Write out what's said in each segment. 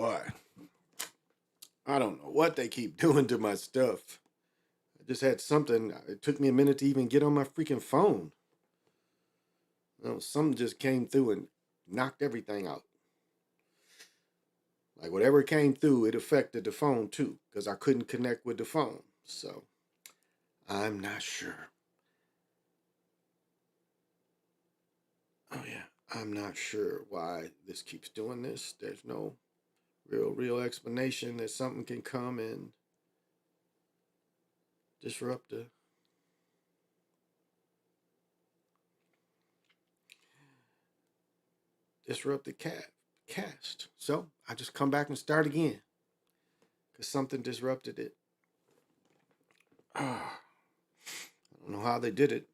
boy, I don't know what they keep doing to my stuff. I just had something. It took me a minute to even get on my freaking phone. Something just came through and knocked everything out. Like whatever came through, it affected the phone too, because I couldn't connect with the phone. So I'm not sure. Oh yeah, I'm not sure why this keeps doing this. There's no real explanation that something can come and disrupt the cast. So I just come back and start again because something disrupted it. I don't know how they did it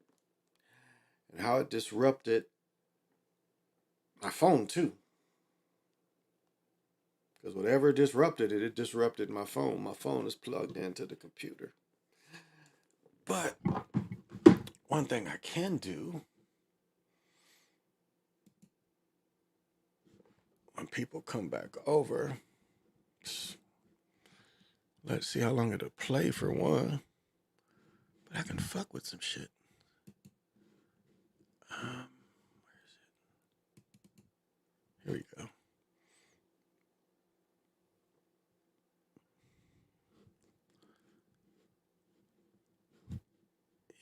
and how it disrupted my phone too. Because whatever disrupted it, it disrupted my phone. My phone is plugged into the computer. But one thing I can do when people come back over, let's see how long it'll play for one. But I can fuck with some shit. Where is it? Here we go.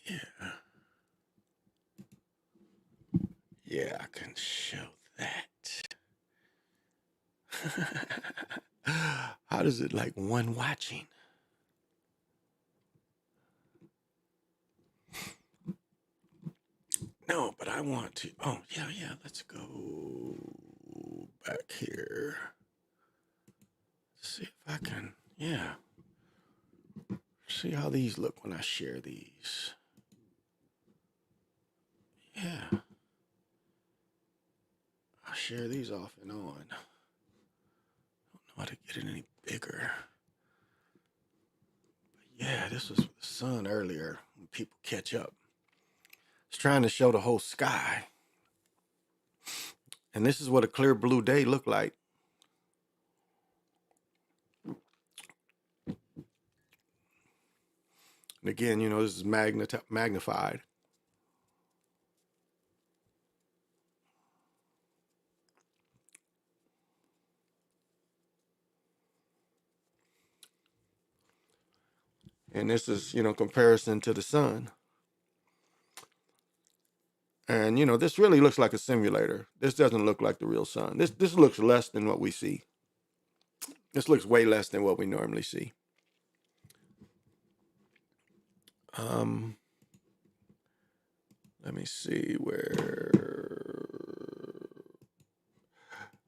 Yeah. Yeah, I can show that. How does it like one watching? No, but I want to. Oh, yeah. Let's go back here. See if I can. Yeah. See how these look when I share these. Yeah. I'll share these off and on. Don't know how to get it any bigger. But yeah, this was the sun earlier when people catch up. It's trying to show the whole sky. And this is what a clear blue day looked like. And again, this is magnified. And this is, comparison to the sun. And, this really looks like a simulator. This doesn't look like the real sun. This looks less than what we see. This looks way less than what we normally see. Let me see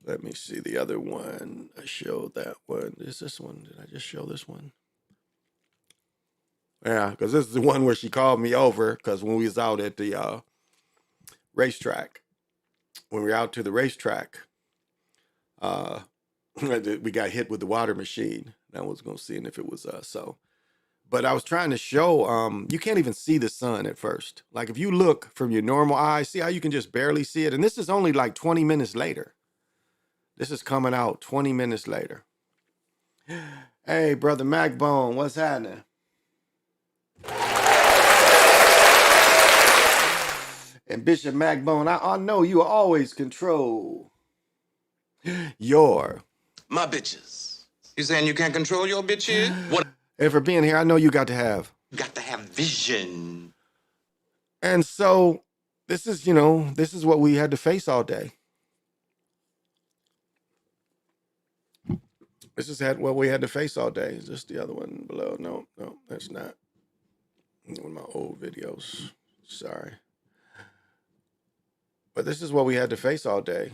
let me see the other one. I showed that one. Is this one? Did I just show this one? Yeah, because this is the one where she called me over because when we was out at the racetrack, when we were out to the racetrack, we got hit with the water machine. I was going to see if it was so. But I was trying to show, you can't even see the sun at first. Like if you look from your normal eye, see how you can just barely see it? And this is only like 20 minutes later. This is coming out 20 minutes later. Hey, Brother Macbone, what's happening? And Bishop Macbone, I know you always control my bitches. You saying you can't control your bitches? What? And for being here, I know you got to have vision. And so this is what we had to face all day. This is what we had to face all day. Is this the other one below? No, that's not. One of my old videos. Sorry. But this is what we had to face all day.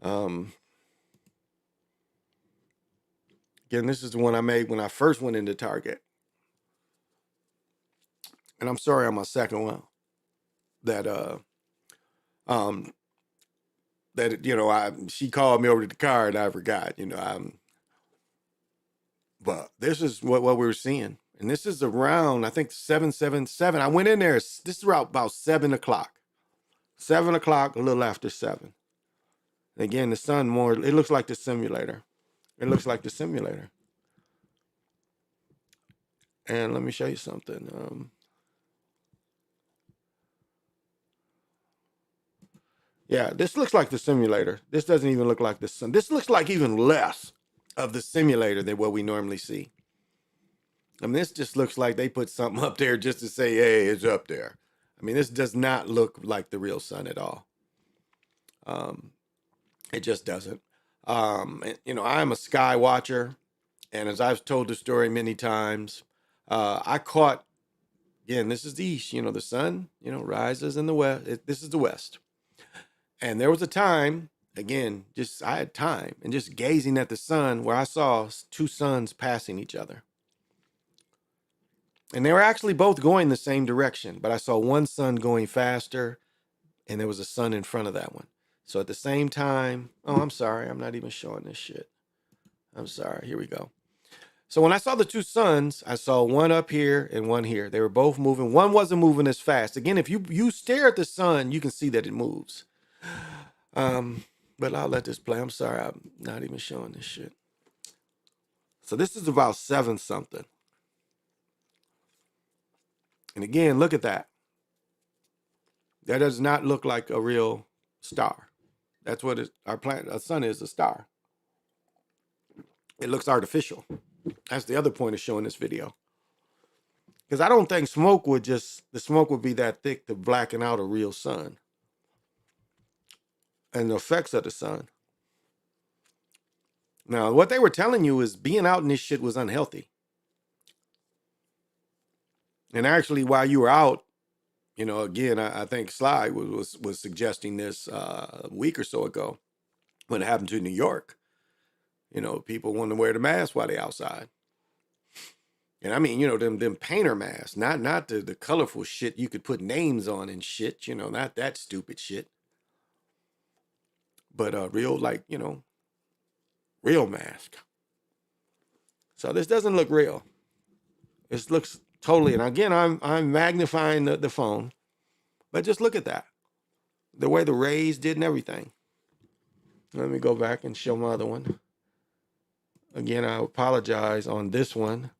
Again, this is the one I made when I first went into Target. And I'm sorry on my second one that she called me over to the car and I forgot, but this is what we were seeing. And this is around, I think 7:77. I went in there, this is around about 7 o'clock. 7 o'clock, a little after 7. And again, the sun more, it looks like the simulator. It looks like the simulator. And let me show you something. Yeah, this looks like the simulator. This doesn't even look like the sun. This looks like even less of the simulator than what we normally see. I mean, this just looks like they put something up there just to say, hey, it's up there. I mean, this does not look like the real sun at all. It just doesn't. You know, I'm a sky watcher, and as I've told the story many times, I caught, again, this is the east, you know, the sun, you know, rises in the west. This is the west. And there was a time, again, just I had time and just gazing at the sun where I saw two suns passing each other. And they were actually both going the same direction, but I saw one sun going faster and there was a sun in front of that one. So at the same time, oh, I'm sorry, I'm not even showing this shit. I'm sorry, here we go. So when I saw the two suns, I saw one up here and one here. They were both moving. One wasn't moving as fast. Again, if you stare at the sun, you can see that it moves. But I'll let this play. I'm sorry, I'm not even showing this shit. So this is about 7 something. And again, look at that. That does not look like a real star. That's what our planet, our sun is, a star. It looks artificial. That's the other point of showing this video. Because I don't think the smoke would be that thick to blacken out a real sun. And the effects of the sun. Now, what they were telling you is being out in this shit was unhealthy. And actually, while you were out, you know, again, I think Sly was suggesting this a week or so ago when it happened to New York. You know, people want to wear the mask while they're outside. And I mean, you know, them painter masks, not the colorful shit you could put names on and shit, you know, not that stupid shit. But real, like, you know, real mask. So this doesn't look real. This looks totally, and again, I'm magnifying the phone, but just look at that. The way the rays did and everything. Let me go back and show my other one. Again, I apologize on this one.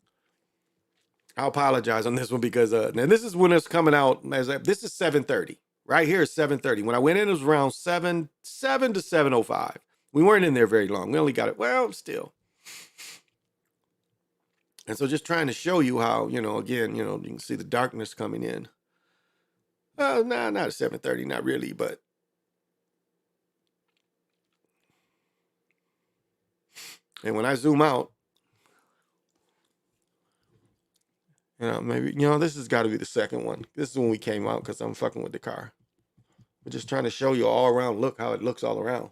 I apologize on this one because now this is when it's coming out. This is 7:30. Right here is 7:30. When I went in, it was around 7 to 7:05. We weren't in there very long. We only got it, well, still. And so just trying to show you how, you know, again, you know, you can see the darkness coming in. Not at 7:30, not really, but. And when I zoom out, you know, maybe, you know, this has got to be the second one. This is when we came out because I'm fucking with the car. We're just trying to show you all around. Look how it looks all around.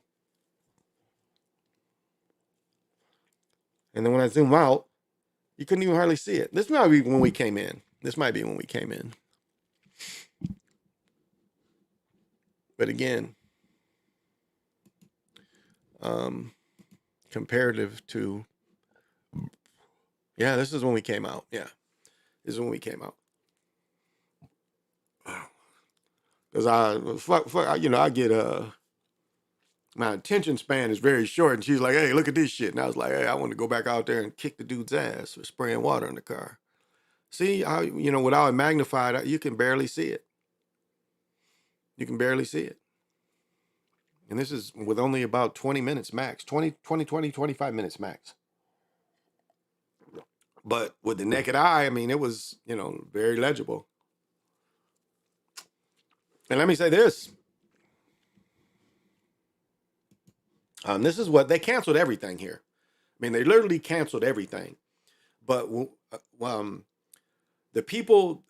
And then when I zoom out, you couldn't even hardly see it. This might be when we came in. But again, comparative to, yeah, this is when we came out. Yeah, this is when we came out. Because you know, I get my attention span is very short, and she's like, "Hey, look at this shit," and I was like, "Hey, I want to go back out there and kick the dude's ass for spraying water in the car." See how, you know, without it magnified, you can barely see it. You can barely see it. And this is with only about 20 minutes max, 25 minutes max. But with the naked eye, I mean, it was, you know, very legible. And let me say this. This is what they canceled everything here. I mean, they literally canceled everything. But the people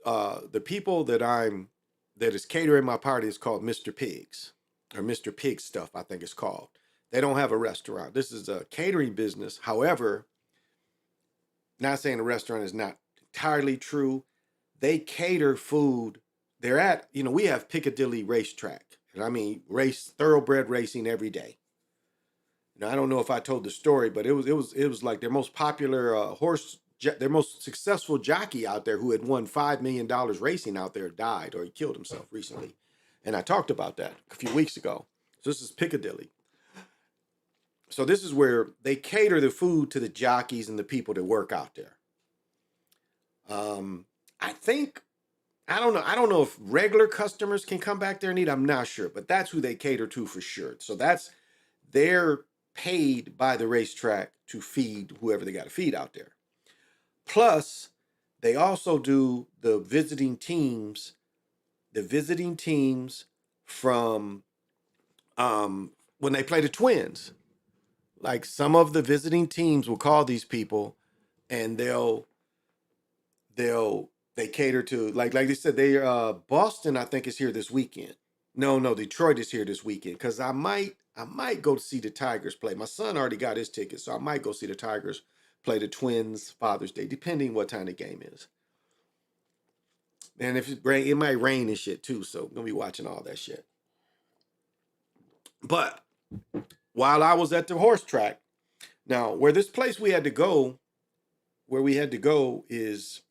that is catering my party is called Mr. Pigs, or Mr. Pig Stuff, I think it's called. They don't have a restaurant. This is a catering business. However, not saying the restaurant is not entirely true. They cater food. They're at, you know, we have Piccadilly racetrack. And I mean, thoroughbred racing every day. Now, I don't know if I told the story, but it was like their most popular their most successful jockey out there who had won $5 million racing out there died, or he killed himself recently. And I talked about that a few weeks ago. So this is Piccadilly. So this is where they cater the food to the jockeys and the people that work out there. I think, I don't know. I don't know if regular customers can come back there and eat. I'm not sure, but that's who they cater to for sure. So they're paid by the racetrack to feed whoever they got to feed out there. Plus, they also do the visiting teams from when they play the Twins. Like some of the visiting teams will call these people, and they cater to like they said Boston I think is here this weekend. No, Detroit is here this weekend because I might go to see the Tigers play. My son already got his ticket, so I might go see the Tigers play the Twins Father's Day, depending what time the game is. And if it's rain, it might rain and shit too, so I'm gonna be watching all that shit. But while I was at the horse track, now where this place where we had to go is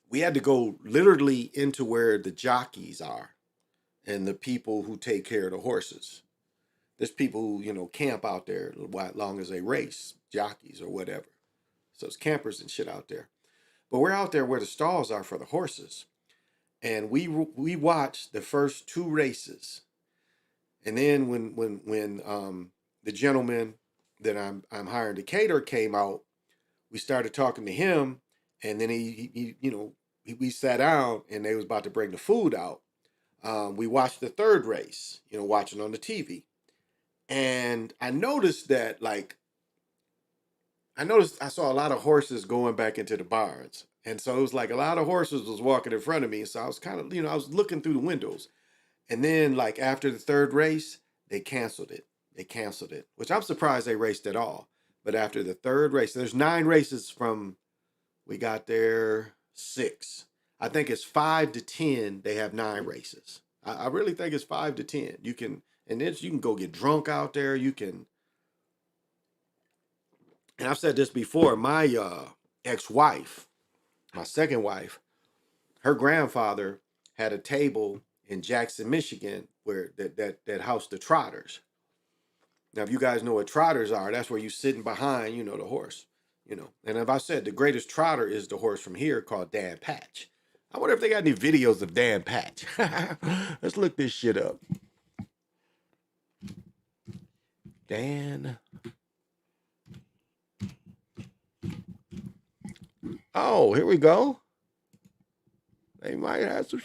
we had to go literally into where the jockeys are and the people who take care of the horses. There's people who, camp out there as long as they race, jockeys or whatever. So it's campers and shit out there. But we're out there where the stalls are for the horses. And we watched the first two races. And then when the gentleman that I'm hiring to cater came out, we started talking to him, and then we sat down and they was about to bring the food out. We watched the third race, watching on the TV. And I noticed that I saw a lot of horses going back into the barns. And so it was like a lot of horses was walking in front of me. So I was kind of, I was looking through the windows. And then like after the third race, they canceled it. Which I'm surprised they raced at all. But after the third race, there's 9 races we got there 6. I think it's 5 to 10. They have 9 races. I really think it's 5 to 10. You can go get drunk out there. And I've said this before, my ex-wife, my second wife, her grandfather had a table in Jackson, Michigan, where that housed the trotters. Now, if you guys know what trotters are, that's where you sitting behind, the horse, And if I said the greatest trotter is the horse from here called Dan Patch. I wonder if they got any videos of Dan Patch. Let's look this shit up. Dan. Oh, here we go. They might have some.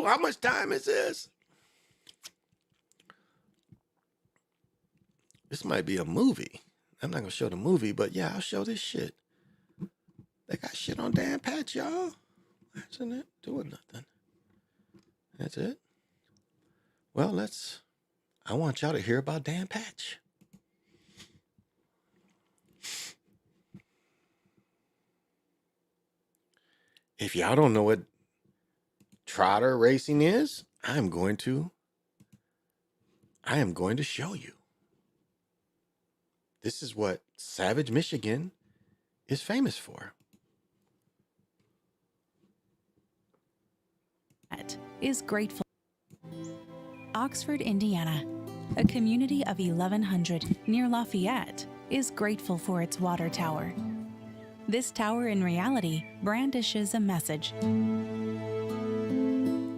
How much time is this? This might be a movie. I'm not gonna show the movie, but yeah, I'll show this shit. They got shit on Dan Patch, y'all. Isn't it doing nothing? That's it. Well, I want y'all to hear about Dan Patch. If y'all don't know what trotter racing is, I am going to show you. This is what Savage, Michigan is famous for. Is grateful. Oxford, Indiana, a community of 1,100 near Lafayette, is grateful for its water tower. This tower in reality brandishes a message.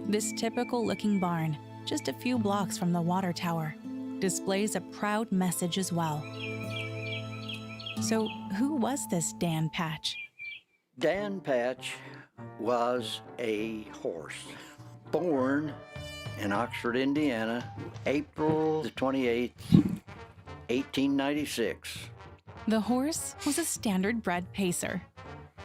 This typical looking barn, just a few blocks from the water tower, displays a proud message as well. So who was this Dan Patch? Dan Patch was a horse born in Oxford, Indiana, April the 28th, 1896. The horse was a standard bred pacer.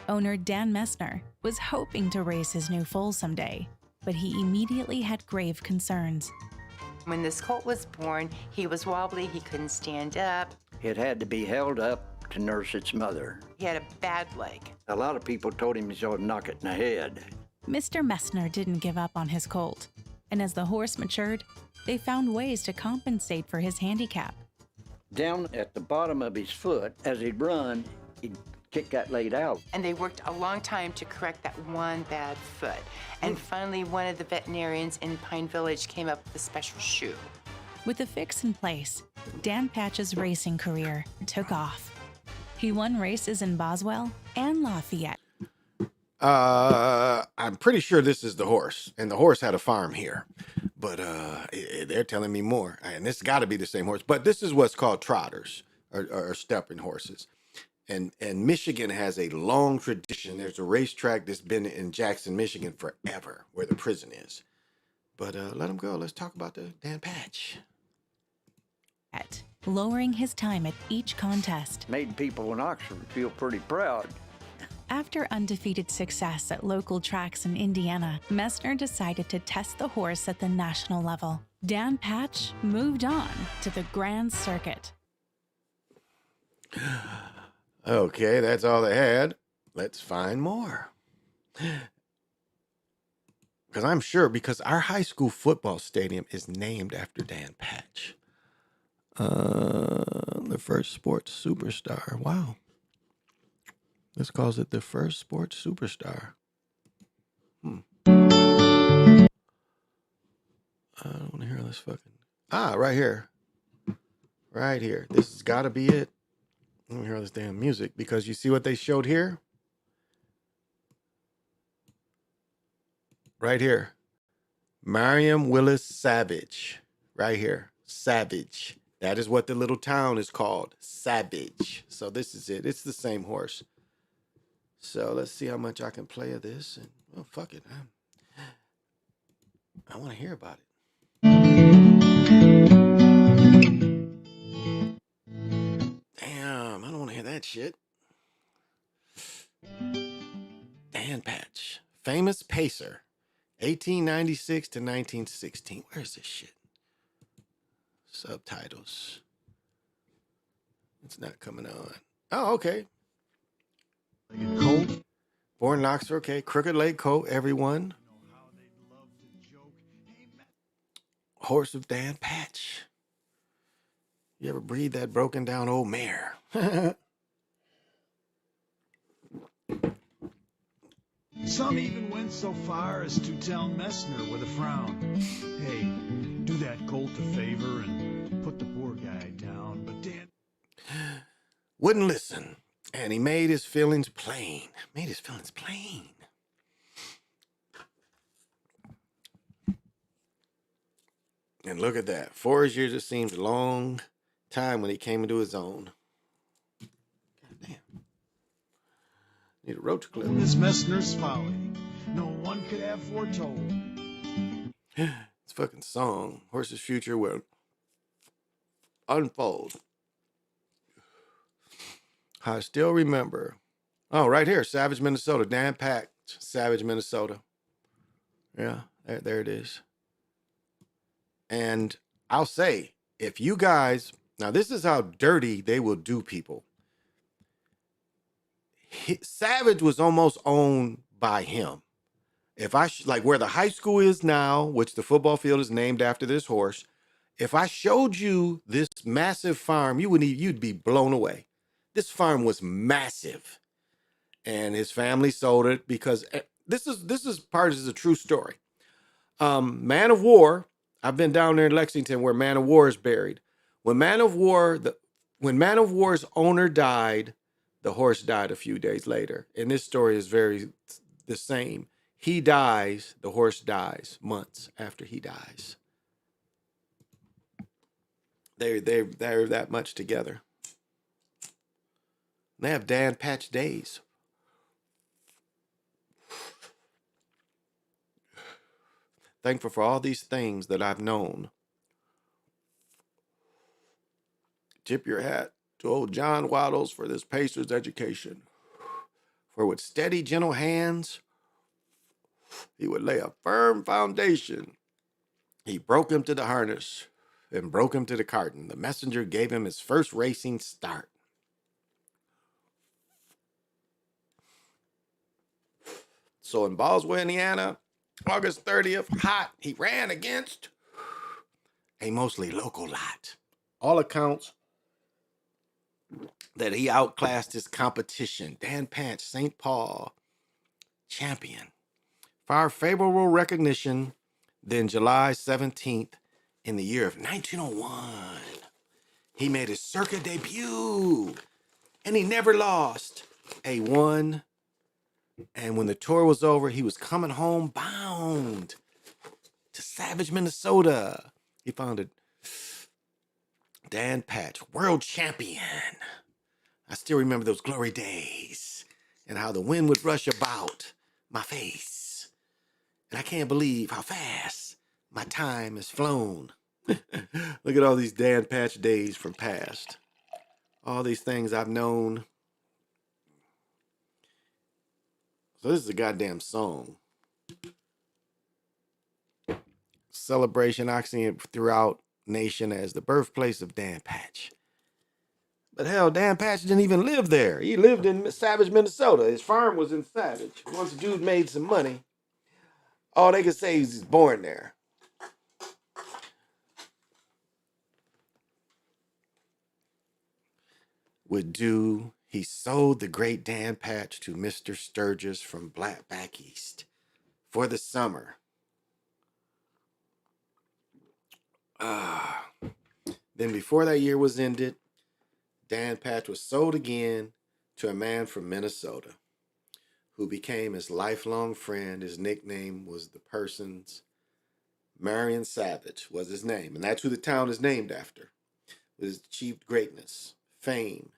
Owner Dan Messner was hoping to raise his new foal someday, but he immediately had grave concerns. When this colt was born, he was wobbly, he couldn't stand up. It had to be held up to nurse its mother. He had a bad leg. A lot of people told him he would knock it in the head. Mr. Messner didn't give up on his colt, and as the horse matured, they found ways to compensate for his handicap. Down at the bottom of his foot, as he'd run, he'd Kit got laid out. And they worked a long time to correct that one bad foot. And finally, one of the veterinarians in Pine Village came up with a special shoe. With the fix in place, Dan Patch's racing career took off. He won races in Boswell and Lafayette. I'm pretty sure this is the horse, and the horse had a farm here, but they're telling me more, and this got to be the same horse. But this is what's called trotters or stepping horses, and Michigan has a long tradition. There's a racetrack that's been in Jackson, Michigan forever, where the prison is. But let him go. Let's talk about the Dan Patch. Lowering his time at each contest. Made people in Oxford feel pretty proud. After undefeated success at local tracks in Indiana, Messner decided to test the horse at the national level. Dan Patch moved on to the Grand Circuit. Okay, that's all they had. Let's find more. Because I'm sure, because our high school football stadium is named after Dan Patch. The first sports superstar. Wow. This calls it the first sports superstar. I don't want to hear this fucking... right here. Right here. This has got to be it. I don't hear this damn music, because you see what they showed here? Right here. Mariam Willis Savage. Right here. Savage. That is what the little town is called. Savage. So this is it. It's the same horse. So let's see how much I can play of this. And well, fuck it. I want to hear about it. Damn, I don't want to hear that shit. Dan Patch. Famous pacer. 1896 to 1916. Where's this shit? Subtitles. It's not coming on. Oh, okay. Colt. Born in Oxford, okay. Crooked Leg Colt, everyone. Horse of Dan Patch. You ever breed that broken down old mare? Some even went so far as to tell Messner with a frown, "Hey, do that Colt a favor and put the poor guy down." But Dan wouldn't listen, and he made his feelings plain. And look at that. 4 years, it seems a long time when he came into his own. God damn. Need a roach clip. Miss Messner's folly, no one could have foretold. This fucking song, Horse's Future, will unfold. I still remember. Oh, right here, Savage, Minnesota. Dan Patch, Savage, Minnesota. Yeah, there it is. And I'll say, if you guys, now this is how dirty they will do people. Savage was almost owned by him. If I, like where the high school is now, which the football field is named after this horse, if I showed you this massive farm, you'd be blown away. This farm was massive. And his family sold it because this is a true story. Man of War, I've been down there in Lexington where Man of War is buried. When Man of War's owner died, the horse died a few days later. And this story is very the same. He dies, the horse dies months after he dies. They're that much together. They have Dan Patch days. Thankful for all these things that I've known. Tip your hat to old John Waddles for this pacer's education. For with steady, gentle hands, he would lay a firm foundation. He broke him to the harness and broke him to the carton. The messenger gave him his first racing start. So in Boswell, Indiana, August 30th, hot, he ran against a mostly local lot. All accounts, that he outclassed his competition. Dan Patch, St. Paul champion. Far favorable recognition then July 17th in the year of 1901. He made his circuit debut and he never lost a one. And when the tour was over, he was coming home bound to Savage, Minnesota. He founded Dan Patch, world champion. I still remember those glory days and how the wind would rush about my face. And I can't believe how fast my time has flown. Look at all these Dan Patch days from past. All these things I've known. So this is a goddamn song. Celebration oxygen throughout nation as the birthplace of Dan Patch. But hell, Dan Patch didn't even live there. He lived in Savage, Minnesota. His farm was in Savage. Once the dude made some money, all they could say is he's born there. Would do, he sold the great Dan Patch to Mr. Sturgis from back east for the summer. Then before that year was ended, Dan Patch was sold again to a man from Minnesota who became his lifelong friend. His nickname was the person's Marion Savage was his name. And that's who the town is named after. It achieved greatness, fame.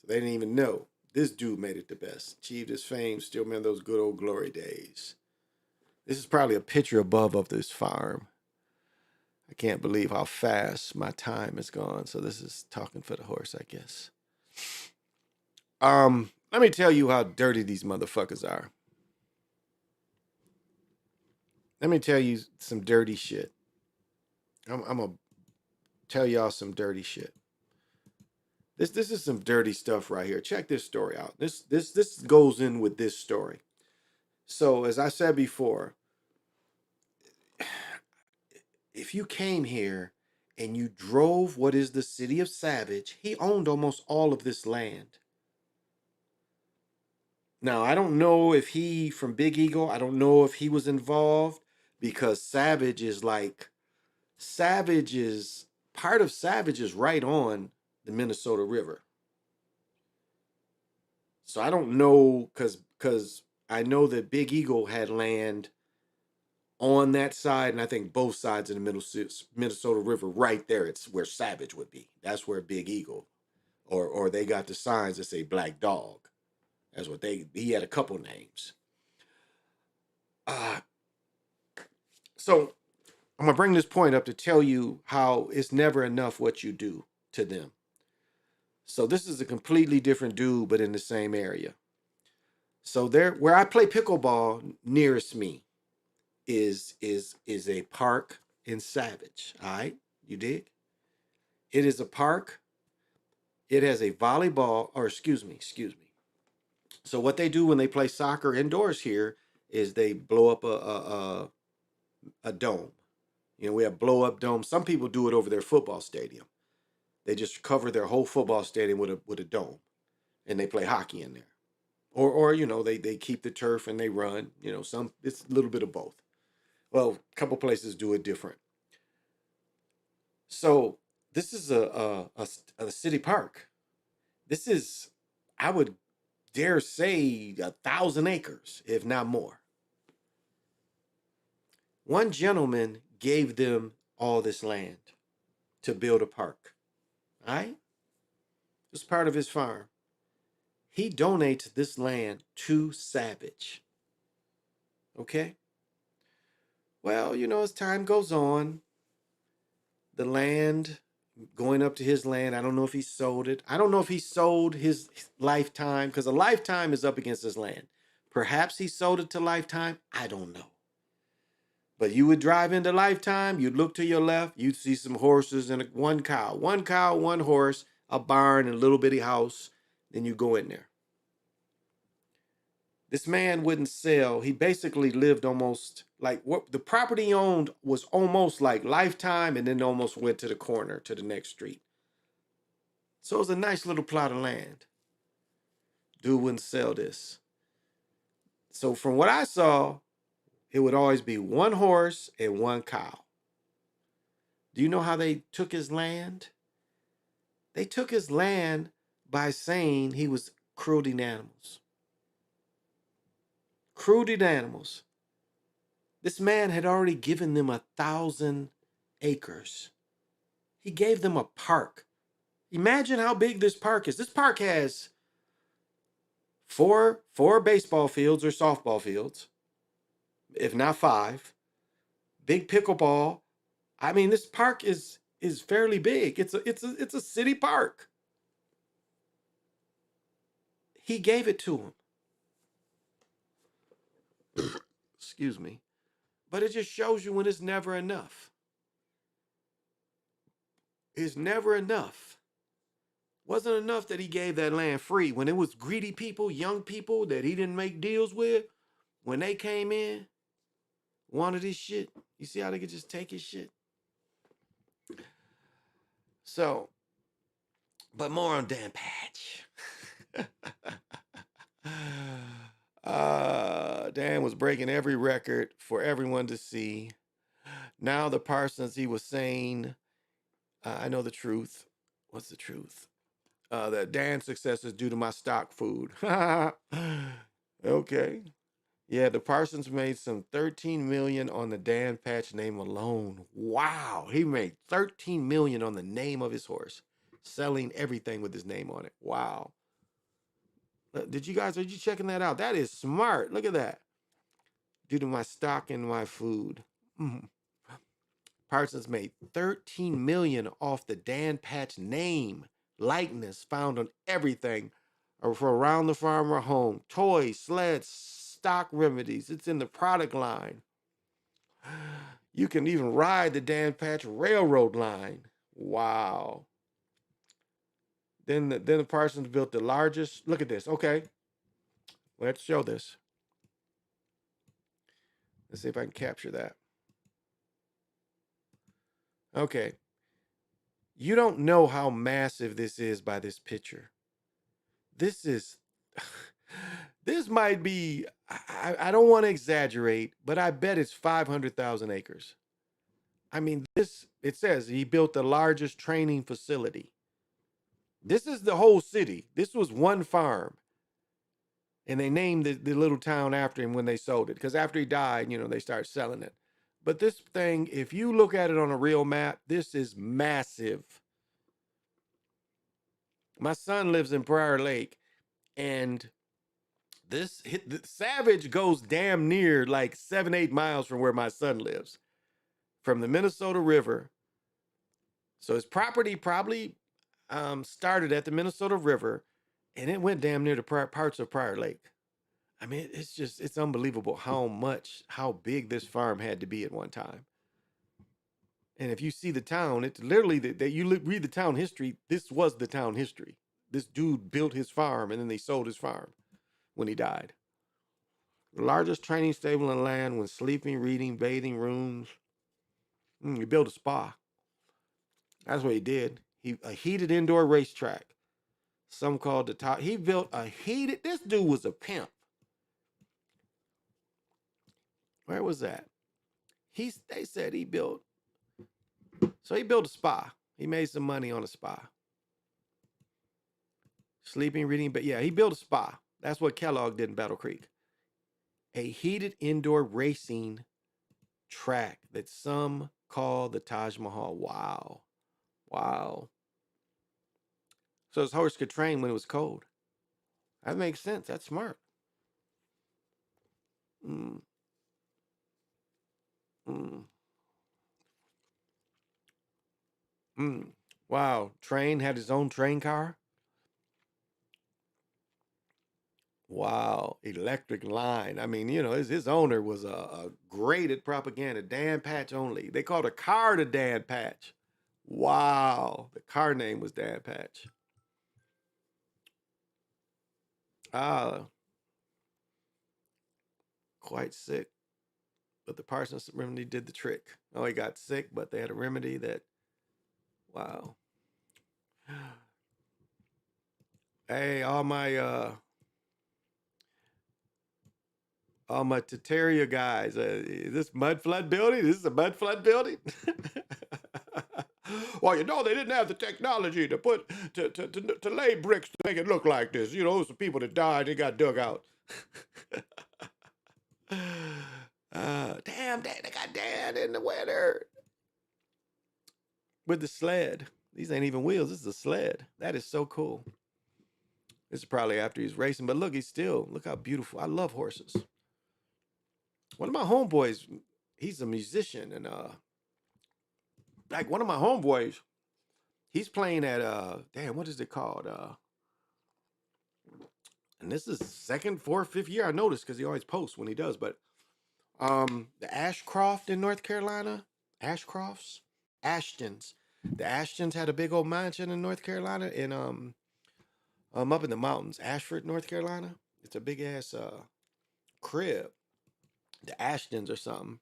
So they didn't even know. This dude made it the best. Achieved his fame, still remember those good old glory days. This is probably a picture above of this farm. I can't believe how fast my time is gone. So this is talking for the horse, I guess. Let me tell you how dirty these motherfuckers are. Let me tell you some dirty shit. I'm gonna tell y'all some dirty shit. This is some dirty stuff right here. Check this story out. This goes in with this story. So as I said before, if you came here and you drove what is the city of Savage, he owned almost all of this land. Now, I don't know if he from Big Eagle, I don't know if he was involved because Savage is part of Savage is right on the Minnesota River. So I don't know because I know that Big Eagle had land on that side, and I think both sides of the Minnesota River right there, it's where Savage would be. That's where Big Eagle, or they got the signs that say Black Dog. That's what he had a couple names. So I'm gonna bring this point up to tell you how it's never enough what you do to them. So this is a completely different dude, but in the same area. So there, where I play pickleball nearest me is a park in Savage. All right, you dig? It is a park. It has a volleyball, or excuse me. So what they do when they play soccer indoors here is they blow up a dome. You know, we have blow up domes. Some people do it over their football stadium. They just cover their whole football stadium with a dome, and they play hockey in there. Or you know, they keep the turf and they run. You know, it's a little bit of both. Well, a couple places do it different. So this is a city park. This is, I would dare say, 1,000 acres, if not more. One gentleman gave them all this land to build a park. All right? It was part of his farm. He donates this land to Savage. Okay? Well, you know, as time goes on, the land going up to his land, I don't know if he sold it. I don't know if he sold his lifetime, because a lifetime is up against his land. Perhaps he sold it to Lifetime. I don't know. But you would drive into Lifetime, you'd look to your left, you'd see some horses and one cow. One cow, one horse, a barn, and a little bitty house. Then you go in there. This man wouldn't sell. He basically lived almost like what the property he owned was almost like Lifetime, and then almost went to the corner to the next street. So it was a nice little plot of land. Dude wouldn't sell this. So from what I saw, it would always be one horse and one cow. Do you know how they took his land? They took his land by saying he was cruelty animals. Cruelty animals. This man had already given them 1,000 acres. He gave them a park. Imagine how big this park is. This park has four baseball fields or softball fields, if not 5. Big pickleball. I mean, this park is fairly big. It's a city park. He gave it to him. Excuse me. But it just shows you when it's never enough. It's never enough. Wasn't enough that he gave that land free when it was greedy people, young people that he didn't make deals with. When they came in, wanted his shit. You see how they could just take his shit? So, but more on Dan Patch. Dan was breaking every record for everyone to see. Now the Parsons, he was saying, I know the truth. What's the truth? That Dan's success is due to my stock food. Okay. Yeah, the Parsons made some 13 million on the Dan Patch name alone. Wow, he made 13 million on the name of his horse, selling everything with his name on it. Wow. Are you checking that out? That is smart. Look at that. Due to my stock and my food. Parsons made 13 million off the Dan Patch name, likeness found on everything for around the farmer home. Toys, sleds, stock remedies. It's in the product line. You can even ride the Dan Patch railroad line. Wow. Then the Parsons built the largest. Look at this. Okay. Let's show this. Let's see if I can capture that. Okay. You don't know how massive this is by this picture. This might be, I don't want to exaggerate, but I bet it's 500,000 acres. I mean, it says he built the largest training facility. This is the whole city. This was one farm. And they named the little town after him when they sold it. Because after he died, they started selling it. But this thing, if you look at it on a real map, this is massive. My son lives in Prior Lake, and the Savage goes damn near like 7-8 miles from where my son lives, from the Minnesota River. So his property probably started at the Minnesota River, and it went damn near to parts of Prior Lake. I mean, it's unbelievable how big this farm had to be at one time. And if you see the town, it's literally that you read the town history. This was the town history. This dude built his farm, and then they sold his farm when he died. The largest training stable in land with sleeping, reading, bathing rooms. He built a spa. That's what he did. A heated indoor racetrack. Some called the top. He built this dude was a pimp. Where was that? They said he built a spa. He made some money on a spa. Sleeping, reading, but yeah, he built a spa. That's what Kellogg did in Battle Creek. A heated indoor racing track that some call the Taj Mahal. Wow. Wow. So his horse could train when it was cold. That makes sense. That's smart. Mm. Mm. Mm. Wow. Had his own train car. Wow. Electric line. I mean, his owner was a great at propaganda. Dan Patch only. They called a car to Dan Patch. Wow. The car name was Dan Patch. Quite sick. But the Parsons remedy did the trick. Oh, he got sick, but they had a remedy that, wow. Hey, all my Tataria guys, is this mud flood building? This is a mud flood building? Well, you know, they didn't have the technology to put to lay bricks to make it look like this. You know, some people that died, they got dug out. Damn, they got Dan in the weather with the sled. These ain't even wheels. This is a sled. That is so cool. This is probably after he's racing, but look, look how beautiful. I love horses. One of my homeboys, he's a musician, and like one of my homeboys, he's playing at damn, what is it called? And this is second, fourth, fifth year. I noticed because he always posts when he does, but the Ashcroft in North Carolina, Ashcrofts, Ashtons. The Ashtons had a big old mansion in North Carolina, in up in the mountains, Ashford, North Carolina. It's a big ass crib. The Ashtons or something.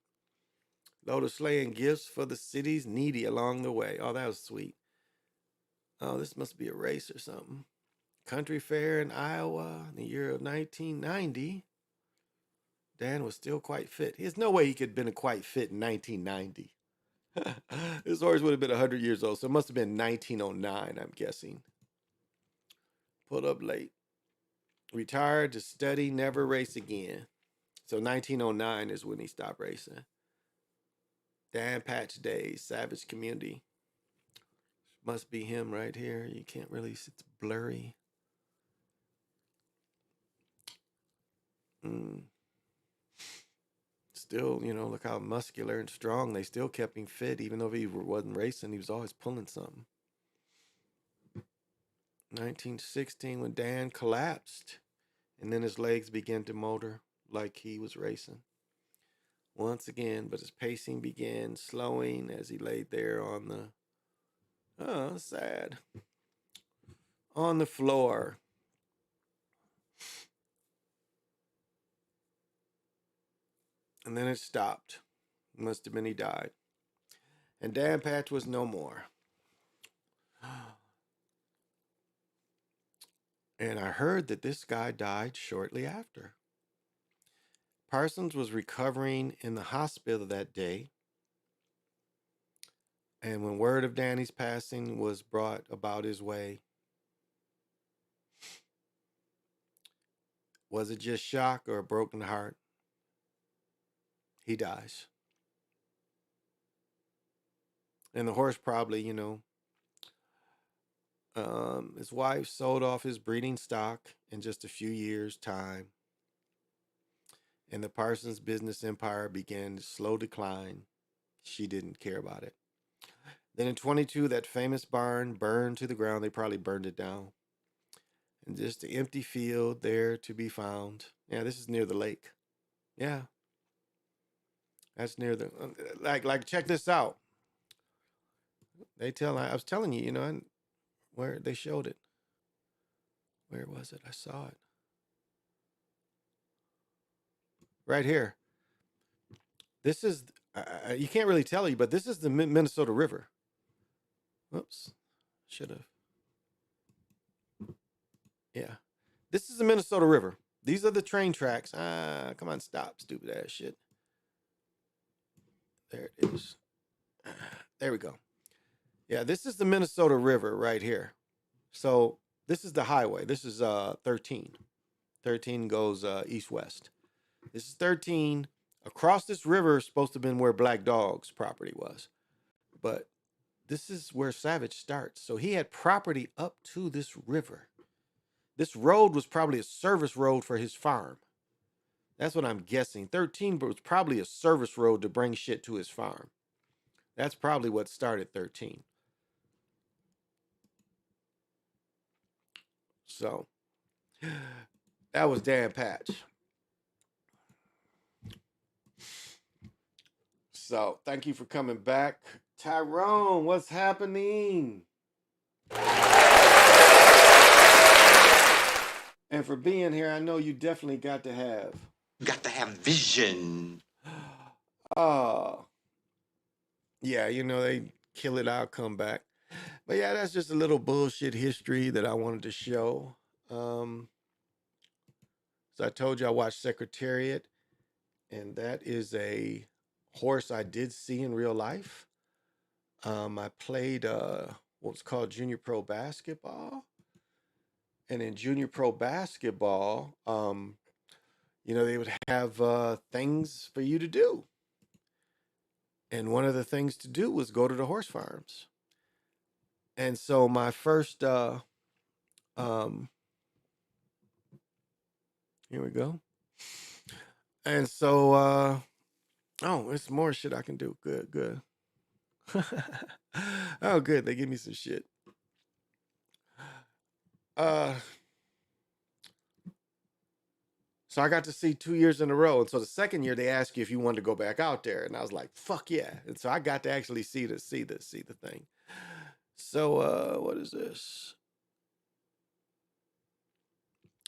Load of sleigh and gifts for the city's needy along the way. Oh, that was sweet. Oh, this must be a race or something. Country fair in Iowa in the year of 1990. Dan was still quite fit. There's no way he could have been quite fit in 1990. His horse would have been 100 years old, so it must have been 1909, I'm guessing. Pulled up late. Retired to study, never race again. So 1909 is when he stopped racing. Dan Patch Days, Savage Community. Must be him right here. You can't really see, it's blurry. Still, you know, look how muscular and strong. They still kept him fit, even though he wasn't racing. He was always pulling something. 1916, when Dan collapsed, and then his legs began to motor like he was racing. Once again, but his pacing began slowing as he laid there on the, sad, on the floor. And then it stopped. Must have been he died. And Dan Patch was no more. And I heard that this guy died shortly after. Parsons was recovering in the hospital that day. And when word of Danny's passing was brought about his way, was it just shock or a broken heart? He dies. And the horse probably, you know, his wife sold off his breeding stock in just a few years' time. And the Parsons business empire began to slow decline. She didn't care about it. Then in 22, that famous barn burned to the ground. They probably burned it down. And just an empty field there to be found. Yeah, this is near the lake. Yeah. That's near the, like, check this out. I was telling you, you know, where they showed it. Where was it? I saw it. Right here. This is, you can't really tell you, but this is the Minnesota River. Whoops. Should have. Yeah. This is the Minnesota River. These are the train tracks. Come on, stop, stupid ass shit. There it is. There we go. Yeah, this is the Minnesota River right here. So this is the highway. This is 13. 13 goes east-west. This is 13. Across this river is supposed to have been where Black Dog's property was. But this is where Savage starts. So he had property up to this river. This road was probably a service road for his farm. That's what I'm guessing. 13 was probably a service road to bring shit to his farm. That's probably what started 13. So that was Dan Patch. So thank you for coming back. Tyrone, what's happening? And for being here, I know you definitely got to have. Got to have vision. Yeah, you know, they kill it, I'll come back. But yeah, that's just a little bullshit history that I wanted to show. Um, so I told you I watched Secretariat, and that is a horse I did see in real life. I played what's called junior pro basketball, and in junior pro basketball, they would have things for you to do, and one of the things to do was go to the horse farms. And so my first, um, here we go. And so, oh, it's more shit I can do. Good, good. Oh, good. They give me some shit. Uh, so I got to see 2 years in a row. And so the second year they asked you if you wanted to go back out there. And I was like, fuck yeah. And so I got to actually see the thing. So, what is this?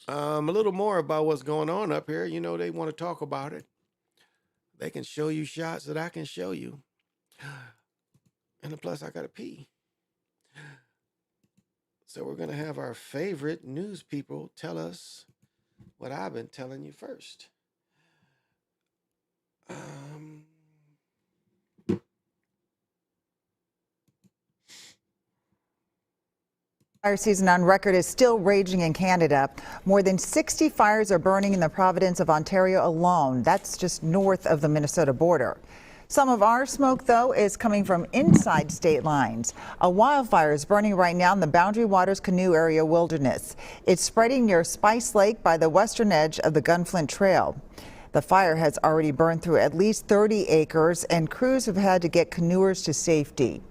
A little more about what's going on up here. They want to talk about it. They can show you shots that I can show you. And plus, I got to pee. So we're going to have our favorite news people tell us what I've been telling you first. Fire season on record is still raging in Canada. More than 60 fires are burning in the province of Ontario alone. That's just north of the Minnesota border. Some of our smoke, though, is coming from inside state lines. A wildfire is burning right now in the Boundary Waters Canoe Area Wilderness. It's spreading near Spice Lake by the western edge of the Gunflint Trail. The fire has already burned through at least 30 acres, and crews have had to get canoers to safety.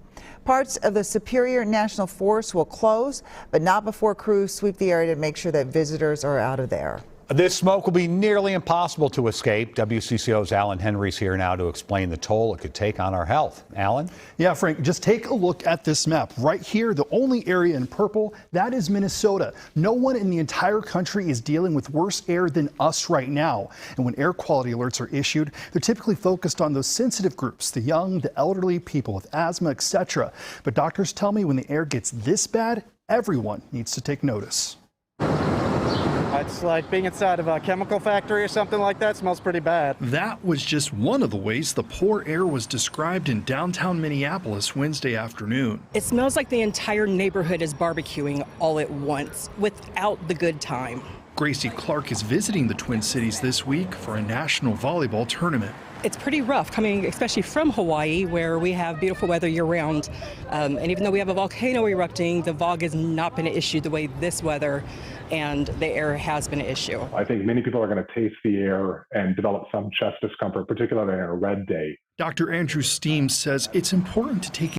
Parts of the Superior National Forest will close, but not before crews sweep the area to make sure that visitors are out of there. This smoke will be nearly impossible to escape. WCCO's Alan Henry's here now to explain the toll it could take on our health. Alan? Yeah, Frank, just take a look at this map. Right here, the only area in purple, that is Minnesota. No one in the entire country is dealing with worse air than us right now. And when air quality alerts are issued, they're typically focused on those sensitive groups, the young, the elderly, people with asthma, etc. But doctors tell me when the air gets this bad, everyone needs to take notice. It's like being inside of a chemical factory or something like that. It smells pretty bad. That was just one of the ways the poor air was described in downtown Minneapolis Wednesday afternoon. It smells like the entire neighborhood is barbecuing all at once without the good time. Gracie Clark is visiting the Twin Cities this week for a national volleyball tournament. It's pretty rough coming especially from Hawaii, where we have beautiful weather year-round. And even though we have a volcano erupting, the VOG has not been an issue the way this weather and the air has been an issue. I think many people are going to taste the air and develop some chest discomfort, particularly on a red day. Dr. Andrew Steems says it's important to take.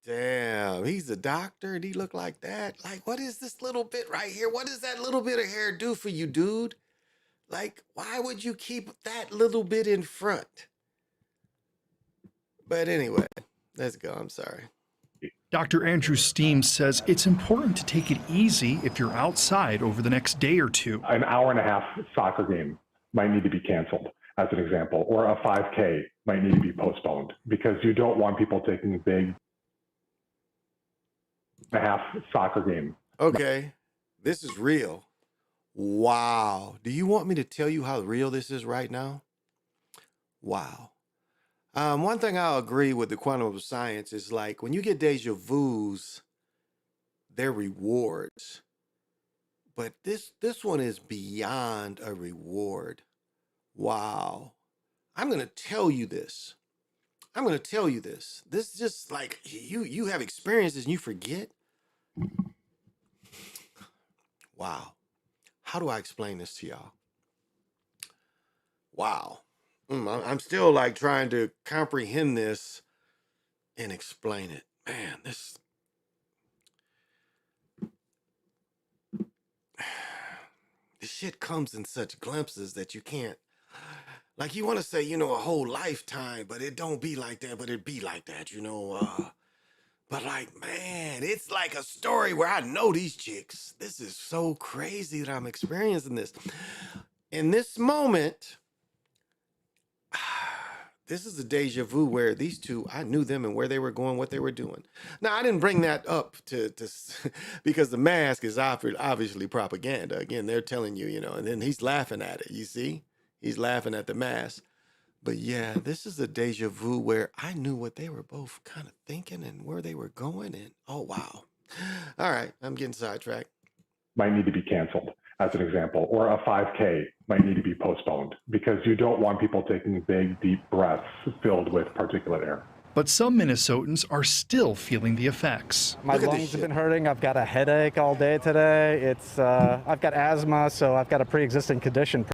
Damn, he's a doctor and he look like that. Like, what is this little bit right here? What does that little bit of hair do for you, dude? Like, why would you keep that little bit in front? But anyway, let's go. I'm sorry. Dr. Andrew Steems says it's important to take it easy if you're outside over the next day or two. An hour and a half soccer game might need to be canceled, as an example, or a 5K might need to be postponed because you don't want people taking a big half soccer game. Okay, this is real. Wow. Do you want me to tell you how real this is right now? Wow. One thing I'll agree with the quantum of science is like when you get deja vus, they're rewards. But this one is beyond a reward. Wow. I'm going to tell you this. This is just like you have experiences and you forget. Wow. How do I explain this to y'all? Wow. I'm still like trying to comprehend this and explain it. Man, this shit comes in such glimpses that you can't, like you want to say, a whole lifetime, but it don't be like that, but it be like that, But like, man, it's like a story where I know these chicks. This is so crazy that I'm experiencing this. In this moment, this is a deja vu where these two, I knew them and where they were going, what they were doing. Now, I didn't bring that up to because the mask is obviously propaganda. Again, they're telling you, you know, and then he's laughing at it. You see, he's laughing at the mask. But yeah, this is a deja vu where I knew what they were both kind of thinking and where they were going. And oh, wow. All right, I'm getting sidetracked. Might need to be canceled, as an example, or a 5K might need to be postponed because you don't want people taking big, deep breaths filled with particulate air. But some Minnesotans are still feeling the effects. My lungs have been hurting. I've got a headache all day today. I've got asthma, so I've got a pre-existing condition.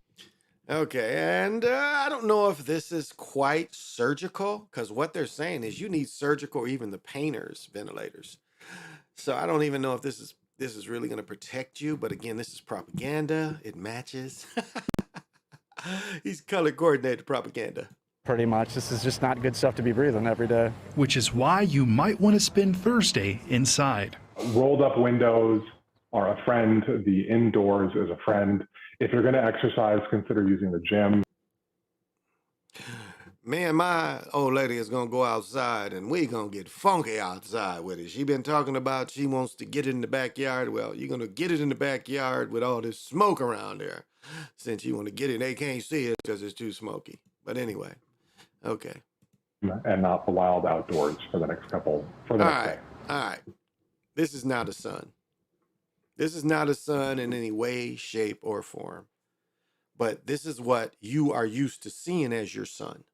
Okay, and I don't know if this is quite surgical, because what they're saying is you need surgical or even the painters ventilators. So I don't even know if this is really going to protect you, but again, this is propaganda. It matches. He's color coordinated propaganda. Pretty much. This is just not good stuff to be breathing every day. Which is why you might want to spend Thursday inside. Rolled up windows are a friend. The indoors is a friend. If you're going to exercise, consider using the gym. Man, my old lady is going to go outside and we going to get funky outside with it. She been talking about she wants to get it in the backyard. Well, you're going to get it in the backyard with all this smoke around there. Since you want to get it, they can't see it because it's too smoky. But anyway, okay. And not the wild outdoors for the next day. All right. This is not a sun. This is not a sun in any way, shape, or form. But this is what you are used to seeing as your sun.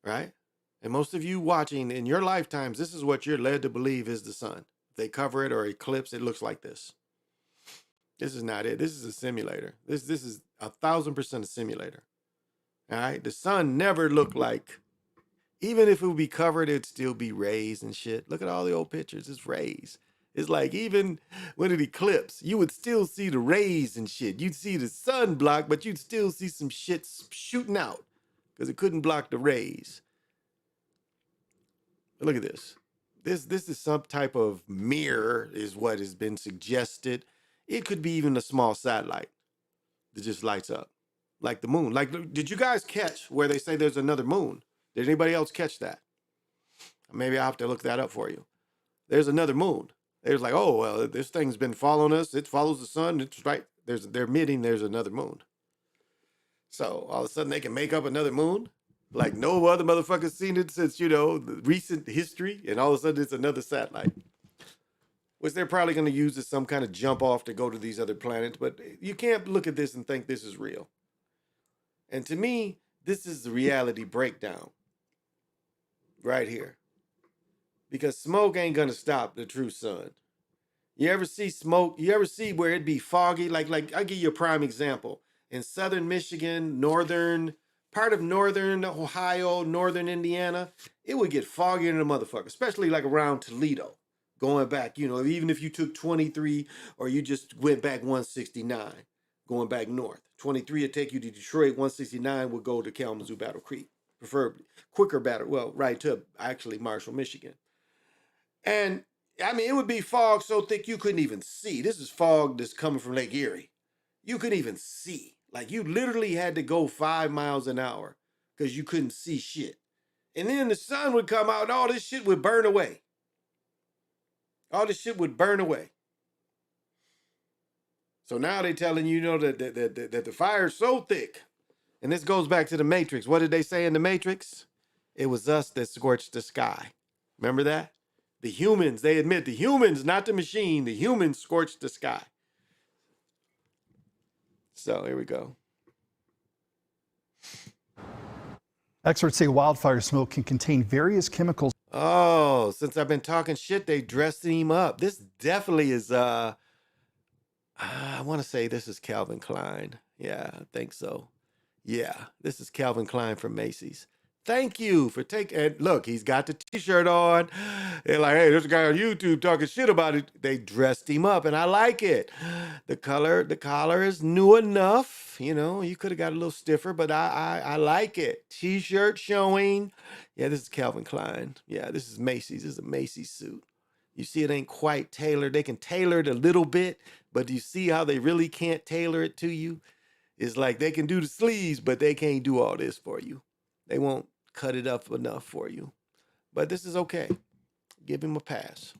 Right? And most of you watching in your lifetimes, this is what you're led to believe is the sun. If they cover it or eclipse, it looks like this. This is not it. This is a simulator. This is 1,000% a simulator. All right? The sun never looked like, even if it would be covered, it'd still be rays and shit. Look at all the old pictures. It's rays. It's like even when it eclipsed, you would still see the rays and shit. You'd see the sun block, but you'd still see some shit shooting out because it couldn't block the rays. But look at this. This is some type of mirror is what has been suggested. It could be even a small satellite that just lights up like the moon. Like, did you guys catch where they say there's another moon? Did anybody else catch that? Maybe I'll have to look that up for you. There's another moon. There's like, oh, well, this thing's been following us. It follows the sun. It's right. They're admitting there's another moon. So all of a sudden they can make up another moon. Like no other motherfucker's seen it since, you know, the recent history. And all of a sudden it's another satellite. Which they're probably going to use as some kind of jump off to go to these other planets. But you can't look at this and think this is real. And to me, this is the reality breakdown. Right here. Because smoke ain't gonna stop the true sun. You ever see smoke? You ever see where it'd be foggy? Like I'll give you a prime example. In southern Michigan, part of northern Ohio, northern Indiana, it would get foggy in the motherfucker, especially like around Toledo. Going back, you know, even if you took 23 or you just went back 169, going back north. 23 would take you to Detroit, 169 would go to Kalamazoo Battle Creek, preferably. Quicker battle, well, right to actually Marshall, Michigan. And I mean, it would be fog so thick you couldn't even see. This is fog that's coming from Lake Erie. You couldn't even see. Like you literally had to go 5 miles an hour because you couldn't see shit. And then the sun would come out and all this shit would burn away. All this shit would burn away. So now they're telling you, you know, that the fire's so thick. And this goes back to the Matrix. What did they say in the Matrix? It was us that scorched the sky. Remember that? The humans, they admit the humans, not the machine, the humans scorched the sky. So here we go. Experts say wildfire smoke can contain various chemicals. Oh, since I've been talking shit, they dressed him up. This definitely is, I want to say this is Calvin Klein. Yeah, I think so. Yeah, this is Calvin Klein from Macy's. Thank you for taking, and look, he's got the t-shirt on. They're like, hey, there's a guy on YouTube talking shit about it. They dressed him up and I like it. The collar is new enough. You know, you could have got a little stiffer, but I like it. T-shirt showing. Yeah, this is Calvin Klein. Yeah, this is Macy's. This is a Macy's suit. You see, it ain't quite tailored. They can tailor it a little bit, but do you see how they really can't tailor it to you? It's like they can do the sleeves, but they can't do all this for you. They won't cut it up enough for you. But this is okay. Give him a pass.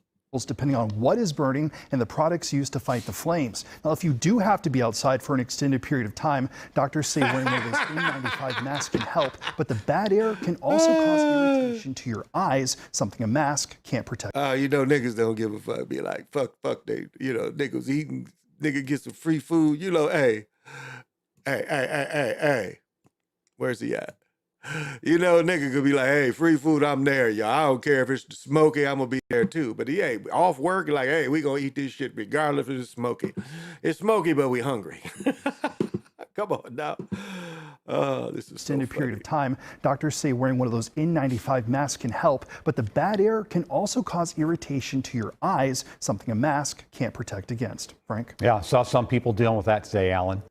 Depending on what is burning and the products used to fight the flames. Now, if you do have to be outside for an extended period of time, doctors say wearing one of those N95 masks can help, but the bad air can also cause irritation to your eyes, something a mask can't protect. Niggas don't give a fuck. Be like, fuck, they, niggas eating, nigga get some free food, hey, where's he at? Nigga could be like, hey, free food, I'm there, y'all. I don't care if it's smoky, I'm gonna be there too. But he ain't off work, like, hey, we gonna eat this shit regardless if it's smoky. It's smoky, but we hungry. Come on now. This is Extended period of time. Doctors say wearing one of those N95 masks can help, but the bad air can also cause irritation to your eyes, something a mask can't protect against. Frank? Yeah, I saw some people dealing with that today, Alan.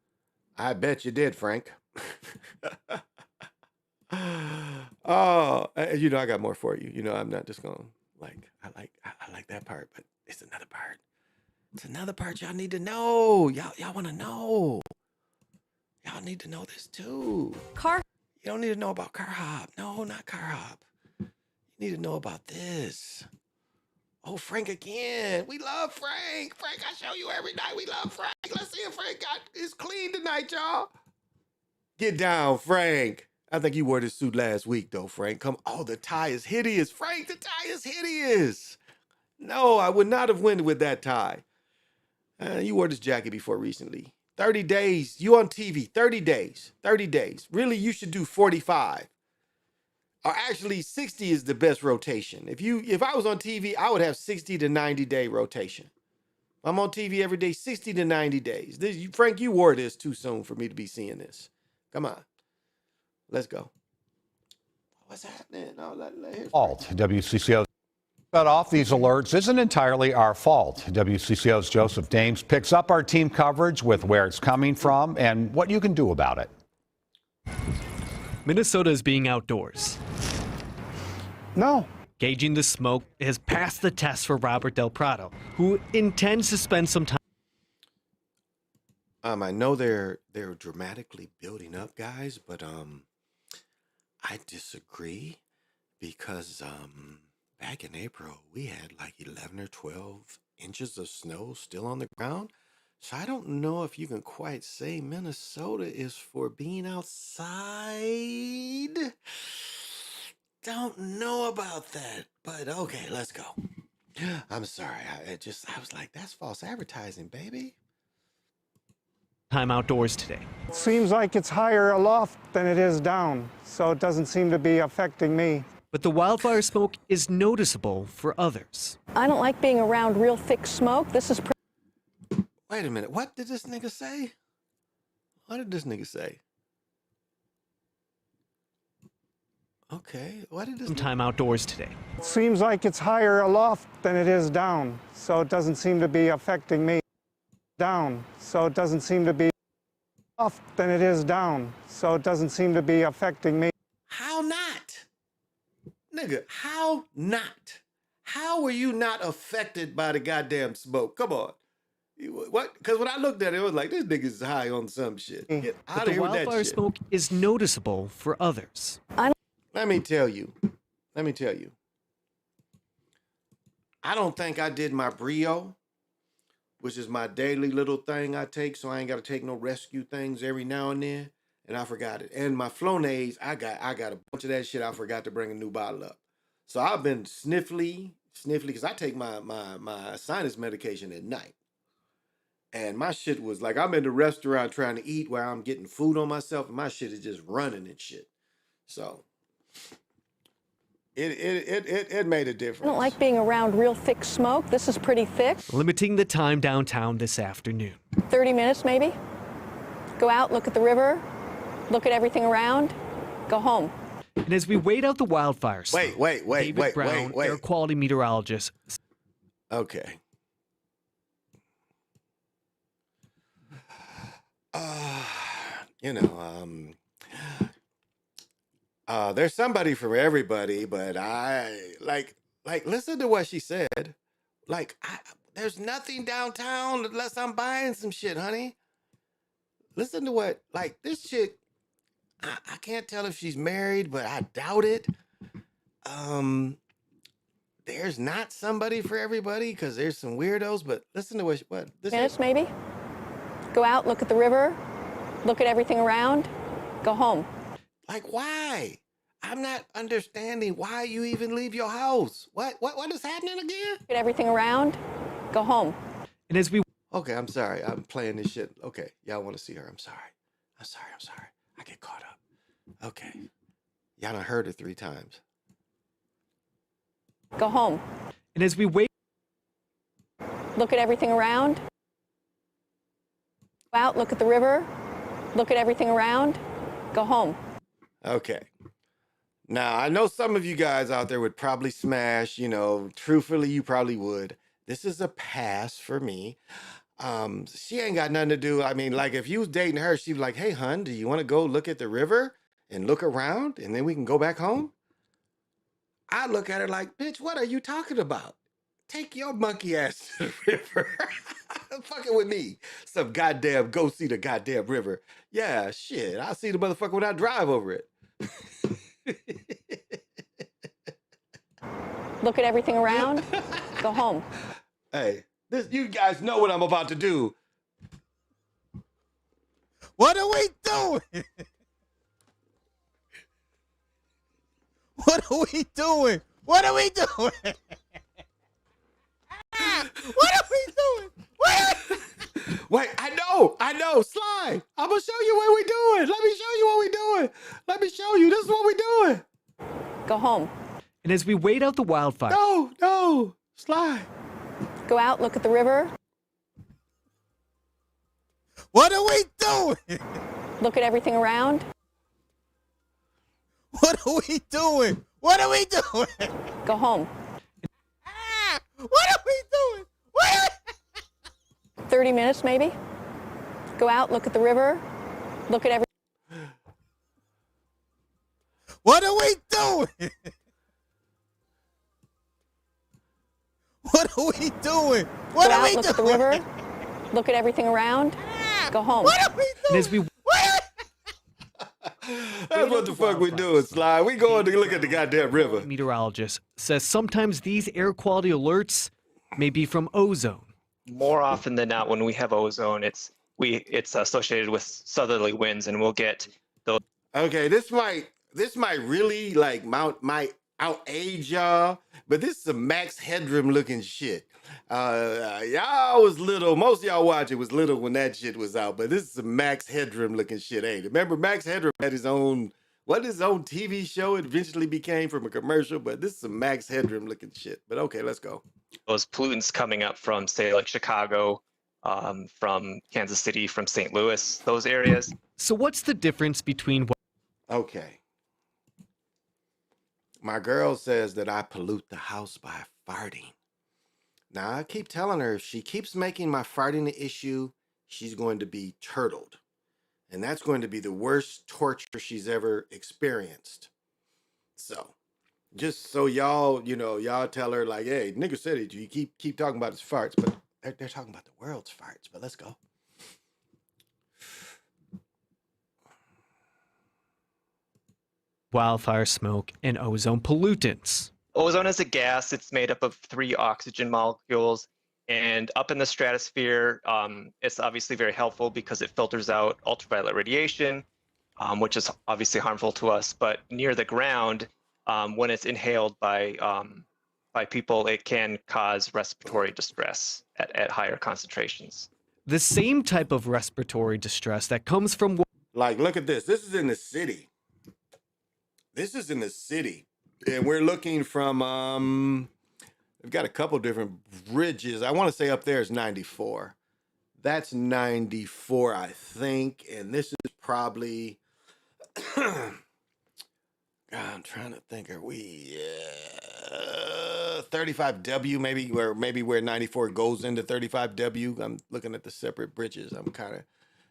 I bet you did, Frank. Oh, I got more for you. I'm not just going I like that part, but it's another part. It's another part y'all need to know. Y'all want to know. Y'all need to know this too. You don't need to know about car hop. No, not car hop. You need to know about this. Oh, Frank again. We love Frank. Frank, I show you every night. We love Frank. Let's see if Frank is clean tonight, y'all. Get down, Frank. I think you wore this suit last week, though, Frank. The tie is hideous. Frank, the tie is hideous. No, I would not have went with that tie. You wore this jacket before recently. 30 days. You on TV. 30 days. 30 days. Really, you should do 45. Or actually, 60 is the best rotation. If I was on TV, I would have 60 to 90 day rotation. I'm on TV every day, 60 to 90 days. Frank, you wore this too soon for me to be seeing this. Come on. Let's go. What's happening? Fault. WCCO cut off these alerts isn't entirely our fault. WCCO's Joseph Dames picks up our team coverage with where it's coming from and what you can do about it. Minnesota is being outdoors. No. Gauging the smoke has passed the test for Robert Del Prado, who intends to spend some time. I know they're dramatically building up, guys, but I disagree because back in April we had like 11 or 12 inches of snow still on the ground. So I don't know if you can quite say Minnesota is for being outside. Don't know about that, but okay, let's go. I'm sorry. I was like, that's false advertising, baby. Time outdoors today. It seems like it's higher aloft than it is down, so it doesn't seem to be affecting me. But the wildfire smoke is noticeable for others. I don't like being around real thick smoke. This is Wait a minute. What did this nigga say? What did this nigga say? Okay. What did this time outdoors today. It seems like it's higher aloft than it is down, so it doesn't seem to be affecting me. Down, so it doesn't seem to be off than it is down, so it doesn't seem to be affecting me. How not? Nigga, how not? How were you not affected by the goddamn smoke? Come on. What? Because when I looked at it, it was like, this nigga's high on some shit. Get out But of the here with that wildfire shit. smoke is noticeable for others. Let me tell you. I don't think I did my Brio, which is my daily little thing I take, so I ain't got to take no rescue things every now and then, and I forgot it. And my Flonase, I got a bunch of that shit. I forgot to bring a new bottle up. So I've been sniffly, because I take my sinus medication at night. And my shit was like, I'm in the restaurant trying to eat where I'm getting food on myself, and my shit is just running and shit. So it made a difference. I don't like being around real thick smoke. This is pretty thick. Limiting the time downtown this afternoon. 30 minutes maybe. Go out, look at the river, look at everything around, go home. And as we wait out the wildfire smoke, David Brown, air quality meteorologist. Okay. There's somebody for everybody, but I like listen to what she said. There's nothing downtown unless I'm buying some shit, honey. listen to what, like, this chick, I can't tell if she's married, but I doubt it. There's not somebody for everybody because there's some weirdos, but listen to what this Minutes is. maybe. Go out, look at the river, look at everything around, go home. Like, why? I'm not understanding why you even leave your house. What is happening again? Look at everything around, go home. And as we Okay, I'm sorry. I'm playing this shit. Okay, y'all want to see her. I'm sorry. I get caught up. Okay. Y'all done heard it 3 times. Go home. and as we wait, Look at everything around. Go out, look at the river, look at everything around, go home. Okay. Now, I know some of you guys out there would probably smash, truthfully, you probably would. This is a pass for me. She ain't got nothing to do. I mean, like, if you was dating her, she'd be like, hey, hun, do you want to go look at the river and look around and then we can go back home? I look at her like, bitch, what are you talking about? Take your monkey ass to the river. Fucking with me. Some goddamn go see the goddamn river. Yeah, shit. I'll see the motherfucker when I drive over it. Look at everything around, go home. Hey, you guys know what I'm about to do. What are we doing? What are we doing? What are we doing? What are we doing? Wait, I know, Sly. I'm gonna show you what we doing. Let me show you what we doing. Let me show you. This is what we doing. Go home. and as we wait out the wildfire, No, Sly. Go out, look at the river, What are we doing? look at everything around, What are we doing? What are we doing? go home. What are we doing? 30 minutes maybe. Go out, look at the river, look at everything. What are we doing? What are we doing? What Go are out, we look at the doing? river, look at everything around, go home. What are we and as we That's what the fuck we doing, Sly. We going to look at the goddamn river. meteorologist says sometimes these air quality alerts may be from ozone. More often than not, when we have ozone, it's associated with southerly winds, and we'll get those. Okay, this might really like might outage y'all, but this is some Max Headroom looking shit. Y'all was little, most of y'all watch it was little when that shit was out, but this is some Max Headroom looking shit, ain't it? Remember Max Headroom had his own TV show it eventually became from a commercial, but this is some Max Headroom looking shit. But okay, let's go. Those pollutants coming up from, say, like Chicago, from Kansas City, from St. Louis, those areas. So what's the difference between what? Okay. My girl says that I pollute the house by farting. Now, I keep telling her if she keeps making my farting an issue, she's going to be turtled. And that's going to be the worst torture she's ever experienced. So, just so y'all tell her, like, hey, nigga said it, you keep talking about his farts, but they're talking about the world's farts, but let's go. Wildfire smoke and ozone pollutants. Ozone is a gas. It's made up of 3 oxygen molecules. And up in the stratosphere, it's obviously very helpful because it filters out ultraviolet radiation, which is obviously harmful to us. But near the ground, when it's inhaled by people, it can cause respiratory distress at higher concentrations. The same type of respiratory distress that comes from. Like, look at this. This is in the city. And we're looking from, we've got a couple different bridges. I want to say up there is 94. That's 94, I think. And this is probably, God, I'm trying to think, are we 35W, maybe where 94 goes into 35W. I'm looking at the separate bridges.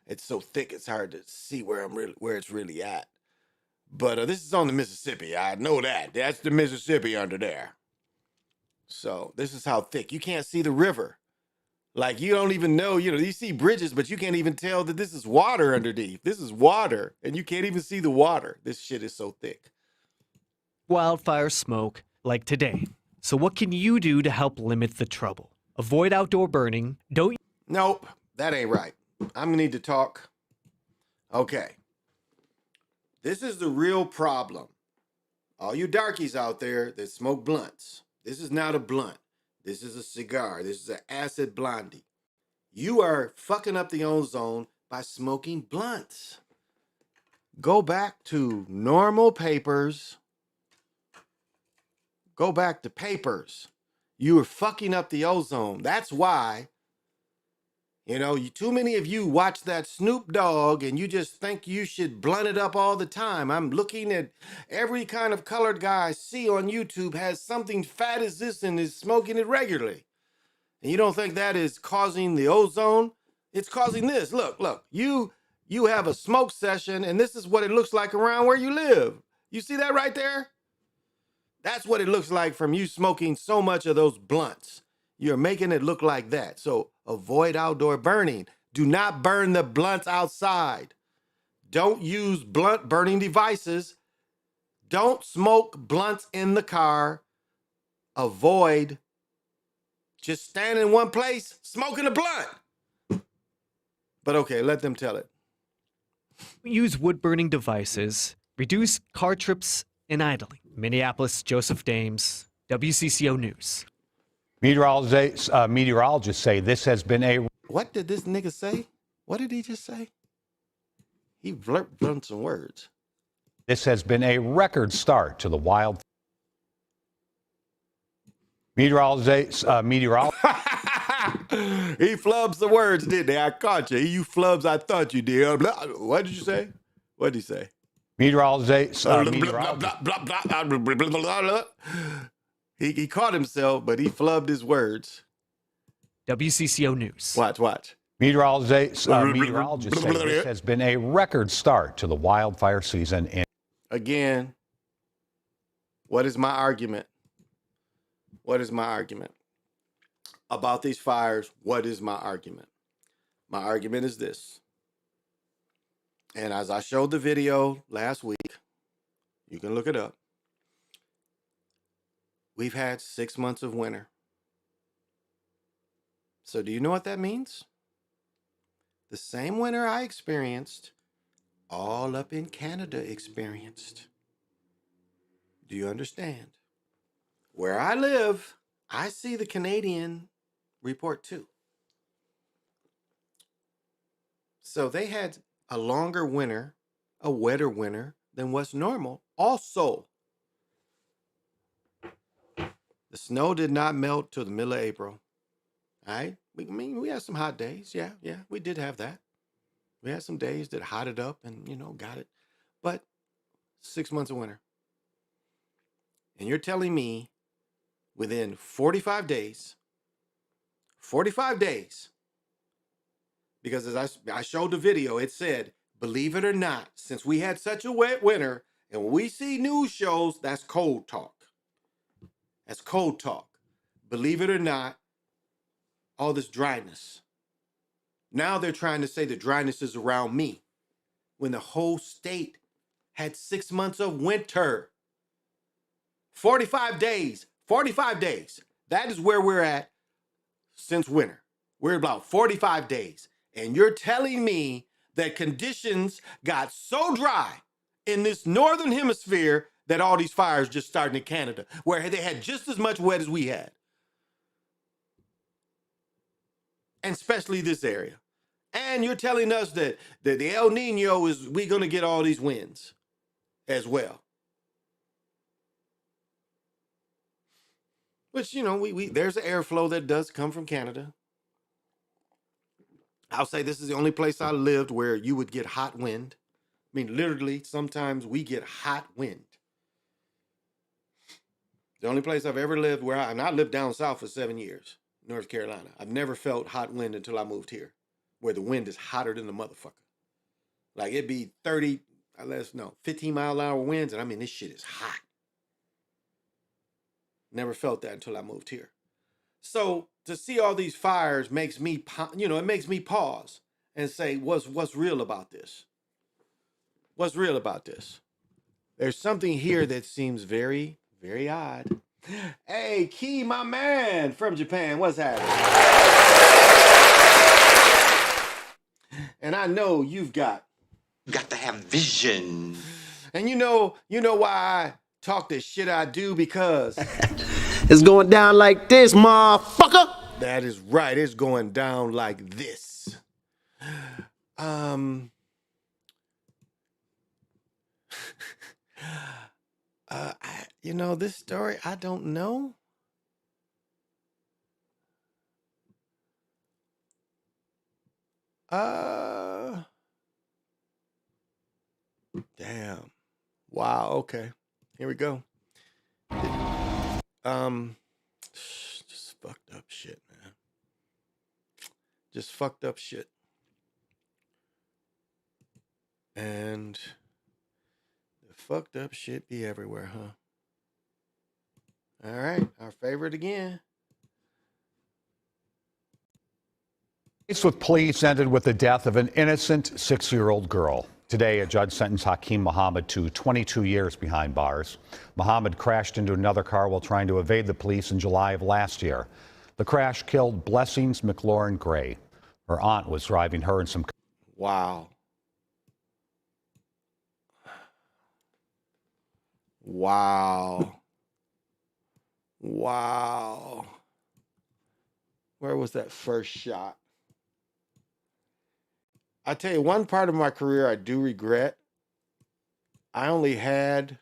It's so thick, it's hard to see where it's really at. But this is on the Mississippi. I know that. That's the Mississippi under there. So this is how thick. You can't see the river. Like you don't even know, you see bridges, but you can't even tell that this is water underneath. This is water, and you can't even see the water. This shit is so thick. Wildfire smoke, like today. So what can you do to help limit the trouble? Avoid outdoor burning. Don't. Nope, that ain't right. I'm gonna need to talk. Okay. This is the real problem. All you darkies out there that smoke blunts. This is not a blunt. This is a cigar. This is an acid blondie. You are fucking up the ozone by smoking blunts. Go back to normal papers. Go back to papers. You are fucking up the ozone. That's why, too many of you watch that Snoop Dogg and you just think you should blunt it up all the time. I'm looking at every kind of colored guy I see on YouTube has something fat as this and is smoking it regularly. And you don't think that is causing the ozone? It's causing this. Look, you have a smoke session and this is what it looks like around where you live. You see that right there? That's what it looks like from you smoking so much of those blunts. You're making it look like that. So avoid outdoor burning. Do not burn the blunts outside. Don't use blunt burning devices. Don't smoke blunts in the car. Avoid just standing in one place smoking a blunt. But okay, let them tell it. Use wood burning devices. Reduce car trips and idling. Minneapolis, Joseph Dames, WCCO News. Meteorologists say this has been a... What did this nigga say? What did he just say? He blurted some words. This has been a record start to the wild... Meteorologists... He flubs the words, didn't he? I caught you. You flubs, I thought you did. What did you say? What did he say? Meteorologists... He caught himself, but he flubbed his words. WCCO News. Watch. Meteorologists say this has been a record start to the wildfire season. Again, what is my argument? What is my argument? About these fires, what is my argument? My argument is this. And as I showed the video last week, you can look it up. We've had 6 months of winter. So do you know what that means? The same winter I experienced, all up in Canada experienced. Do you understand? Where I live, I see the Canadian report too. So they had a longer winter, a wetter winter than what's normal. Also, the snow did not melt till the middle of April. All right? We had some hot days. Yeah, we did have that. We had some days that hotted up and, got it. But 6 months of winter. And you're telling me within 45 days, because as I showed the video, it said, believe it or not, since we had such a wet winter, and when we see news shows, that's cold talk. That's cold talk. Believe it or not, all this dryness. Now they're trying to say the dryness is around me when the whole state had 6 months of winter. 45 days. That is where we're at since winter. We're about 45 days. And you're telling me that conditions got so dry in this northern hemisphere that all these fires just started in Canada, where they had just as much wet as we had. And especially this area. And you're telling us that the El Nino we're going to get all these winds as well. Which, there's an airflow that does come from Canada. I'll say this is the only place I lived where you would get hot wind. I mean, literally, sometimes we get hot wind. The only place I've ever lived where I lived down south for 7 years, North Carolina. I've never felt hot wind until I moved here, where the wind is hotter than the motherfucker. Like it'd be 15-mile-an-hour winds, and I mean, this shit is hot. Never felt that until I moved here. So to see all these fires makes me, it makes me pause and say, what's real about this? What's real about this? There's something here that seems very, very odd. Hey, Key, my man from Japan, what's happening? And I know you've got to have vision. And you know why I talk the shit I do, because It's going down like this, motherfucker. that is right. It's going down like this. This story, I don't know. Damn. Wow. Okay. Here we go. Just fucked up shit, man. Just fucked up shit. And the fucked up shit be everywhere, huh? All right, our favorite again. Case with police ended with the death of an innocent 6-year-old girl. Today, a judge sentenced Hakeem Muhammad to 22 years behind bars. Muhammad crashed into another car while trying to evade the police in July of last year. The crash killed Blessings McLaurin Gray. Her aunt was driving her and some... Wow. Wow. Wow. Where was that first shot? I tell you, one part of my career I do regret. I only had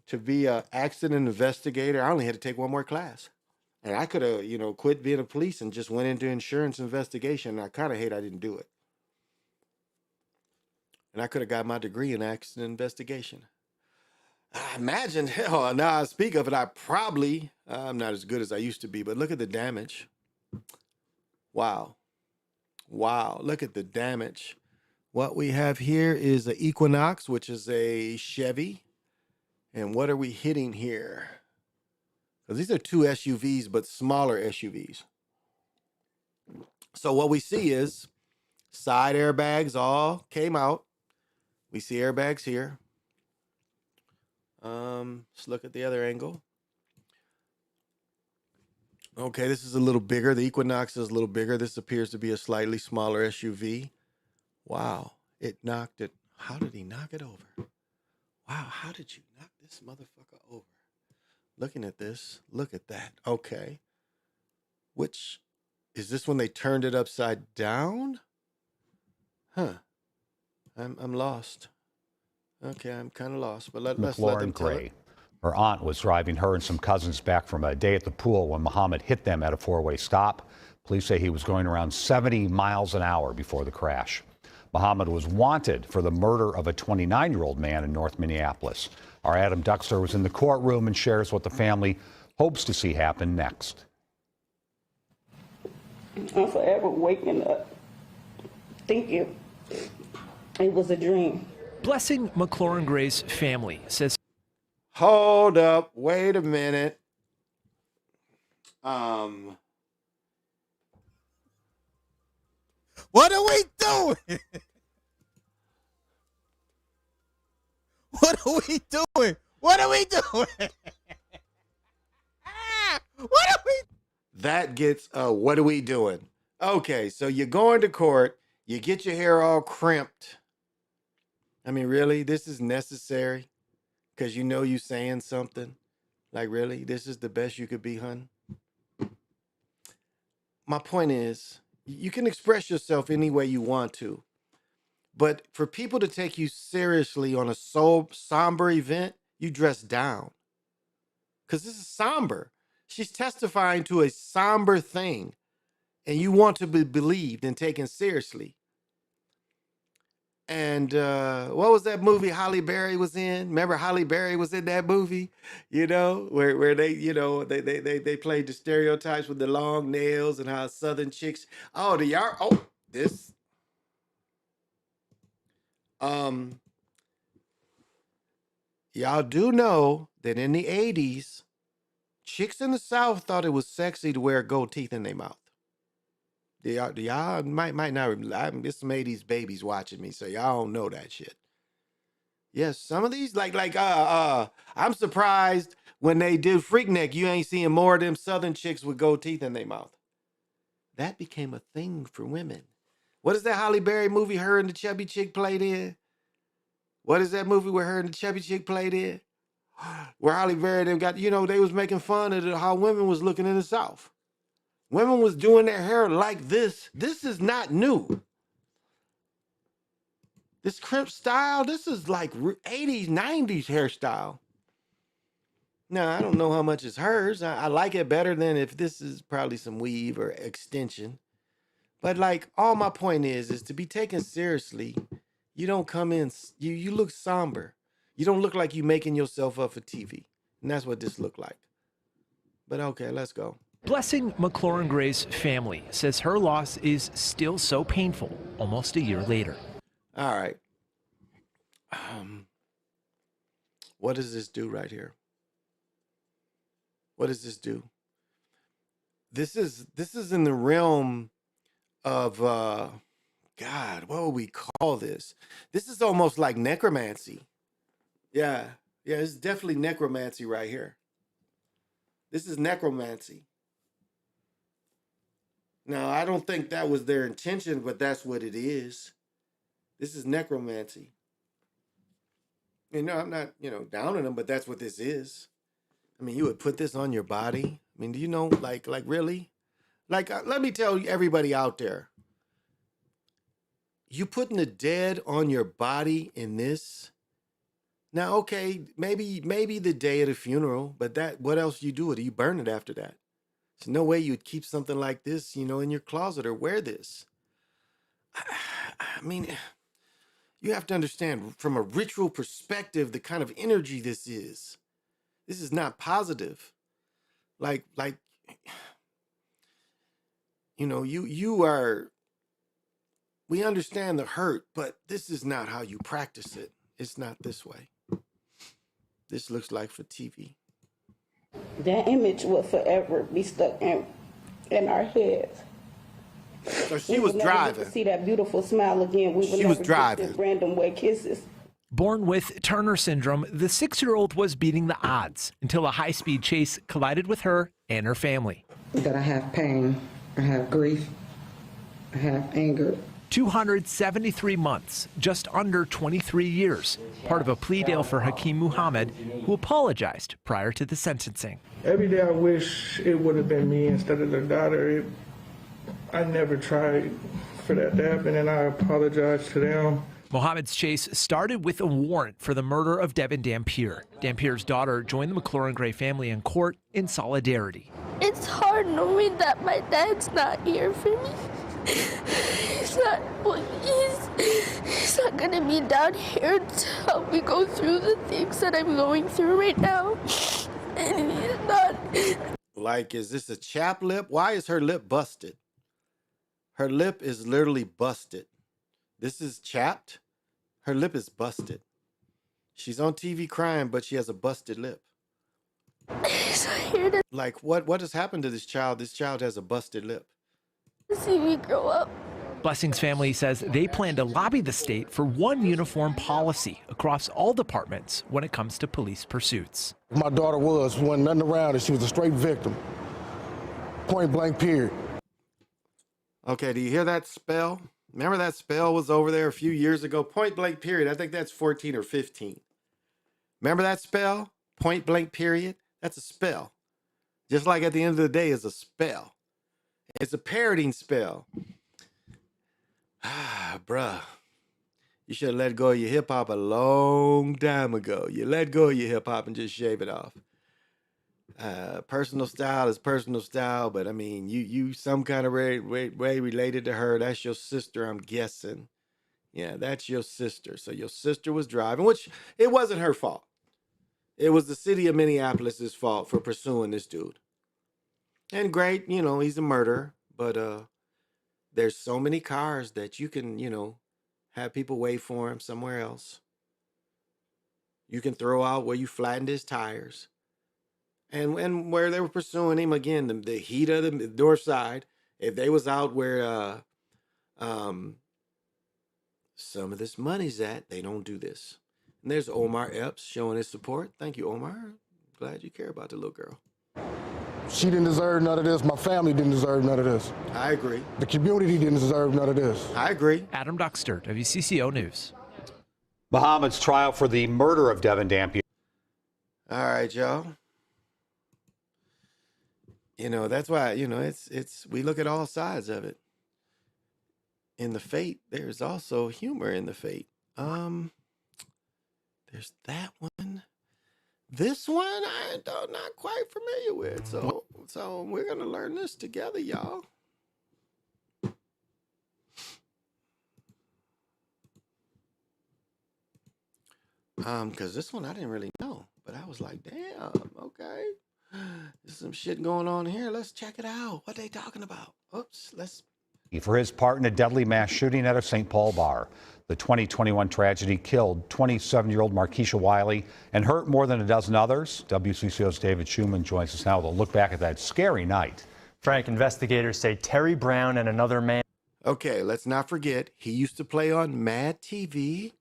to be an accident investigator. I only had to take one more class. And I could have, quit being a police and just went into insurance investigation. I kind of hate I didn't do it. And I could have got my degree in accident investigation. I imagine, hell, now I speak of it, I'm not as good as I used to be, but look at the damage. Wow. Wow, look at the damage. What we have here is an Equinox, which is a Chevy. And what are we hitting here? Because these are two SUVs, but smaller SUVs. So what we see is side airbags all came out. We see airbags here. Let's look at the other angle. Okay, this is a little bigger. The Equinox is a little bigger. This appears to be a slightly smaller SUV. Wow, it knocked it. How did he knock it over? Wow, how did you knock this motherfucker over? Looking at this, look at that. Okay. Which, is this when they turned it upside down? Huh. I'm lost. Okay, I'm kind of lost, but let's let them tell it. Her aunt was driving her and some cousins back from a day at the pool when Muhammad hit them at a four-way stop. Police say he was going around 70 miles an hour before the crash. Muhammad was wanted for the murder of a 29-year-old man in North Minneapolis. Our Adam Duxler was in the courtroom and shares what the family hopes to see happen next. I'm forever waking up thinking it was a dream. Blessing McLaurin Gray's family says... Hold up. Wait a minute. What are we doing? What are we doing? What are we doing? What are we? That gets, what are we doing? Okay, so you're going to court. You get your hair all crimped. I mean, really? This is necessary? Because you saying something? Like, really? This is the best you could be, hun? My point is, you can express yourself any way you want to. But for people to take you seriously on a somber event, you dress down. Because this is somber. She's testifying to a somber thing. And you want to be believed and taken seriously. And what was that movie Halle Berry was in? Remember Halle Berry was in that movie, where they, they played the stereotypes with the long nails and how Southern chicks. Oh, this. Y'all do know that in the 80s, chicks in the South thought it was sexy to wear gold teeth in their mouth. Y'all might not. It's some 80s babies watching me, so y'all don't know that shit. Yes, some of these I'm surprised when they did Freaknik, you ain't seeing more of them southern chicks with gold teeth in their mouth. That became a thing for women. What is that Holly Berry movie her and the chubby chick played in? What is that movie where her and the chubby chick played in? Where Holly Berry them got, they was making fun of how women was looking in the South. Women was doing their hair like this. This is not new. This crimp style, this is like 80s, 90s hairstyle. Now, I don't know how much is hers. I like it better than if this is probably some weave or extension. But like, all my point is to be taken seriously. You don't come in, you look somber. You don't look like you making yourself up for TV. And that's what this looked like. But okay, let's go. Blessing McLaurin Gray's family says her loss is still so painful almost a year later. All right. What does this do right here? What does this do? This is in the realm of God, what would we call this? This is almost like necromancy. Yeah, it's definitely necromancy right here. This is necromancy. Now, I don't think that was their intention, but that's what it is. This is necromancy. I'm not, downing them, but that's what this is. I mean, you would put this on your body. I mean, do you know, like really? Like, let me tell everybody out there. You putting the dead on your body in this? Now, okay, maybe the day of the funeral, but what else you do? You burn it after that. There's no way you'd keep something like this, in your closet or wear this. I mean, you have to understand from a ritual perspective, the kind of energy this is. This is not positive. Like, we understand the hurt, but this is not how you practice it. It's not this way. This looks like for TV. That image will forever be stuck in our heads. So she was driving. To see that beautiful smile again. We She was driving. Random wet kisses. Born with Turner syndrome, the 6-year-old was beating the odds until a high-speed chase collided with her and her family. That I have pain, I have grief, I have anger. 273 months, just under 23 years, part of a plea deal for Hakeem Muhammad, who apologized prior to the sentencing. Every day I wish it would have been me instead of the daughter. I never tried for that to happen, and I apologize to them. Muhammad's chase started with a warrant for the murder of Devin Dampier. Dampier's daughter joined the McLaurin Gray family in court in solidarity. It's hard knowing that my dad's not here for me. He's not gonna be down here to help me go through the things that I'm going through right now. And he's not. Like, is this a chap lip? Why is her lip busted? Her lip is literally busted. This is chapped. Her lip is busted. She's on TV crying, but she has a busted lip. He's not here to Like, what has happened to this child? This child has a busted lip. see me grow up. Blessing's family says they plan to lobby the state for one uniform policy across all departments when it comes to police pursuits. My daughter wasn't nothing around her. She was a straight victim. Point blank, period. Okay, do you hear that spell? Remember that spell was over there a few years ago? Point blank, period. I think that's 14 or 15. Remember that spell? Point blank, period. That's a spell. Just like at the end of the day is a spell. It's a parroting spell. Bruh. You should have let go of your hip hop a long time ago. You let go of your hip hop and just shave it off. Personal style is personal style, but I mean, you some kind of way related to her. That's your sister, I'm guessing. Yeah, that's your sister. So your sister was driving, which it wasn't her fault. It was the city of Minneapolis's fault for pursuing this dude. And great, he's a murderer, but there's so many cars that you can, have people wait for him somewhere else. You can throw out where you flattened his tires. And where they were pursuing him, again, the heat of the north side, if they was out where some of this money's at, they don't do this. And there's Omar Epps showing his support. Thank you, Omar. Glad you care about the little girl. She didn't deserve none of this. My family didn't deserve none of this. I agree. The community didn't deserve none of this. I agree. Adam Duxter, WCCO News. Muhammad's trial for the murder of Devin Dampier. All right, y'all. You know, that's why, you know, it's we look at all sides of it. In the fate, there's also humor in the fate. There's that one. This one I'm not quite familiar with. So we're gonna learn this together, y'all. Because this one I didn't really know, but I was like, damn, okay. There's some shit going on here. Let's check it out. What they talking about? Oops, For his part in a deadly mass shooting at a St. Paul bar. The 2021 tragedy killed 27-year-old Markeisha Wiley and hurt more than a dozen others. WCCO's David Schumann joins us now with a look back at that scary night. Frank, investigators say Terry Brown and another man. Okay, let's not forget, he used to play on Mad TV.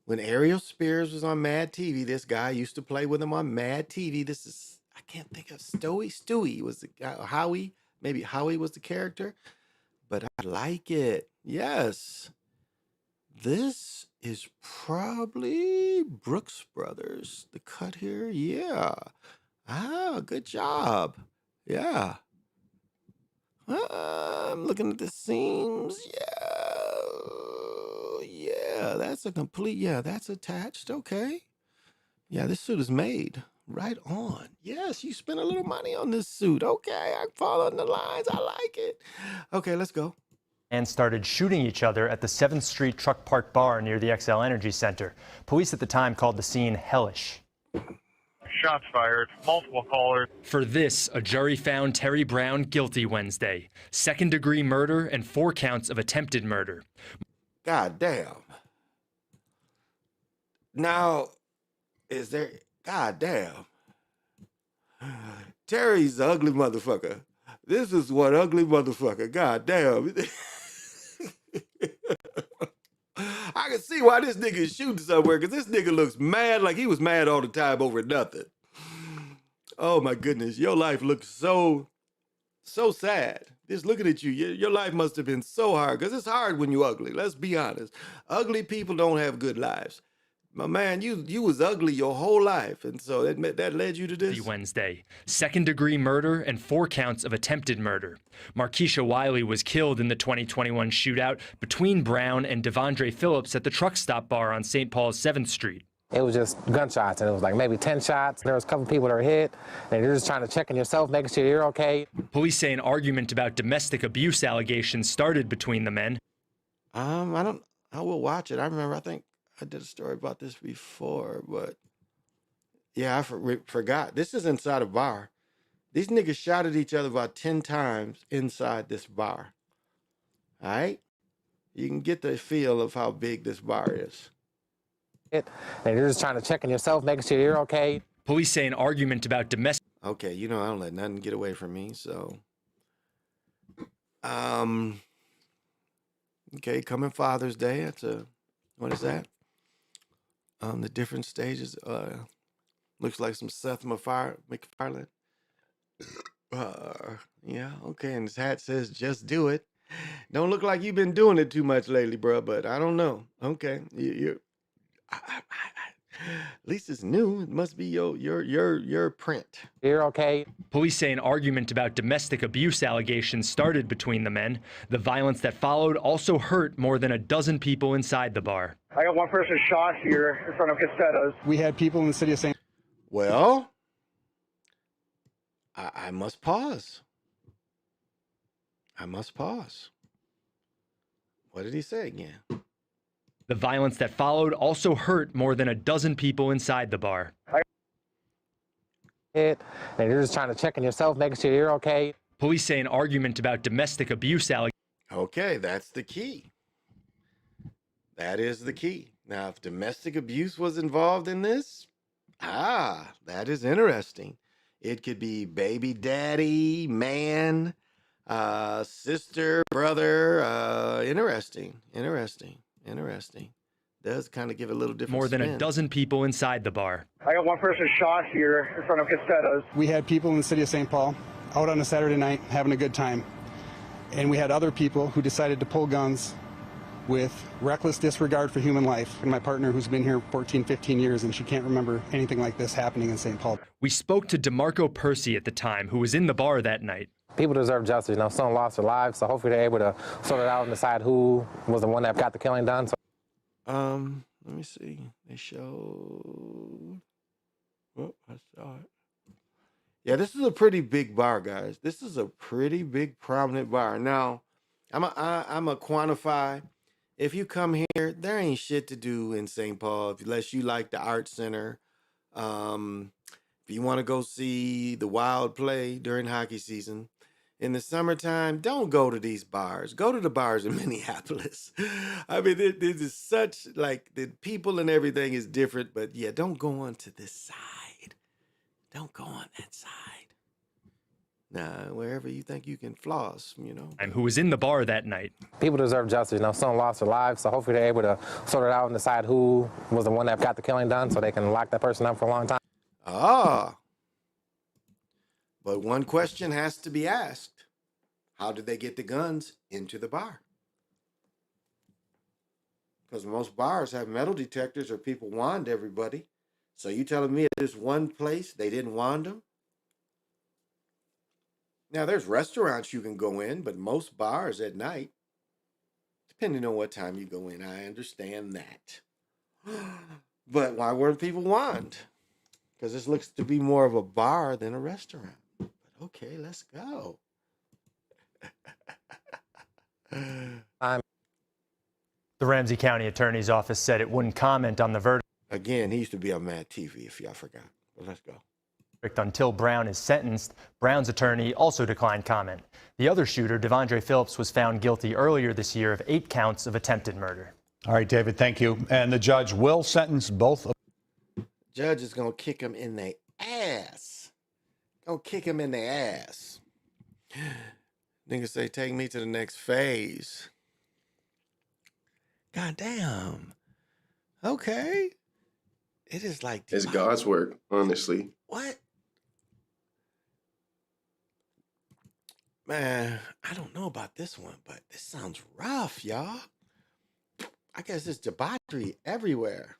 When Ariel Spears was on Mad TV, this guy used to play with him on Mad TV. This is, I can't think of, Stewie was the guy, Howie, maybe Howie was the character, but I like it. Yes. This is probably Brooks Brothers. The cut here, yeah. Ah, good job. Yeah. I'm looking at the seams. Yeah, that's a complete, yeah, that's attached. Okay. Yeah, this suit is made. Right on. Yes, you spent a little money on this suit. Okay, I follow in the lines. I like it. Okay, let's go. And started shooting each other at the 7th Street Truck Park Bar near the XL Energy Center. Police at the time called the scene hellish. Shots fired, multiple callers. For this, a jury found Terry Brown guilty Wednesday. 2nd-degree murder and 4 counts of attempted murder. God damn. Now, is there, god damn. Terry's an ugly motherfucker. This is one ugly motherfucker. God damn. I can see why this nigga is shooting somewhere, because this nigga looks mad, like he was mad all the time over nothing. Oh my goodness, your life looks so sad. Just looking at you, your life must have been so hard, because it's hard when you're ugly. Let's be honest. Ugly people don't have good lives. My man, you was ugly your whole life, and so that led you to this? Wednesday. 2nd-degree murder and 4 counts of attempted murder. Markeisha Wiley was killed in the 2021 shootout between Brown and Devondre Phillips at the truck stop bar on St. Paul's 7th Street. It was just gunshots, and it was like maybe 10 shots. There was a couple people that were hit, and you're just trying to check on yourself, making sure you're okay. Police say an argument about domestic abuse allegations started between the men. I will watch it. I think I did a story about this before, but yeah, I forgot. This is inside a bar. These niggas shot at each other about 10 times inside this bar. All right? You can get the feel of how big this bar is. And you're just trying to check on yourself, making sure you're okay. Police say an argument about domestic... Okay, you know I don't let nothing get away from me, so... Okay, coming Father's Day, that's what is that? The different stages, looks like some Seth MacFarlane. Yeah, okay, and his hat says, just do it. Don't look like you've been doing it too much lately, bro, but I don't know. Okay, at least it's new. It must be your print. You're okay. Police say an argument about domestic abuse allegations started between the men. The violence that followed also hurt more than a dozen people inside the bar. I got one person shot here in front of Castetta's. We had people in the city of St. Well, I must pause. I must pause. What did he say again? The violence that followed also hurt more than a dozen people inside the bar. And you're just trying to check on yourself, making sure you're okay. Police say an argument about domestic abuse allegations. Okay, that's the key. That is the key. Now, if domestic abuse was involved in this, that is interesting. It could be baby daddy, man. Sister, brother, interesting. Does kind of give a little different More than spin. a dozen people inside the bar. I got one person shot here in front of Costetta's. We had people in the city of St. Paul out on a Saturday night having a good time. And we had other people who decided to pull guns with reckless disregard for human life. And my partner, who's been here 14, 15 years, and she can't remember anything like this happening in St. Paul. We spoke to DeMarco Percy at the time, who was in the bar that night. People deserve justice. You know, someone lost their lives, so hopefully they're able to sort it out and decide who was the one that got the killing done. So let me see. They showed. Oh, I saw it. Yeah, this is a pretty big bar, guys. This is a pretty big, prominent bar. Now, I'm a quantify. If you come here, there ain't shit to do in St. Paul unless you like the art center. If you want to go see the Wild play during hockey season. In the summertime, don't go to these bars. Go to the bars in Minneapolis. I mean, this is such, like, the people and everything is different, but yeah, don't go on to this side. Don't go on that side. Nah, wherever you think you can floss, you know. Who was in the bar that night. people deserve justice. You know, someone lost their lives, so hopefully they're able to sort it out and decide who was the one that got the killing done, so they can lock that person up for a long time. But one question has to be asked. How did they get the guns into the bar? Because most bars have metal detectors or people wand everybody. So you telling me at this one place they didn't wand them? Now there's restaurants you can go in, but most bars at night, depending on what time you go in, I understand that. But why weren't people wand? Because this looks to be more of a bar than a restaurant. But okay, let's go. The Ramsey County Attorney's Office said it wouldn't comment on the verdict. Again, he used to be on Mad TV, if y'all forgot. But let's go. Until Brown is sentenced. Brown's attorney also declined comment. The other shooter, Devondre Phillips, was found guilty earlier this year of 8 counts of attempted murder. All right, David, thank you. And the judge will sentence both of Judge is going to kick him in the ass. Gonna kick him in the ass. Niggas say, take me to the next phase. God damn. Okay. It is like... It's God's work, honestly. What? Man, I don't know about this one, but this sounds rough, y'all. I guess it's debauchery everywhere.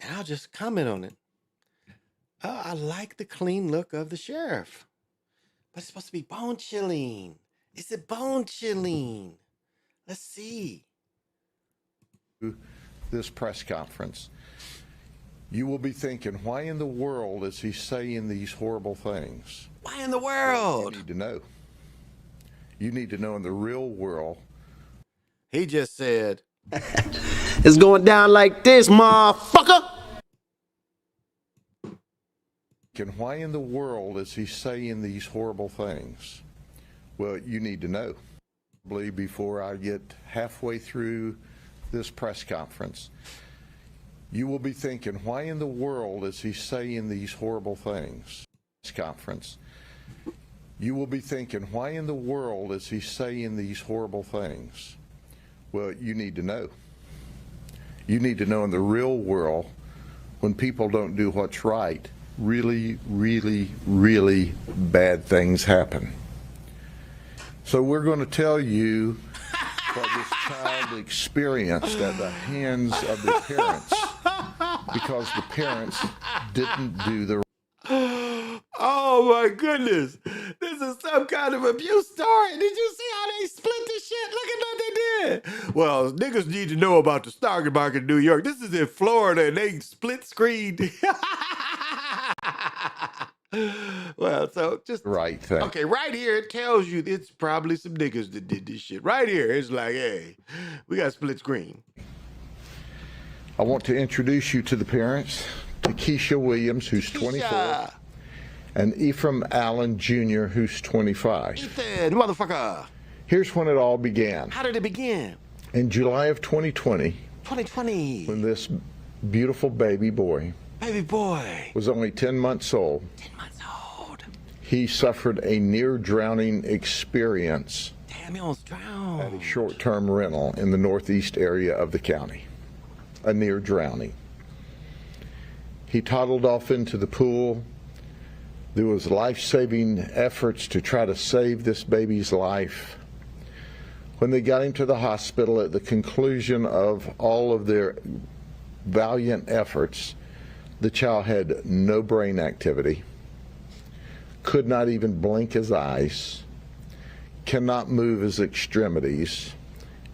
And I'll just comment on it. I like the clean look of the sheriff. But it's supposed to be bone chilling. Is it bone chilling? Let's see. This press conference, you will be thinking, why in the world is he saying these horrible things? Why in the world? You need to know. You need to know in the real world. He just said, it's going down like this, motherfucker. And why in the world is he saying these horrible things? Well, you need to know. Before I get halfway through this press conference, you will be thinking, why in the world is he saying these horrible things? Conference. You will be thinking, why in the world is he saying these horrible things? Well, you need to know. You need to know in the real world, when people don't do what's right, really, really, really bad things happen. So we're going to tell you what this child experienced at the hands of the parents, because the parents didn't do the... Oh my goodness. This is some kind of abuse story. Did you see how they split the shit? Look at what they did. Well, niggas need to know about the stock market in New York. This is in Florida and they split screened. Well, so just right thing. Okay, right here it tells you it's probably some niggas that did this shit. Right here, it's like, hey, we got split screen. I want to introduce you to the parents, to Keisha Williams, who's 24, and Ephraim Allen Jr., who's 25. Ethan, motherfucker. Here's when it all began. How did it begin? In July of 2020. 2020. When this beautiful baby boy was only 10 months old. 10 months old. he suffered a near drowning experience Damn, he almost drowned. at a short-term rental in the northeast area of the county. A near drowning. He toddled off into the pool. There was life-saving efforts to try to save this baby's life. When they got him to the hospital, at the conclusion of all of their valiant efforts, the child had no brain activity, could not even blink his eyes, cannot move his extremities,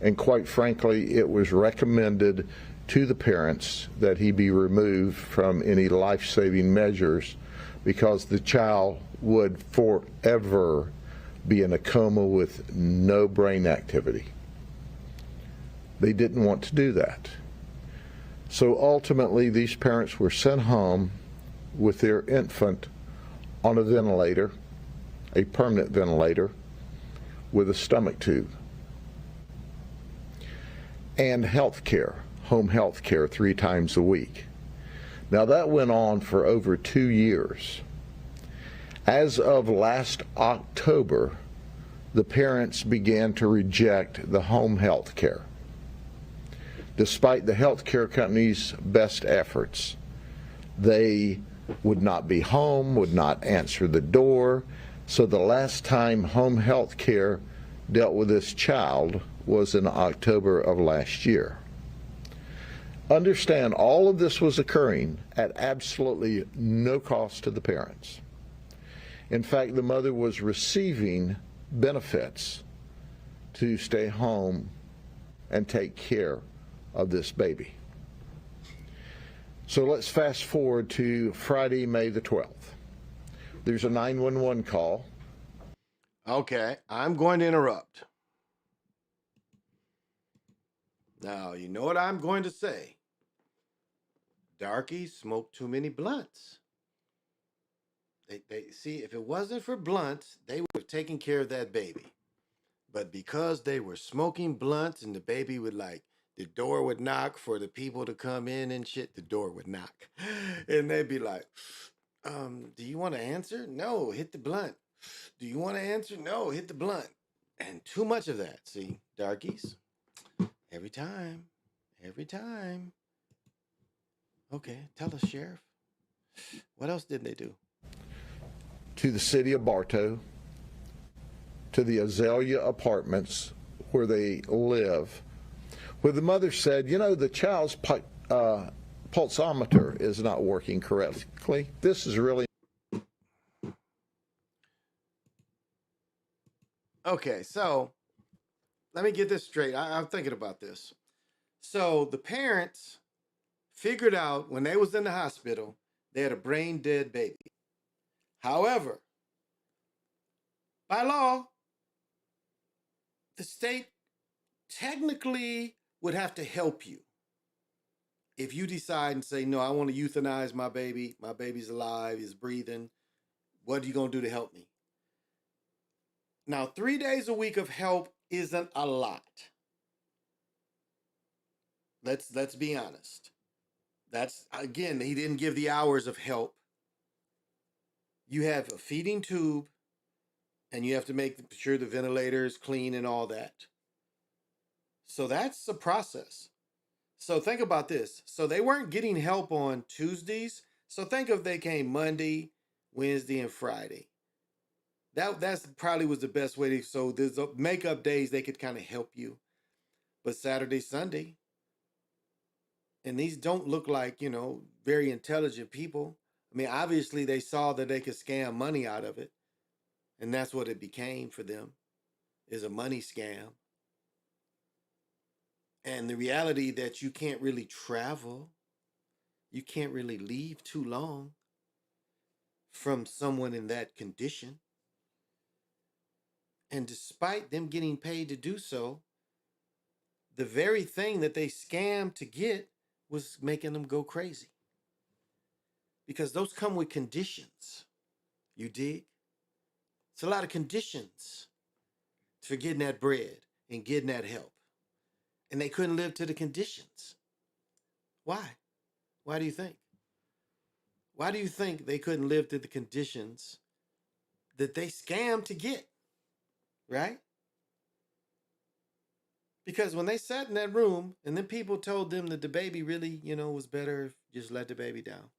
and quite frankly, it was recommended to the parents that he be removed from any life-saving measures because the child would forever be in a coma with no brain activity. They didn't want to do that. So ultimately, these parents were sent home with their infant on a ventilator, a permanent ventilator, with a stomach tube. And health care, home health care 3 times a week. Now that went on for over 2 years. As of last October, the parents began to reject the home health care. Despite the health care company's best efforts, they would not be home, would not answer the door. So the last time home health care dealt with this child was in October of last year. Understand, all of this was occurring at absolutely no cost to the parents. In fact, the mother was receiving benefits to stay home and take care of this baby. So let's fast forward to Friday, May the 12th. There's a 911 call. Okay, I'm going to interrupt. Now, you know what I'm going to say. Darkies smoke too many blunts. They see, if it wasn't for blunts, they would have taken care of that baby. But because they were smoking blunts and the baby would the door would knock for the people to come in and shit, the door would knock. And they'd be like, do you want to answer? No, hit the blunt. Do you want to answer? No, hit the blunt. And too much of that. See, darkies, every time. Okay, tell us, Sheriff. What else did they do? To the city of Bartow, to the Azalea Apartments where they live, where the mother said, you know, the child's pulsometer is not working correctly. This is really... Okay, so let me get this straight. I'm thinking about this. So the parents figured out when they was in the hospital, they had a brain dead baby. However, by law, the state technically would have to help you. If you decide and say, no, I want to euthanize my baby's alive, he's breathing, what are you going to do to help me? Now, 3 days a week of help isn't a lot. Let's be honest. That's, again, he didn't give the hours of help. You have a feeding tube, and you have to make sure the ventilator is clean and all that. So that's the process. So think about this. So they weren't getting help on Tuesdays. So think if they came Monday, Wednesday, and Friday. That's probably was the best way to, so there's makeup days they could kind of help you. But Saturday, Sunday, and these don't look like, very intelligent people. I mean, obviously they saw that they could scam money out of it. And that's what it became for them, is a money scam. And the reality that you can't really travel, you can't really leave too long from someone in that condition. And despite them getting paid to do so, the very thing that they scammed to get was making them go crazy. Because those come with conditions. You dig? It's a lot of conditions for getting that bread and getting that help. And they couldn't live to the conditions. Why? Why do you think? Why do you think they couldn't live to the conditions that they scammed to get, right? Because when they sat in that room and then people told them that the baby really, was better if you just let the baby down.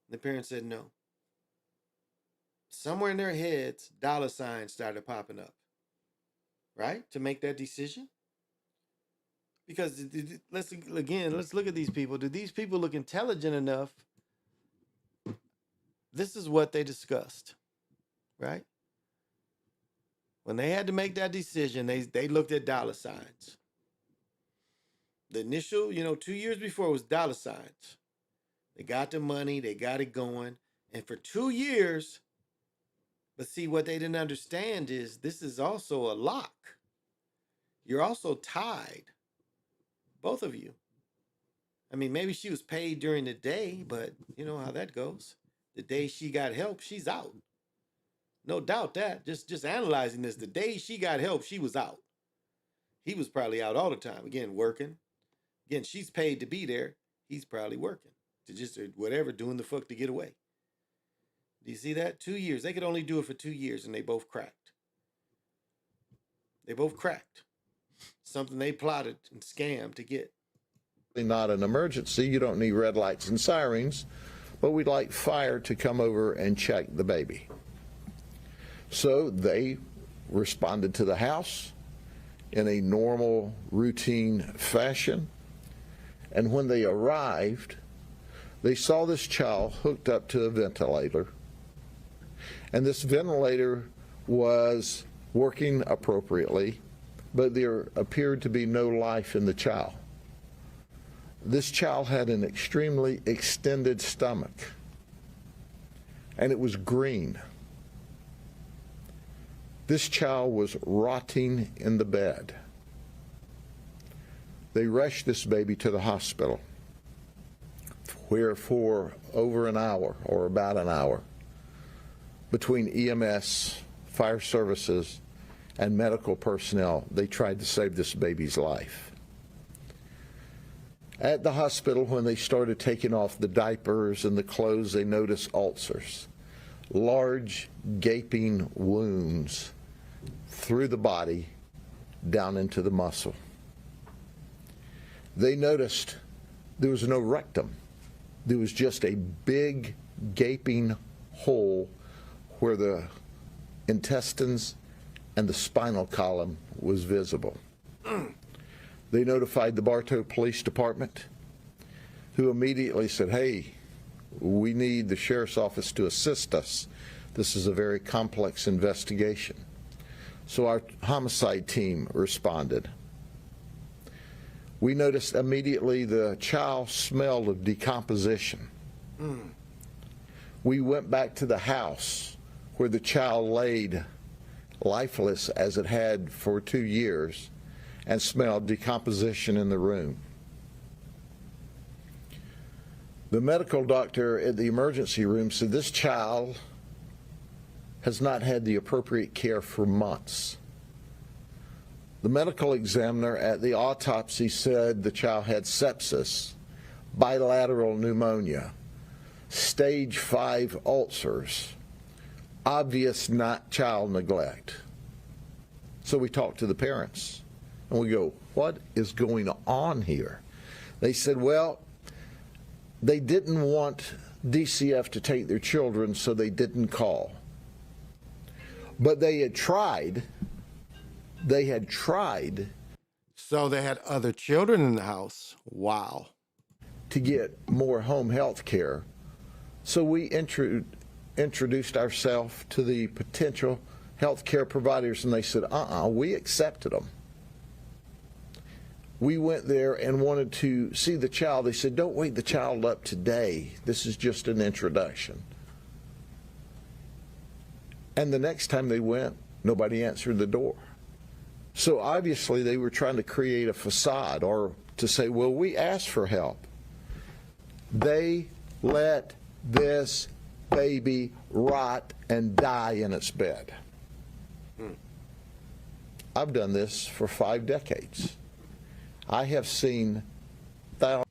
The parents said no. Somewhere in their heads, dollar signs started popping up, right? To make that decision. Because let's look at these people. Do these people look intelligent enough? This is what they discussed, right? When they had to make that decision, they looked at dollar signs. The initial, 2 years before was dollar signs. They got the money, they got it going. And for 2 years, but see, what they didn't understand is this is also a lock. You're also tied, both of you. I mean, maybe she was paid during the day, but you know how that goes. The day she got help, she's out. No doubt that. Just analyzing this, the day she got help, she was out. He was probably out all the time. Again, working. Again, she's paid to be there. He's probably working. To just whatever, doing the fuck to get away. Do you see that? 2 years. They could only do it for 2 years, and they both cracked. They both cracked. Something they plotted and scammed to get. Not an emergency. You don't need red lights and sirens, but we'd like fire to come over and check the baby. So they responded to the house in a normal, routine fashion. And when they arrived, they saw this child hooked up to a ventilator. And this ventilator was working appropriately, but there appeared to be no life in the child. This child had an extremely extended stomach, and it was green. This child was rotting in the bed. They rushed this baby to the hospital, where for over an hour, or about an hour, between EMS, fire services, and medical personnel, they tried to save this baby's life. At the hospital, when they started taking off the diapers and the clothes, they noticed ulcers, large gaping wounds through the body down into the muscle. They noticed there was no rectum. There was just a big gaping hole where the intestines and the spinal column was visible. They notified the Bartow Police Department, who immediately said, hey, we need the sheriff's office to assist us. This is a very complex investigation. So our homicide team responded. We noticed immediately the child smelled of decomposition. We went back to the house where the child laid lifeless as it had for 2 years and smelled decomposition in the room. The medical doctor at the emergency room said this child has not had the appropriate care for months. The medical examiner at the autopsy said the child had sepsis, bilateral pneumonia, stage 5 ulcers, obvious child neglect. So we talked to the parents and we go, what is going on here? They said, well, they didn't want DCF to take their children, so they didn't call. But they had tried. So they had other children in the house. Wow. To get more home health care. So we introduced ourselves to the potential health care providers, and they said, we accepted them. We went there and wanted to see the child. They said, don't wake the child up today. This is just an introduction. And the next time they went, nobody answered the door. So obviously they were trying to create a facade or to say, well, we asked for help. They let this baby rot and die in its bed. I've done this for 5 decades. I have seen thousands.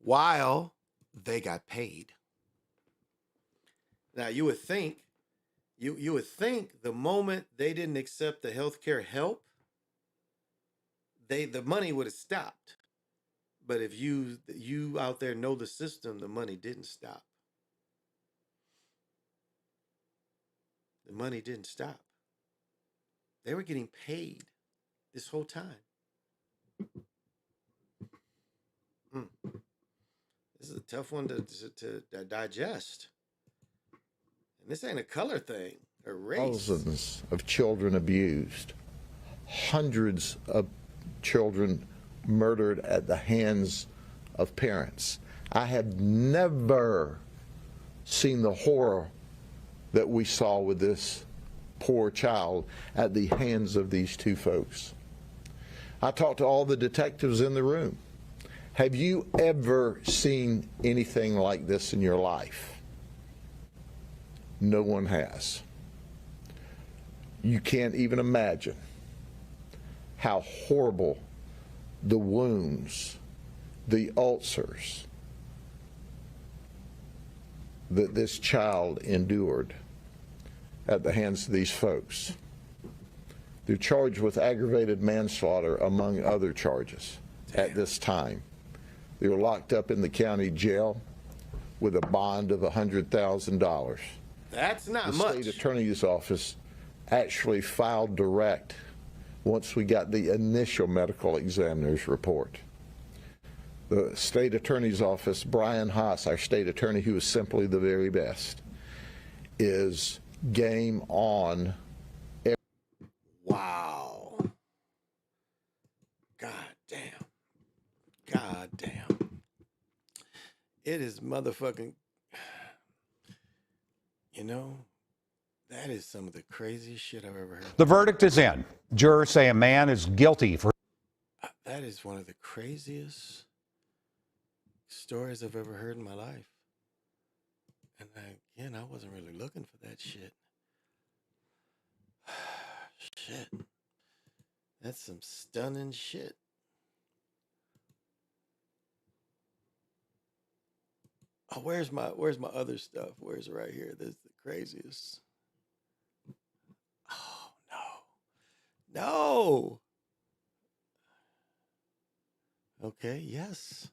While they got paid. Now you would think, you would think the moment they didn't accept the healthcare help, the money would have stopped. But if you out there know the system, the money didn't stop. The money didn't stop. They were getting paid this whole time. This is a tough one to digest. And this ain't a color thing or race. Thousands of children abused, hundreds of children murdered at the hands of parents. I have never seen the horror that we saw with this poor child at the hands of these two folks. I talked to all the detectives in the room. Have you ever seen anything like this in your life? No one has. You can't even imagine how horrible the wounds, the ulcers that this child endured at the hands of these folks. They're charged with aggravated manslaughter, among other charges, at this time. They were locked up in the county jail with a bond of $100,000. That's not the much. The state attorney's office actually filed direct once we got the initial medical examiner's report. The state attorney's office, Brian Haas, our state attorney, who is simply the very best, is game on. Wow. God damn. God damn. It is motherfucking, you know, that is some of the craziest shit I've ever heard. The verdict is in. Jurors say a man is guilty for. That is one of the craziest stories I've ever heard in my life. And again, I wasn't really looking for that shit. Shit. That's some stunning shit. Oh, where's my other stuff? Where's it right here? This is the craziest. Oh no. No. Okay, yes.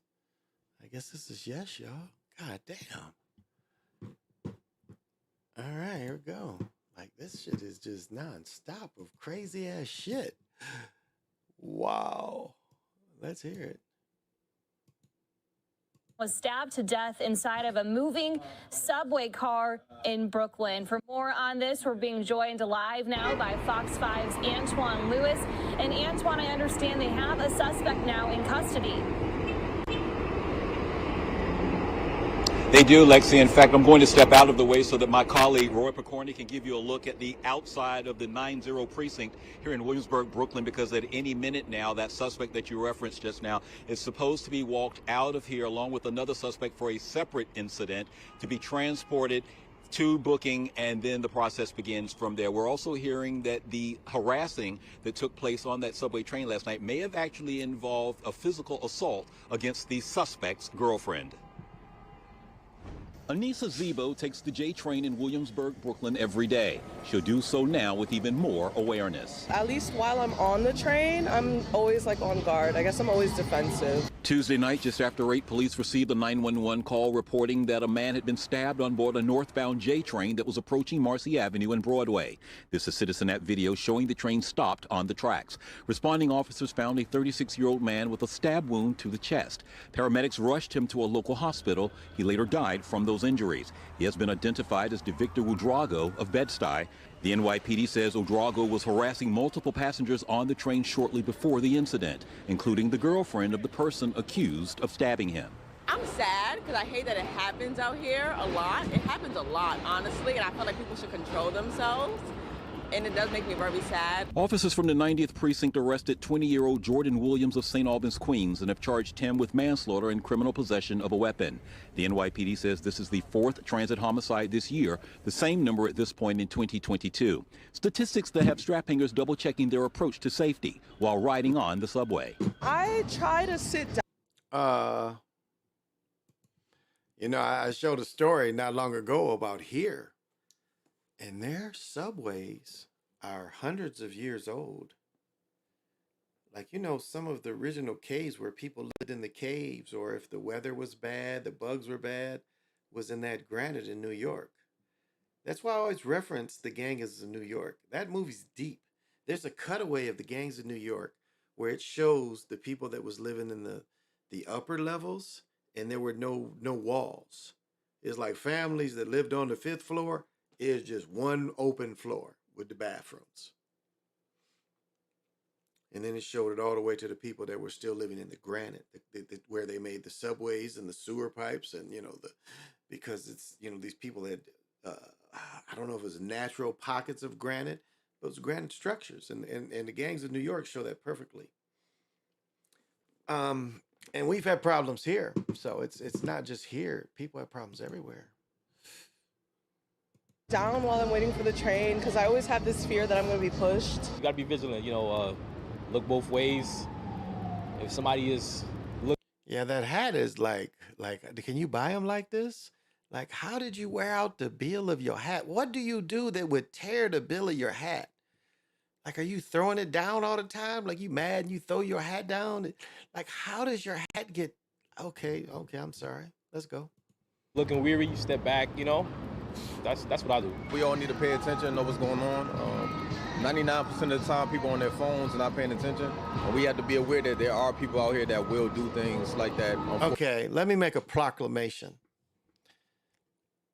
I guess this is yes, y'all. God damn. All right, here we go. Like, this shit is just nonstop of crazy ass shit. Wow. Let's hear it. Was stabbed to death inside of a moving subway car in Brooklyn. For more on this, we're being joined live now by Fox 5's Antoine Lewis. And Antoine, I understand they have a suspect now in custody. They do, Lexi. In fact, I'm going to step out of the way so that my colleague Roy Picorni can give you a look at the outside of the 9-0 precinct here in Williamsburg, Brooklyn, because at any minute now, that suspect that you referenced just now is supposed to be walked out of here along with another suspect for a separate incident to be transported to booking, and then the process begins from there. We're also hearing that the harassing that took place on that subway train last night may have actually involved a physical assault against the suspect's girlfriend. Anissa Zebo takes the J train in Williamsburg, Brooklyn every day. She'll do so now with even more awareness. At least while I'm on the train, I'm always like on guard. I guess I'm always defensive. Tuesday night, just after 8, police received a 911 call reporting that a man had been stabbed on board a northbound J train that was approaching Marcy Avenue and Broadway. This is Citizenette video showing the train stopped on the tracks. Responding officers found a 36-year-old man with a stab wound to the chest. Paramedics rushed him to a local hospital. He later died from those injuries. He has been identified as Victor Ouedraogo of Bed-Stuy. The NYPD says Ouedraogo was harassing multiple passengers on the train shortly before the incident, including the girlfriend of the person accused of stabbing him. I'm sad because I hate that it happens out here a lot. It happens a lot, honestly, and I feel like people should control themselves. And it does make me very sad. Officers from the 90th Precinct arrested 20-year-old Jordan Williams of St. Albans, Queens, and have charged him with manslaughter and criminal possession of a weapon. The NYPD says this is the 4th transit homicide this year, the same number at this point in 2022. Statistics that have strap-hangers double-checking their approach to safety while riding on the subway. I try to sit down. You know, I showed a story not long ago about here, and their subways are hundreds of years old. Like, you know, some of the original caves where people lived in the caves, or if the weather was bad, the bugs were bad, was in that granite in New York. That's why I always reference The Gangs of New York. That movie's deep. There's a cutaway of The Gangs of New York where it shows the people that was living in the upper levels, and there were no walls. It's like families that lived on the fifth floor. It's just one open floor with the bathrooms. And then it showed it all the way to the people that were still living in the granite, where they made the subways and the sewer pipes, and because it's these people had I don't know if it was natural pockets of granite, but it was granite structures, and the Gangs of New York show that perfectly. And we've had problems here, so it's not just here. People have problems everywhere. Down while I'm waiting for the train because I always have this fear that I'm going to be pushed. You got to be vigilant, look both ways. If somebody is Yeah, that hat is like, can you buy them like this? Like, how did you wear out the bill of your hat? What do you do that would tear the bill of your hat? Like, are you throwing it down all the time? Like, you mad and you throw your hat down? Like, how does your hat get... Okay, I'm sorry. Let's go. looking weary, you step back, That's what I do. We all need to pay attention, know what's going on. 99% of the time, people on their phones and not paying attention. And we have to be aware that there are people out here that will do things like that. Okay, let me make a proclamation.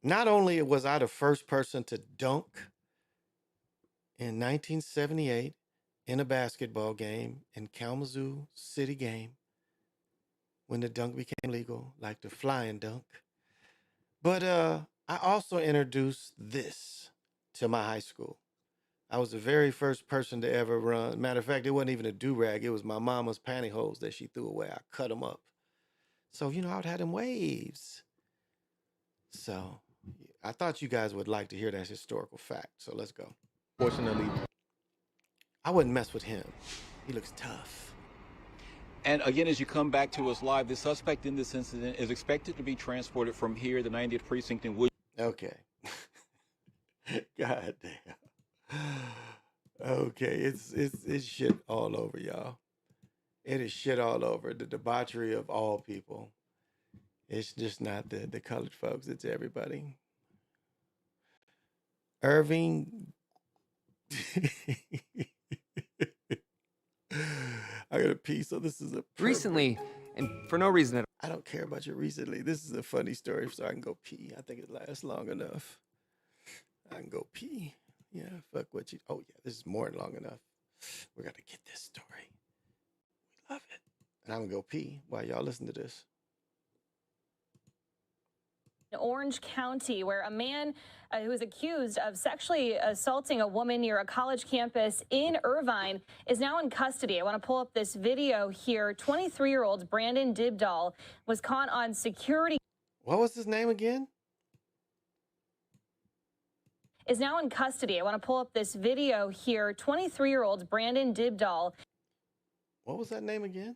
Not only was I the first person to dunk in 1978 in a basketball game in Kalamazoo City game when the dunk became legal, like the flying dunk. But I also introduced this to my high school. I was the very first person to ever run. Matter of fact, it wasn't even a do-rag. It was my mama's pantyhose that she threw away. I cut them up. So, I would have them waves. So I thought you guys would like to hear that historical fact. So let's go. Fortunately, I wouldn't mess with him. He looks tough. And again, as you come back to us live, the suspect in this incident is expected to be transported from here, the 90th precinct in Wood. Okay. God damn. Okay, it's shit all over, y'all. It is shit all over. The debauchery of all people. It's just not the colored folks. It's everybody. Irving. I got a pee, so this is a recently, and for no reason at all. I don't care about you recently. This is a funny story, so I can go pee. I think it lasts long enough. I can go pee. Yeah, fuck what you... Oh, yeah, this is more than long enough. We got to get this story. We love it. And I'm going to go pee while y'all listen to this. Orange County, where a man who is accused of sexually assaulting a woman near a college campus in Irvine is now in custody. I want to pull up this video here. 23-year-old Brandon Dibdahl was caught on security. What was his name again? Is now in custody. I want to pull up this video here. 23-year-old Brandon Dibdahl. What was that name again?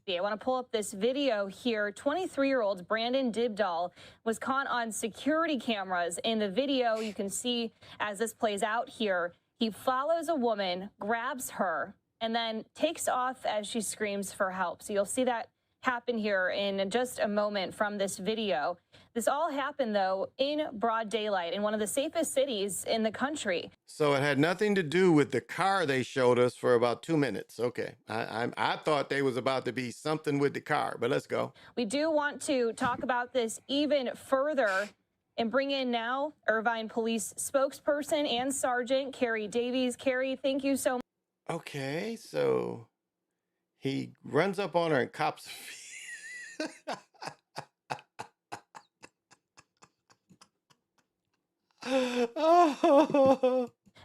I want to pull up this video here. 23-year-old Brandon Dibdahl was caught on security cameras. In the video, you can see as this plays out here, he follows a woman, grabs her, and then takes off as she screams for help. So you'll see that happen here in just a moment from this video. This all happened, though, in broad daylight in one of the safest cities in the country. So it had nothing to do with the car they showed us for about 2 minutes. Okay. I thought they was about to be something with the car, but let's go. We do want to talk about this even further and bring in now Irvine Police spokesperson and Sergeant Carrie Davies. Carrie, thank you so much. Okay, so he runs up on her and cops.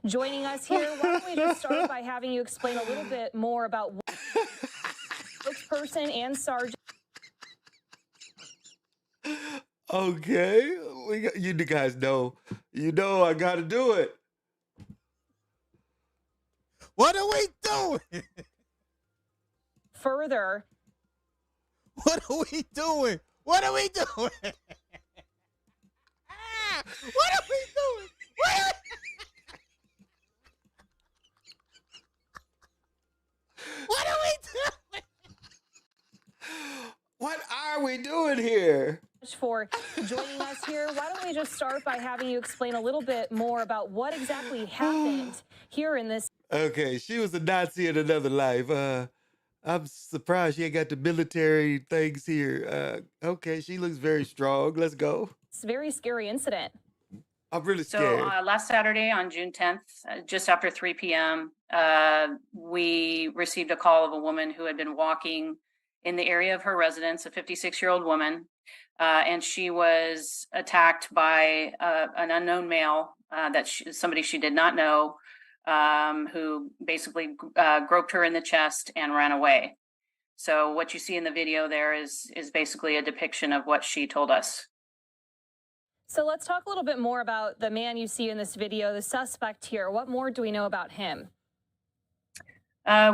Joining us here, why don't we just start by having you explain a little bit more about what spokesperson and Sergeant. Okay, you guys know, I got to do it. What are we doing? Further. What are we doing? What are we doing? What are we doing? What are we doing? What are we doing here? For joining us here. Why don't we just start by having you explain a little bit more about what exactly happened here in this. Okay, she was a Nazi in another life. I'm surprised she ain't got the military things here. Okay, she looks very strong. Let's go. It's a very scary incident. I'm really So scared. last Saturday on June 10th, just after 3 p.m., we received a call of a woman who had been walking in the area of her residence, a 56-year-old woman, and she was attacked by an unknown male somebody she did not know, who basically groped her in the chest and ran away. So what you see in the video there is basically a depiction of what she told us. So let's talk a little bit more about the man you see in this video, the suspect here. What more do we know about him?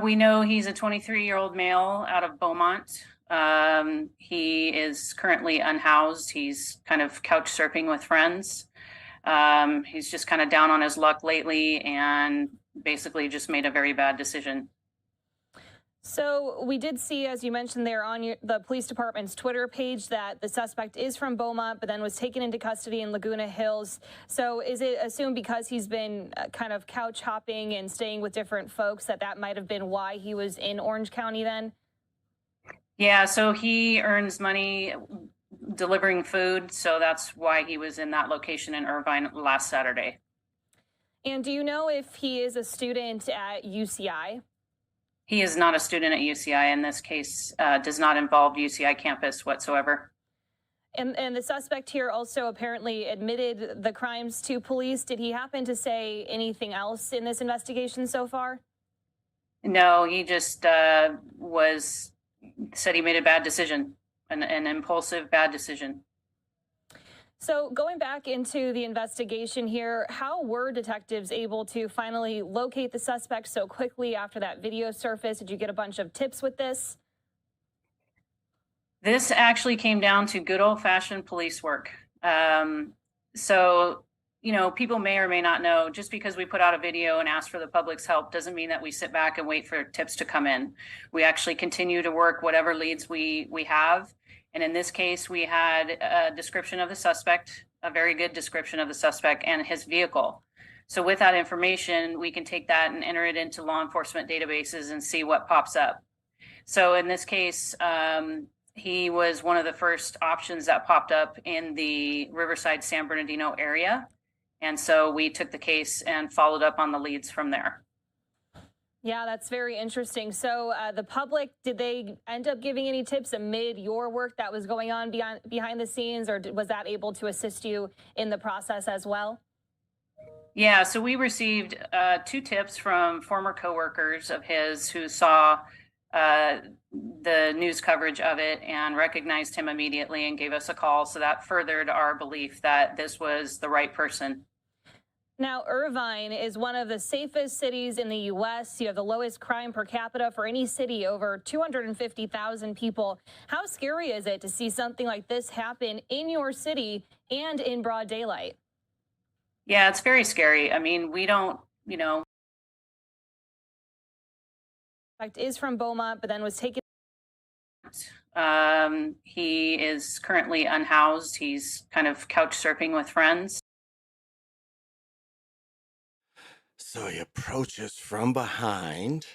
We know he's a 23-year-old male out of Beaumont. He is currently unhoused. He's kind of couch surfing with friends. He's just kind of down on his luck lately and basically just made a very bad decision. So we did see, as you mentioned there on the police department's Twitter page, that the suspect is from Beaumont, but then was taken into custody in Laguna Hills. So is it assumed because he's been kind of couch hopping and staying with different folks that might have been why he was in Orange County then? Yeah, so he earns money delivering food. So that's why he was in that location in Irvine last Saturday. And do you know if he is a student at UCI? He is not a student at UCI. In this case, does not involve UCI campus whatsoever. And the suspect here also apparently admitted the crimes to police. Did he happen to say anything else in this investigation so far? No, he just said he made a bad decision, an impulsive bad decision. So going back into the investigation here, how were detectives able to finally locate the suspect so quickly after that video surfaced? Did you get a bunch of tips with this? This actually came down to good old-fashioned police work. So, you know, people may or may not know, just because we put out a video and ask for the public's help doesn't mean that we sit back and wait for tips to come in. We actually continue to work whatever leads we have. And in this case, we had a description of the suspect, a very good description of the suspect and his vehicle. So with that information, we can take that and enter it into law enforcement databases and see what pops up. So in this case, he was one of the first options that popped up in the Riverside, San Bernardino area. And so we took the case and followed up on the leads from there. Yeah, that's very interesting. So the public, did they end up giving any tips amid your work that was going on behind the scenes, or was that able to assist you in the process as well? Yeah, so we received 2 tips from former coworkers of his who saw the news coverage of it and recognized him immediately and gave us a call. So that furthered our belief that this was the right person. Now, Irvine is one of the safest cities in the U.S. You have the lowest crime per capita for any city, over 250,000 people. How scary is it to see something like this happen in your city and in broad daylight? Yeah, it's very scary. I mean, we don't, you know. Is from Beaumont, but then was taken. He is currently unhoused. He's kind of couch surfing with friends. So he approaches from behind,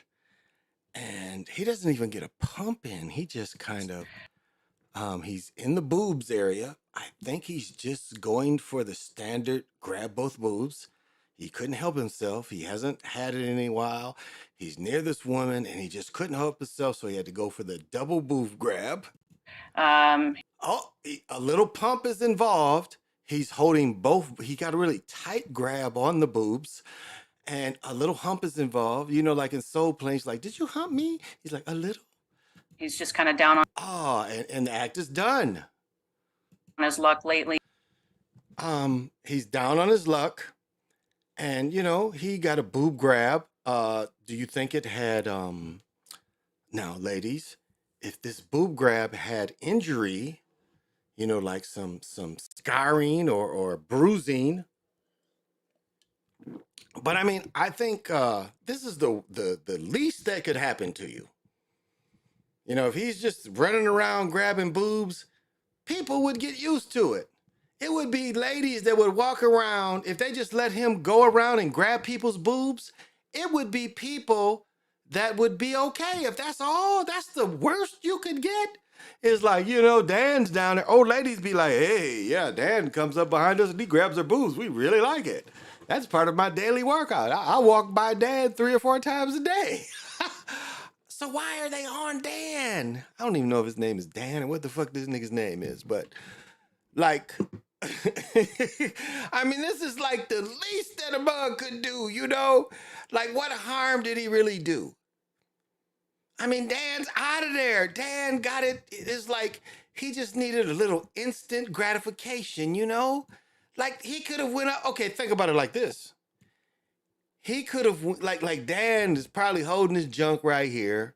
and he doesn't even get a pump in. He just kind of, he's in the boobs area. I think he's just going for the standard grab both boobs. He couldn't help himself. He hasn't had it in a while. He's near this woman, and he just couldn't help himself, so he had to go for the double boob grab. A little pump is involved. He's holding both. He got a really tight grab on the boobs. And a little hump is involved, you know, like in Soul Plane. She's like, "Did you hump me?" He's like, "A little." He's just kind of down on. And the act is done. On his luck lately. He's down on his luck, and you know he got a boob grab. Do you think it had? Now, ladies, if this boob grab had injury, you know, like some scarring or bruising. But I mean, I think this is the least that could happen to you. You know, if he's just running around grabbing boobs, people would get used to it. It would be ladies that would walk around, if they just let him go around and grab people's boobs, it would be people that would be okay. If that's all, that's the worst you could get. It's like, you know, Dan's down there. Old ladies be like, hey, yeah, Dan comes up behind us and he grabs her boobs. We really like it. That's part of my daily workout. I walk by Dan 3 or 4 times a day. So why are they on Dan? I don't even know if his name is Dan or what the fuck this nigga's name is, but like, I mean, this is like the least that a mug could do, you know? Like, what harm did he really do? I mean, Dan's out of there. Dan got it. It's like he just needed a little instant gratification, you know? Like, he could have went up. Okay, think about it like this. He could have, like Dan is probably holding his junk right here.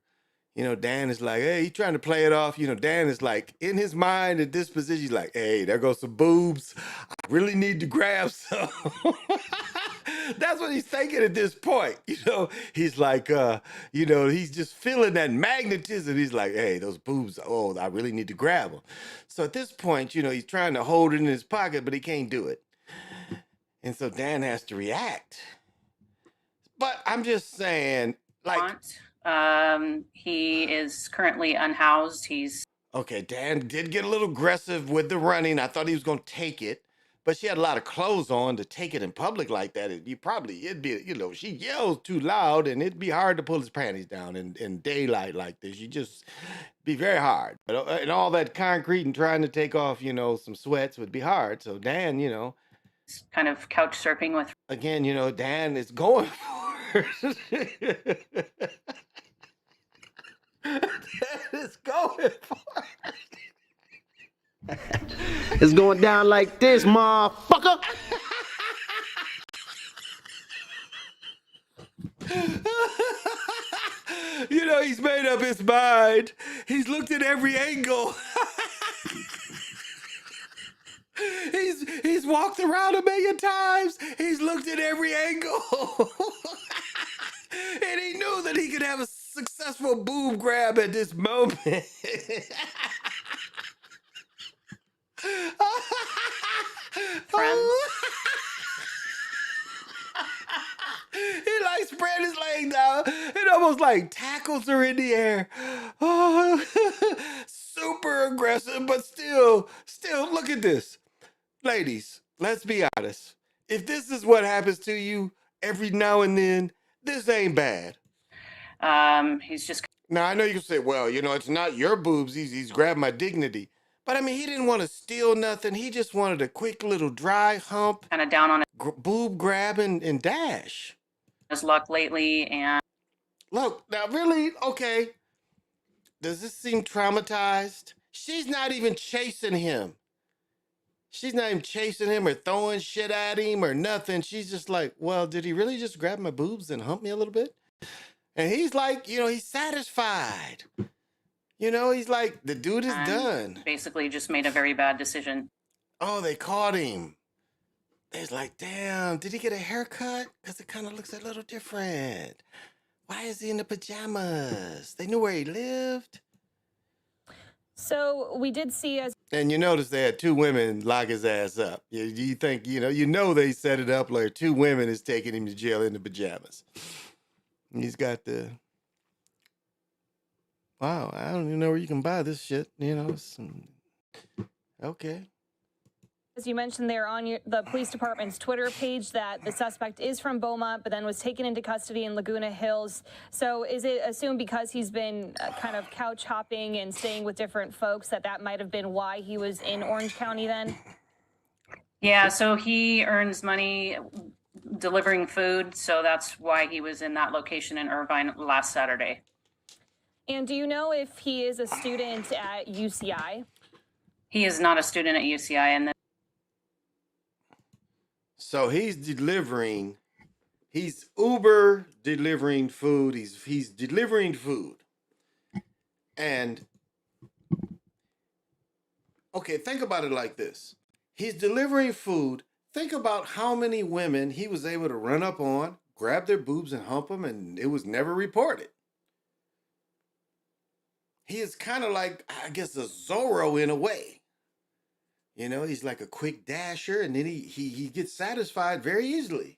You know, Dan is like, hey, he's trying to play it off. You know, Dan is like, in his mind at this position, he's like, hey, there goes some boobs. I really need to grab some. That's what he's thinking at this point. You know, he's like, you know, he's just feeling that magnetism. He's like, hey, those boobs, oh, I really need to grab them. So at this point, you know, he's trying to hold it in his pocket, but he can't do it. And so Dan has to react. But I'm just saying, like, he is currently unhoused. He's okay. Dan did get a little aggressive with the running. I thought he was going to take it, but she had a lot of clothes on to take it in public like that. It'd be, you know, she yells too loud and it'd be hard to pull his panties down in daylight like this. You just be very hard. But and all that concrete and trying to take off, you know, some sweats would be hard. So Dan, you know, kind of couch surfing with. Again, you know, Dan is going for it. Dan is going for it. It's going down like this, motherfucker. You know, he's made up his mind. He's looked at every angle. He's walked around a million times. He's looked at every angle. And he knew that he could have a successful boob grab at this moment. Friends. He like spread his leg down and almost like tackles her in the air. Oh, super aggressive, but still, look at this. Ladies, let's be honest. If this is what happens to you every now and then, this ain't bad. He's just. Now, I know you can say, well, you know, it's not your boobs. He's grabbed my dignity. But I mean, he didn't want to steal nothing. He just wanted a quick little dry hump. Kind of down on it. Boob grab and dash. His luck lately, and look, now really, okay. Does this seem traumatized? She's not even chasing him. She's not even chasing him or throwing shit at him or nothing. She's just like, well, did he really just grab my boobs and hump me a little bit? And he's like, you know, he's satisfied. You know, he's like, the dude is done. Basically just made a very bad decision. Oh, they caught him. It's like, damn, did he get a haircut? Because it kind of looks a little different. Why is he in the pajamas? They knew where he lived. So we did see as. And you notice they had 2 women lock his ass up. You think, you know they set it up like 2 women is taking him to jail in the pajamas. He's got the. Wow, I don't even know where you can buy this shit. You know, okay. As you mentioned there on the police department's Twitter page that the suspect is from Beaumont, but then was taken into custody in Laguna Hills. So is it assumed because he's been kind of couch hopping and staying with different folks that might have been why he was in Orange County then? Yeah, so he earns money delivering food. So that's why he was in that location in Irvine last Saturday. And do you know if he is a student at UCI? He is not a student at UCI. And so he's Uber delivering food. He's delivering food. And Okay, think about it like this. He's delivering food. Think about how many women he was able to run up on, grab their boobs and hump them, and it was never reported. He is kind of like, I guess, a Zorro in a way. You know, he's like a quick dasher, and then he gets satisfied very easily.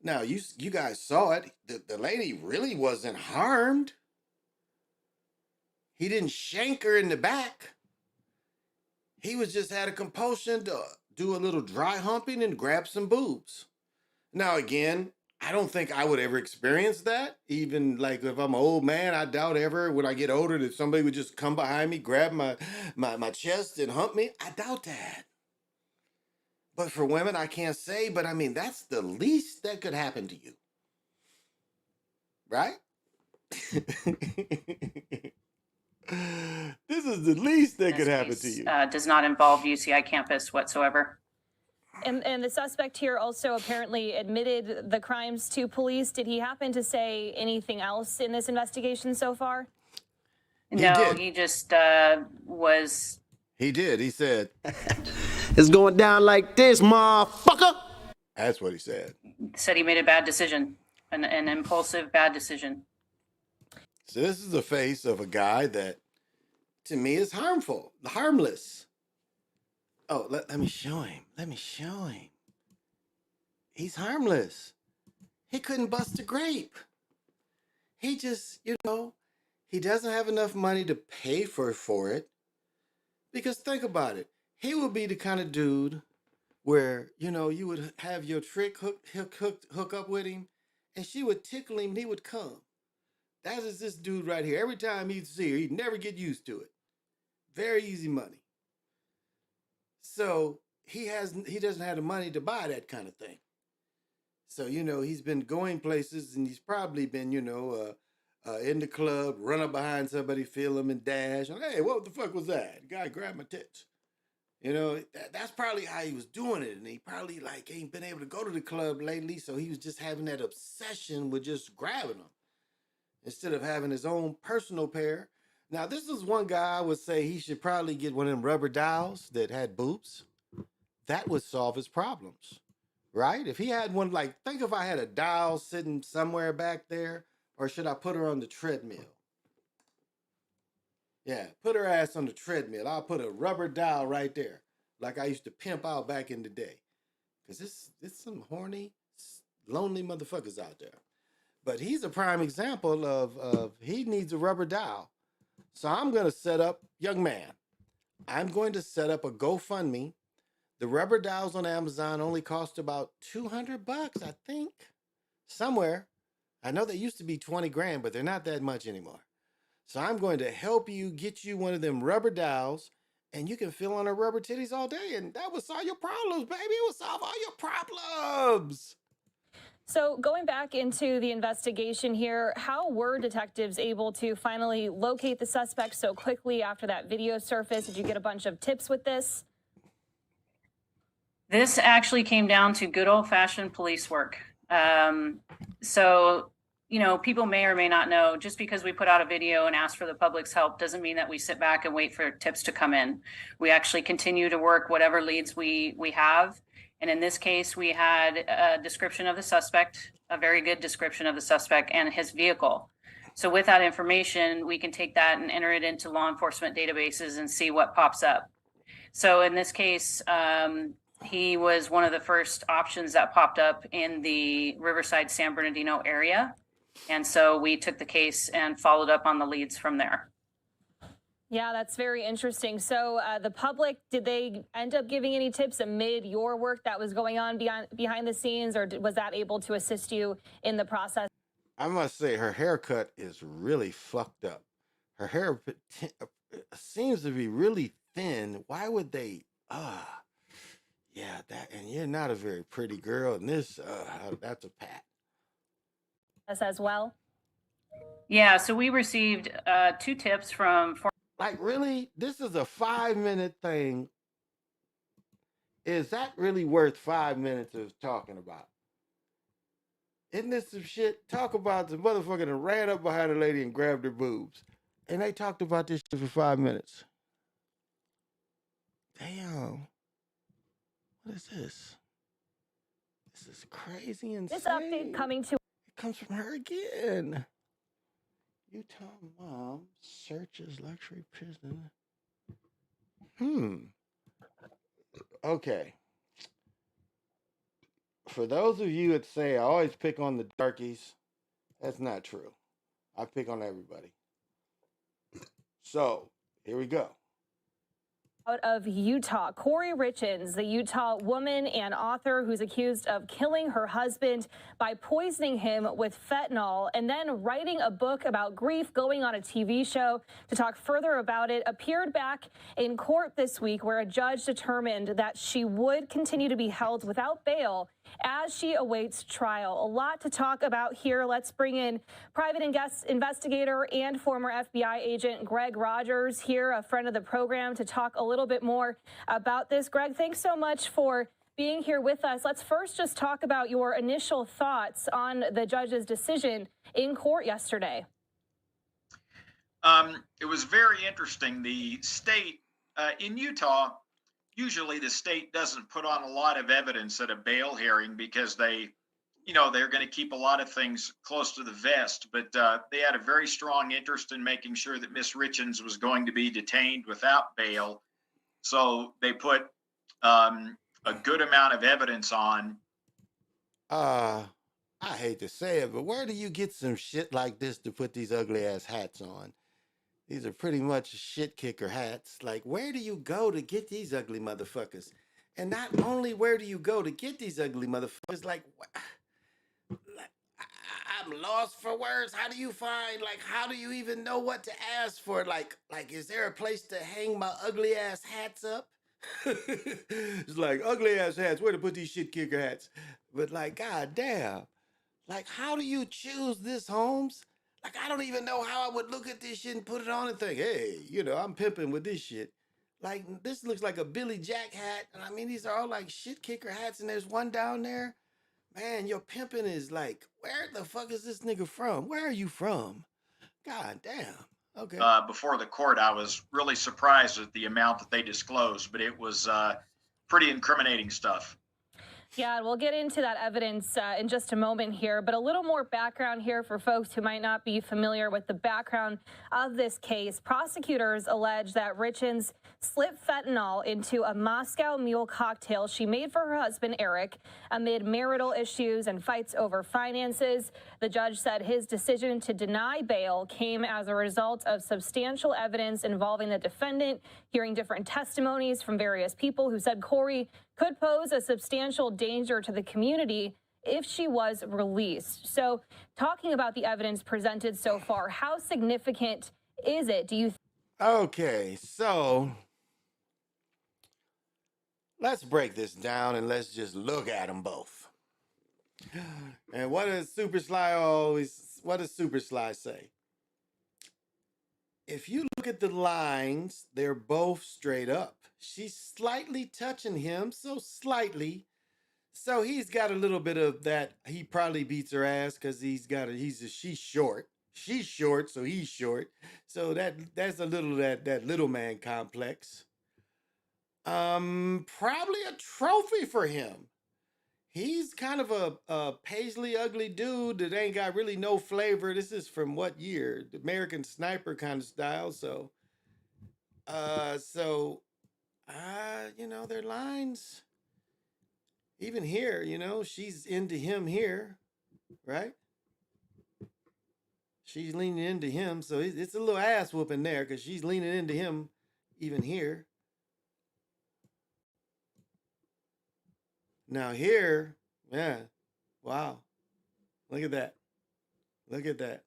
Now, you guys saw it. The lady really wasn't harmed. He didn't shank her in the back. He was just had a compulsion to do a little dry humping and grab some boobs. Now, again, I don't think I would ever experience that. Even like if I'm an old man, I doubt ever when I get older that somebody would just come behind me, grab my chest and hump me. I doubt that. But for women, I can't say, but I mean, that's the least that could happen to you. Right? This is the least that could happen to you. Does not involve UCI campus whatsoever. And the suspect here also apparently admitted the crimes to police. Did he happen to say anything else in this investigation so far? No, he just was. He did. He said, It's going down like this, motherfucker. That's what he said. Said he made a bad decision, an impulsive bad decision. So this is the face of a guy that, to me, is harmless. Oh, let me show him. Let me show him. He's harmless. He couldn't bust a grape. He just, he doesn't have enough money to pay for it. Because think about it. He would be the kind of dude where, you would have your trick hook up with him, and she would tickle him and he would come. That is this dude right here. Every time he'd see her, he'd never get used to it. Very easy money. So he doesn't have the money to buy that kind of thing. So, he's been going places and he's probably been, in the club, run up behind somebody, feel them and dash. Hey, what the fuck was that? The guy grabbed my tits. That's probably how he was doing it. And he probably ain't been able to go to the club lately. So he was just having that obsession with just grabbing them instead of having his own personal pair. Now, this is one guy I would say he should probably get one of them rubber dowels that had boobs. That would solve his problems, right? If he had one, think if I had a dowel sitting somewhere back there, or should I put her on the treadmill? Yeah, put her ass on the treadmill. I'll put a rubber dowel right there, like I used to pimp out back in the day. Because it's some horny, lonely motherfuckers out there. But he's a prime example of he needs a rubber dowel. So I'm going to set up, young man, I'm going to set up a GoFundMe. The rubber dowels on Amazon only cost about $200, I think, somewhere. I know they used to be 20 grand, but they're not that much anymore. So I'm going to help you get you one of them rubber dowels, and you can feel on her rubber titties all day, and that will solve your problems, baby. It will solve all your problems. So going back into the investigation here, how were detectives able to finally locate the suspect so quickly after that video surfaced? Did you get a bunch of tips with this? This actually came down to good old-fashioned police work. So, people may or may not know, just because we put out a video and ask for the public's help doesn't mean that we sit back and wait for tips to come in. We actually continue to work whatever leads we have. And in this case, we had a description of the suspect, a very good description of the suspect and his vehicle. So with that information, we can take that and enter it into law enforcement databases and see what pops up. So in this case, he was one of the first options that popped up in the Riverside, San Bernardino area. And so we took the case and followed up on the leads from there. Yeah, that's very interesting. So the public, did they end up giving any tips amid your work that was going on behind the scenes, or was that able to assist you in the process? I must say her haircut is really fucked up. Her hair seems to be really thin. Why would they? Yeah, that, and you're not a very pretty girl, and this, that's a pat. As well? Yeah, so we received 2 tips from... really? This is a 5-minute thing. Is that really worth 5 minutes of talking about? Isn't this some shit? Talk about the motherfucker that ran up behind a lady and grabbed her boobs. And they talked about this shit for 5 minutes. Damn. What is this? This is crazy insane. This update coming to. It comes from her again. Utah mom searches luxury prison. Okay. For those of you that say I always pick on the darkies, that's not true. I pick on everybody. So, here we go. Out of Utah, Corey Richens, the Utah woman and author who's accused of killing her husband by poisoning him with fentanyl and then writing a book about grief, going on a TV show to talk further about it, appeared back in court this week where a judge determined that she would continue to be held without bail as she awaits trial. A lot to talk about here. Let's bring in private investigator and former FBI agent Greg Rogers here, a friend of the program, to talk a little bit more about this. Greg, thanks so much for being here with us. Let's first just talk about your initial thoughts on the judge's decision in court yesterday. It was very interesting. The state in Utah, usually the state doesn't put on a lot of evidence at a bail hearing because they're going to keep a lot of things close to the vest. But they had a very strong interest in making sure that Miss Richens was going to be detained without bail. So they put a good amount of evidence on. I hate to say it, but where do you get some shit like this to put these ugly ass hats on? These are pretty much shit kicker hats. Like, where do you go to get these ugly motherfuckers? And not only where do you go to get these ugly motherfuckers, I'm lost for words. How do you find, how do you even know what to ask for? Like, is there a place to hang my ugly ass hats up? It's like, ugly ass hats, where to put these shit kicker hats? But god damn, how do you choose this, Holmes? I don't even know how I would look at this shit and put it on and think, hey, I'm pimping with this shit. This looks like a Billy Jack hat. And I mean, these are all shit kicker hats. And there's one down there. Man, your pimping is where the fuck is this nigga from? Where are you from? God damn. Okay. Before the court, I was really surprised at the amount that they disclosed, but it was pretty incriminating stuff. Yeah, we'll get into that evidence in just a moment here, but a little more background here for folks who might not be familiar with the background of this case. Prosecutors allege that Richens slipped fentanyl into a Moscow Mule cocktail she made for her husband, Eric, amid marital issues and fights over finances. The judge said his decision to deny bail came as a result of substantial evidence involving the defendant, hearing different testimonies from various people who said Corey could pose a substantial danger to the community if she was released. So, talking about the evidence presented so far, how significant is it, do you think? Okay, so let's break this down and let's just look at them both. And what does Super Sly say? If you look at the lines, they're both straight up. She's slightly touching him, so slightly. So he's got a little bit of that. He probably beats her ass because she's short. She's short, so he's short. So that's a little that little man complex. Probably a trophy for him. He's kind of a paisley ugly dude that ain't got really no flavor. This is from what year? The American Sniper kind of style. So their lines, even here, she's into him here, right? She's leaning into him. So it's a little ass whooping there because she's leaning into him even here. Now here, yeah, wow. Look at that. Look at that.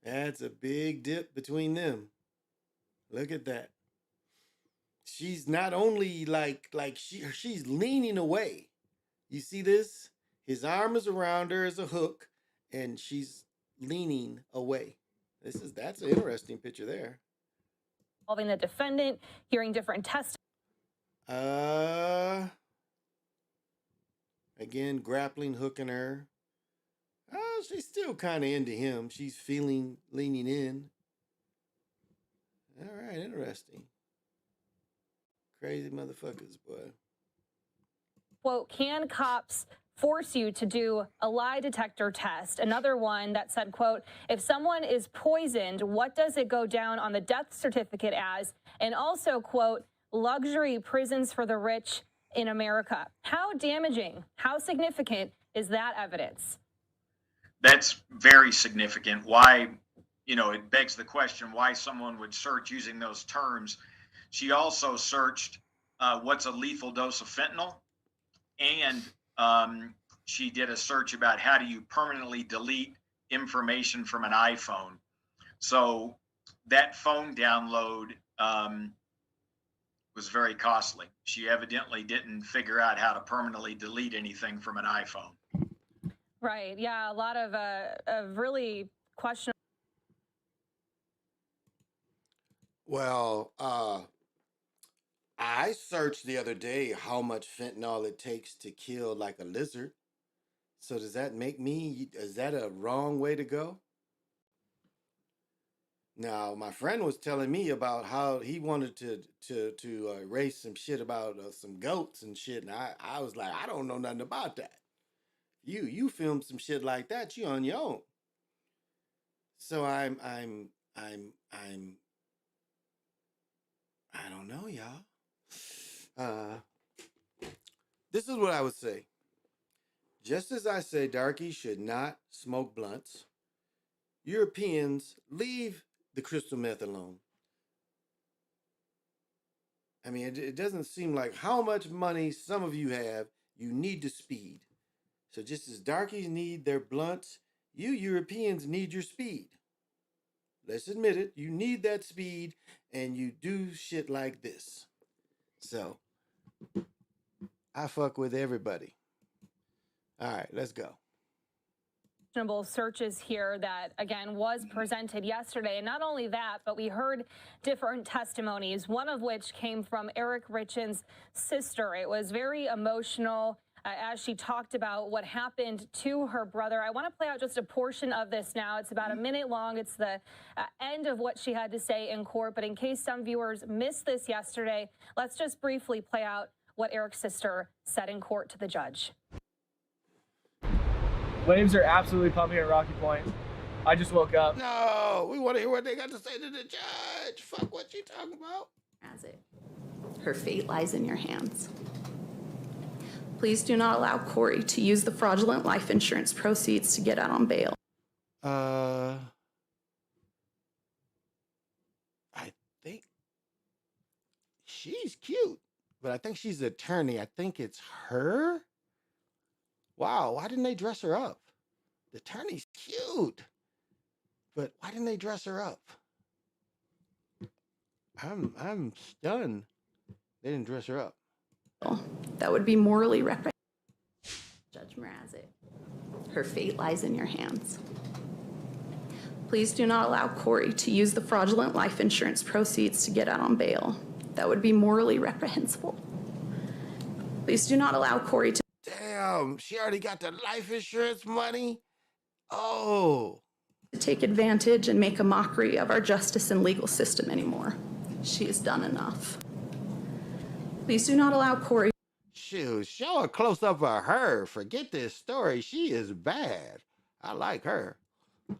That's a big dip between them. Look at that. She's not only she's leaning away. You see this? His arm is around her as a hook, and she's leaning away. That's an interesting picture there. Involving the defendant, hearing different testimonies. Again, grappling, hooking her. She's still kind of into him. She's leaning in. All right, interesting. Crazy motherfuckers, boy. Quote, can cops force you to do a lie detector test? Another one that said, quote, if someone is poisoned, what does it go down on the death certificate as? And also, quote, luxury prisons for the rich in America. How damaging, how significant is that evidence? That's very significant. Why, it begs the question why someone would search using those terms. She also searched what's a lethal dose of fentanyl, and she did a search about how do you permanently delete information from an iPhone. So that phone download was very costly. She evidently didn't figure out how to permanently delete anything from an iPhone. Right. Yeah. A lot of really questionable. Well, I searched the other day how much fentanyl it takes to kill like a lizard. So does that make me, is that a wrong way to go? Now, my friend was telling me about how he wanted to erase some shit about some goats and shit, and I was like, I don't know nothing about that. You filmed some shit like that, you on your own. So I don't know, y'all. This is what I would say. Just as I say darkies should not smoke blunts, Europeans leave the crystal meth alone. I mean, it doesn't seem like how much money some of you have, you need to speed. So just as darkies need their blunts, you Europeans need your speed. Let's admit it, you need that speed, and you do shit like this. So, I fuck with everybody. All right, let's go. Searches here that, again, was presented yesterday. And not only that, but we heard different testimonies, one of which came from Eric Richen's sister. It was very emotional as she talked about what happened to her brother. I want to play out just a portion of this now. It's about a minute long. It's the end of what she had to say in court. But in case some viewers missed this yesterday, let's just briefly play out what Eric's sister said in court to the judge. Waves are absolutely pumping at Rocky Point. I just woke up. No, we want to hear what they got to say to the judge. Fuck what you talking about. As it. Her fate lies in your hands. Please do not allow Corey to use the fraudulent life insurance proceeds to get out on bail. I think she's cute, but I think she's the attorney. I think it's her. Wow, why didn't they dress her up? The attorney's cute, but why didn't they dress her up? I'm stunned. They didn't dress her up. That would be morally reprehensible. Judge Mrazek, her fate lies in your hands. Please do not allow Corey to use the fraudulent life insurance proceeds to get out on bail. That would be morally reprehensible. Please do not allow Corey to... Damn, she already got the life insurance money? Oh. ...take advantage and make a mockery of our justice and legal system anymore. She has done enough. Please do not allow Corey... Shoot, show a close-up of her. Forget this story. She is bad. I like her.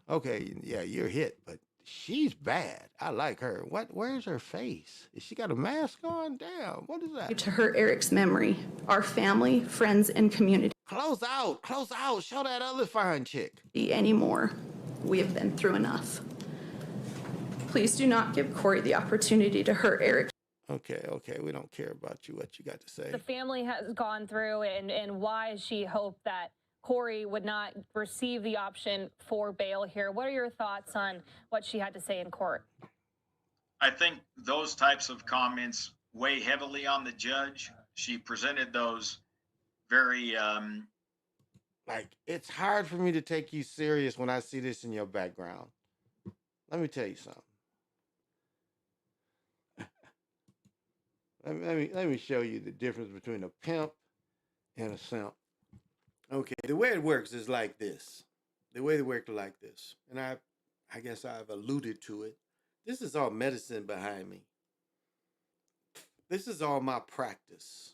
Okay, yeah, you're hit, but she's bad. I like her. Where's her face? Is she got a mask on? Damn, what is that? ...to hurt Eric's memory, our family, friends, and community. Close out. Show that other fine chick. Anymore. We have been through enough. Please do not give Corey the opportunity to hurt Eric. Okay, we don't care about you, what you got to say. The family has gone through and why she hoped that Corey would not receive the option for bail here. What are your thoughts on what she had to say in court? I think those types of comments weigh heavily on the judge. She presented those very... Like, it's hard for me to take you serious when I see this in your background. Let me tell you something. Let me show you the difference between a pimp and a simp. Okay, the way it works is like this. The way it works like this. And I guess I've alluded to it. This is all medicine behind me. This is all my practice,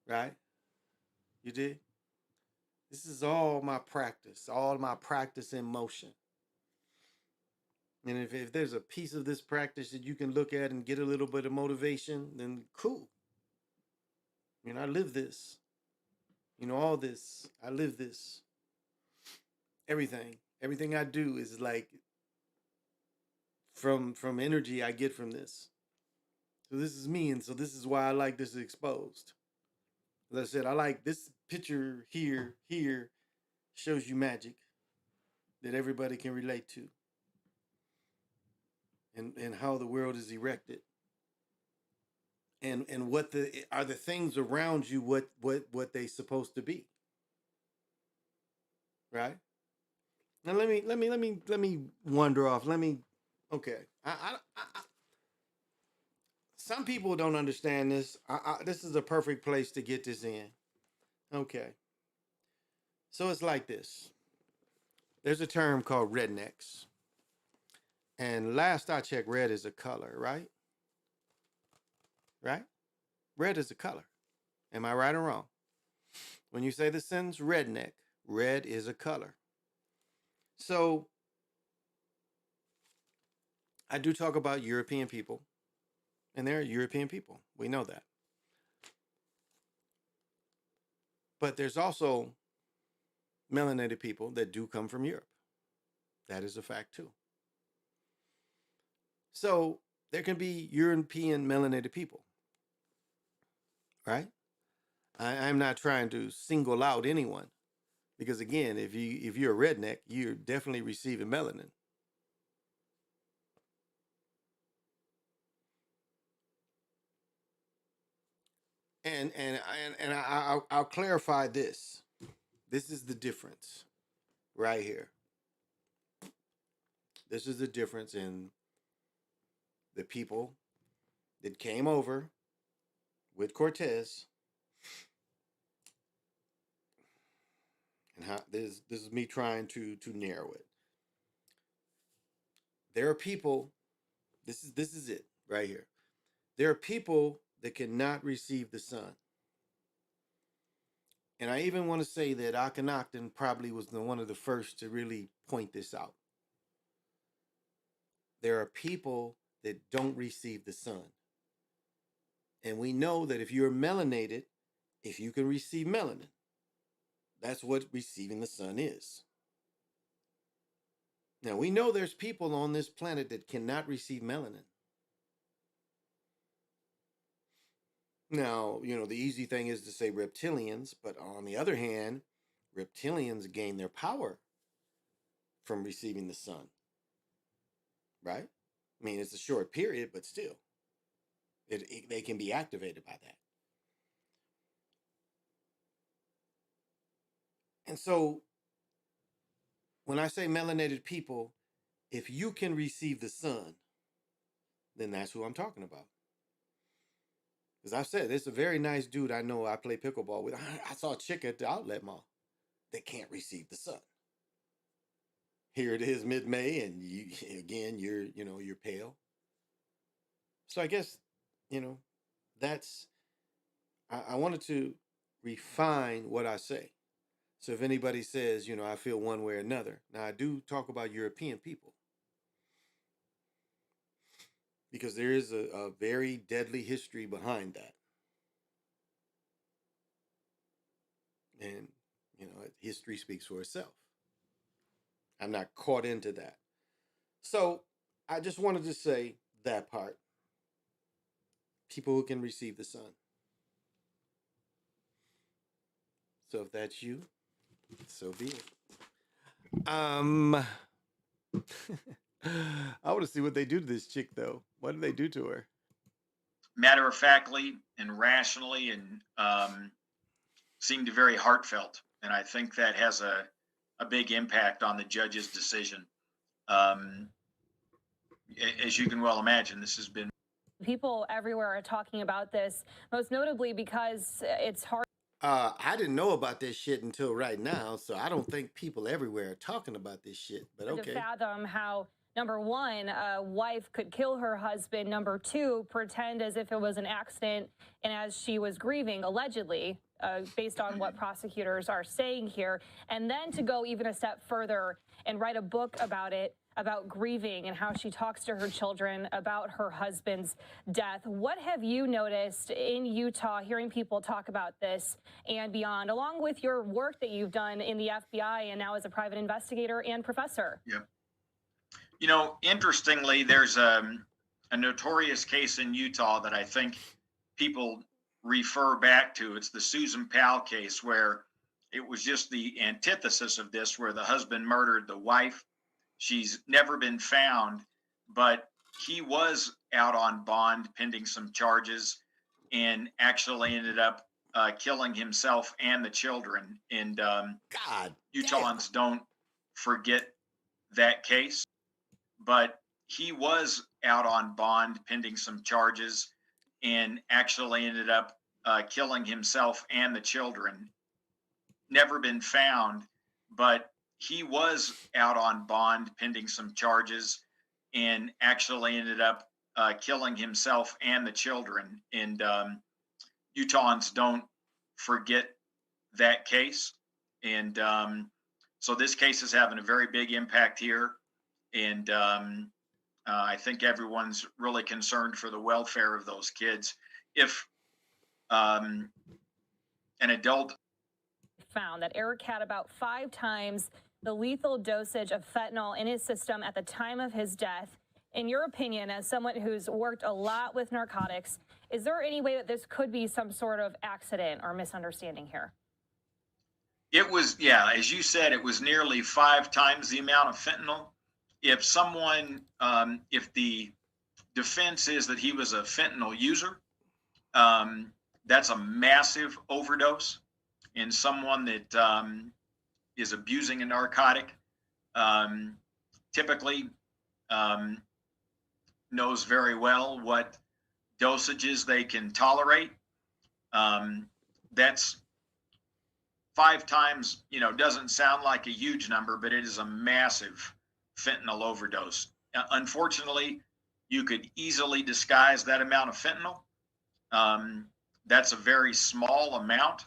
right? You did? This is all my practice in motion. And if there's a piece of this practice that you can look at and get a little bit of motivation, then cool. You know, I live this. You know, all this. I live this. Everything I do is like from energy I get from this. So this is me, and so this is why I like this exposed. As I said, I like this picture here shows you magic that everybody can relate to. And how the world is erected. And what are the things around you what they supposed to be. Right? Now let me wander off. Okay. Some people don't understand this. This is a perfect place to get this in. Okay. So it's like this. There's a term called rednecks. And last I checked, red is a color, right? Right? Red is a color. Am I right or wrong? When you say the sentence redneck, red is a color. So I do talk about European people, and they're European people. We know that. But there's also melanated people that do come from Europe. That is a fact too. So there can be European melanated people, right? I'm not trying to single out anyone, because again, if you're a redneck, you're definitely receiving melanin. And I'll clarify this. This is the difference right here. This is the difference in the people that came over with Cortez, and how this is me trying to narrow it. There are people. This is it right here. There are people that cannot receive the sun. And I even want to say that Akhenaten probably was one of the first to really point this out. There are people that don't receive the sun. And we know that if you're melanated, if you can receive melanin, that's what receiving the sun is. Now, we know there's people on this planet that cannot receive melanin. Now, you know, the easy thing is to say reptilians, but on the other hand, reptilians gain their power from receiving the sun. Right? I mean, it's a short period, but still, they can be activated by that. And so, when I say melanated people, if you can receive the sun, then that's who I'm talking about. As I've said, there's a very nice dude I know I play pickleball with. I saw a chick at the outlet mall that can't receive the sun. Here it is mid-May, and you're pale. So I guess, that's, I wanted to refine what I say. So if anybody says, I feel one way or another. Now I do talk about European people, because there is a very deadly history behind that. And, history speaks for itself. I'm not caught into that. So I just wanted to say that part. People who can receive the sun. So if that's you, so be it. I want to see what they do to this chick, though. What did they do to her? Matter of factly and rationally, and seemed very heartfelt. And I think that has a big impact on the judge's decision. As you can well imagine, this has been. People everywhere are talking about this, most notably because it's hard. I didn't know about this shit until right now, so I don't think people everywhere are talking about this shit. But okay. To fathom how number one, a wife could kill her husband. Number two, pretend as if it was an accident and as she was grieving, allegedly, based on what prosecutors are saying here. And then to go even a step further and write a book about it, about grieving and how she talks to her children about her husband's death. What have you noticed in Utah, hearing people talk about this and beyond, along with your work that you've done in the FBI and now as a private investigator and professor? Yeah. You know, interestingly, there's a notorious case in Utah that I think people refer back to. It's the Susan Powell case, where it was just the antithesis of this, where the husband murdered the wife. She's never been found, but he was out on bond pending some charges and actually ended up killing himself and the children. And Utahns don't forget that case, but he was out on bond pending some charges and actually ended up killing himself and the children. Never been found, but he was out on bond pending some charges and actually ended up killing himself and the children. And Utahns don't forget that case. And so this case is having a very big impact here. And I think everyone's really concerned for the welfare of those kids. If an adult found that Eric had about 5 times the lethal dosage of fentanyl in his system at the time of his death. In your opinion, as someone who's worked a lot with narcotics, is there any way that this could be some sort of accident or misunderstanding here? It was, yeah, as you said, it was nearly 5 times the amount of fentanyl. If someone, if the defense is that he was a fentanyl user, that's a massive overdose. And someone that is abusing a narcotic typically knows very well what dosages they can tolerate. That's 5 times, you know, doesn't sound like a huge number, but it is a massive fentanyl overdose. Unfortunately, you could easily disguise that amount of fentanyl. That's a very small amount.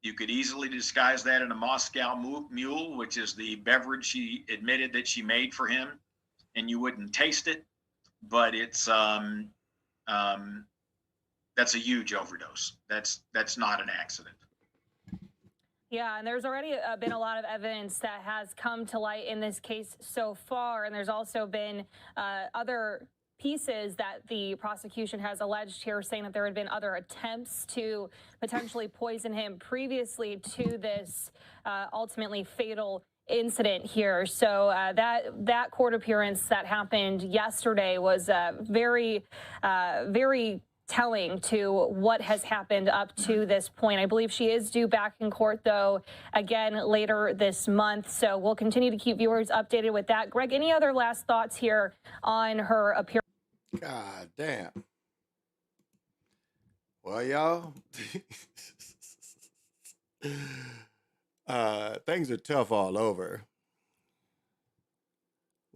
You could easily disguise that in a Moscow Mule, which is the beverage she admitted that she made for him, and you wouldn't taste it. But it's that's a huge overdose. That's not an accident. Yeah, and there's already been a lot of evidence that has come to light in this case so far, and there's also been other pieces that the prosecution has alleged here, saying that there had been other attempts to potentially poison him previously to this ultimately fatal incident here. So that court appearance that happened yesterday was very telling to what has happened up to this point. I believe she is due back in court, though, again later this month. So we'll continue to keep viewers updated with that. Greg, any other last thoughts here on her appearance? God damn. Well, y'all, things are tough all over.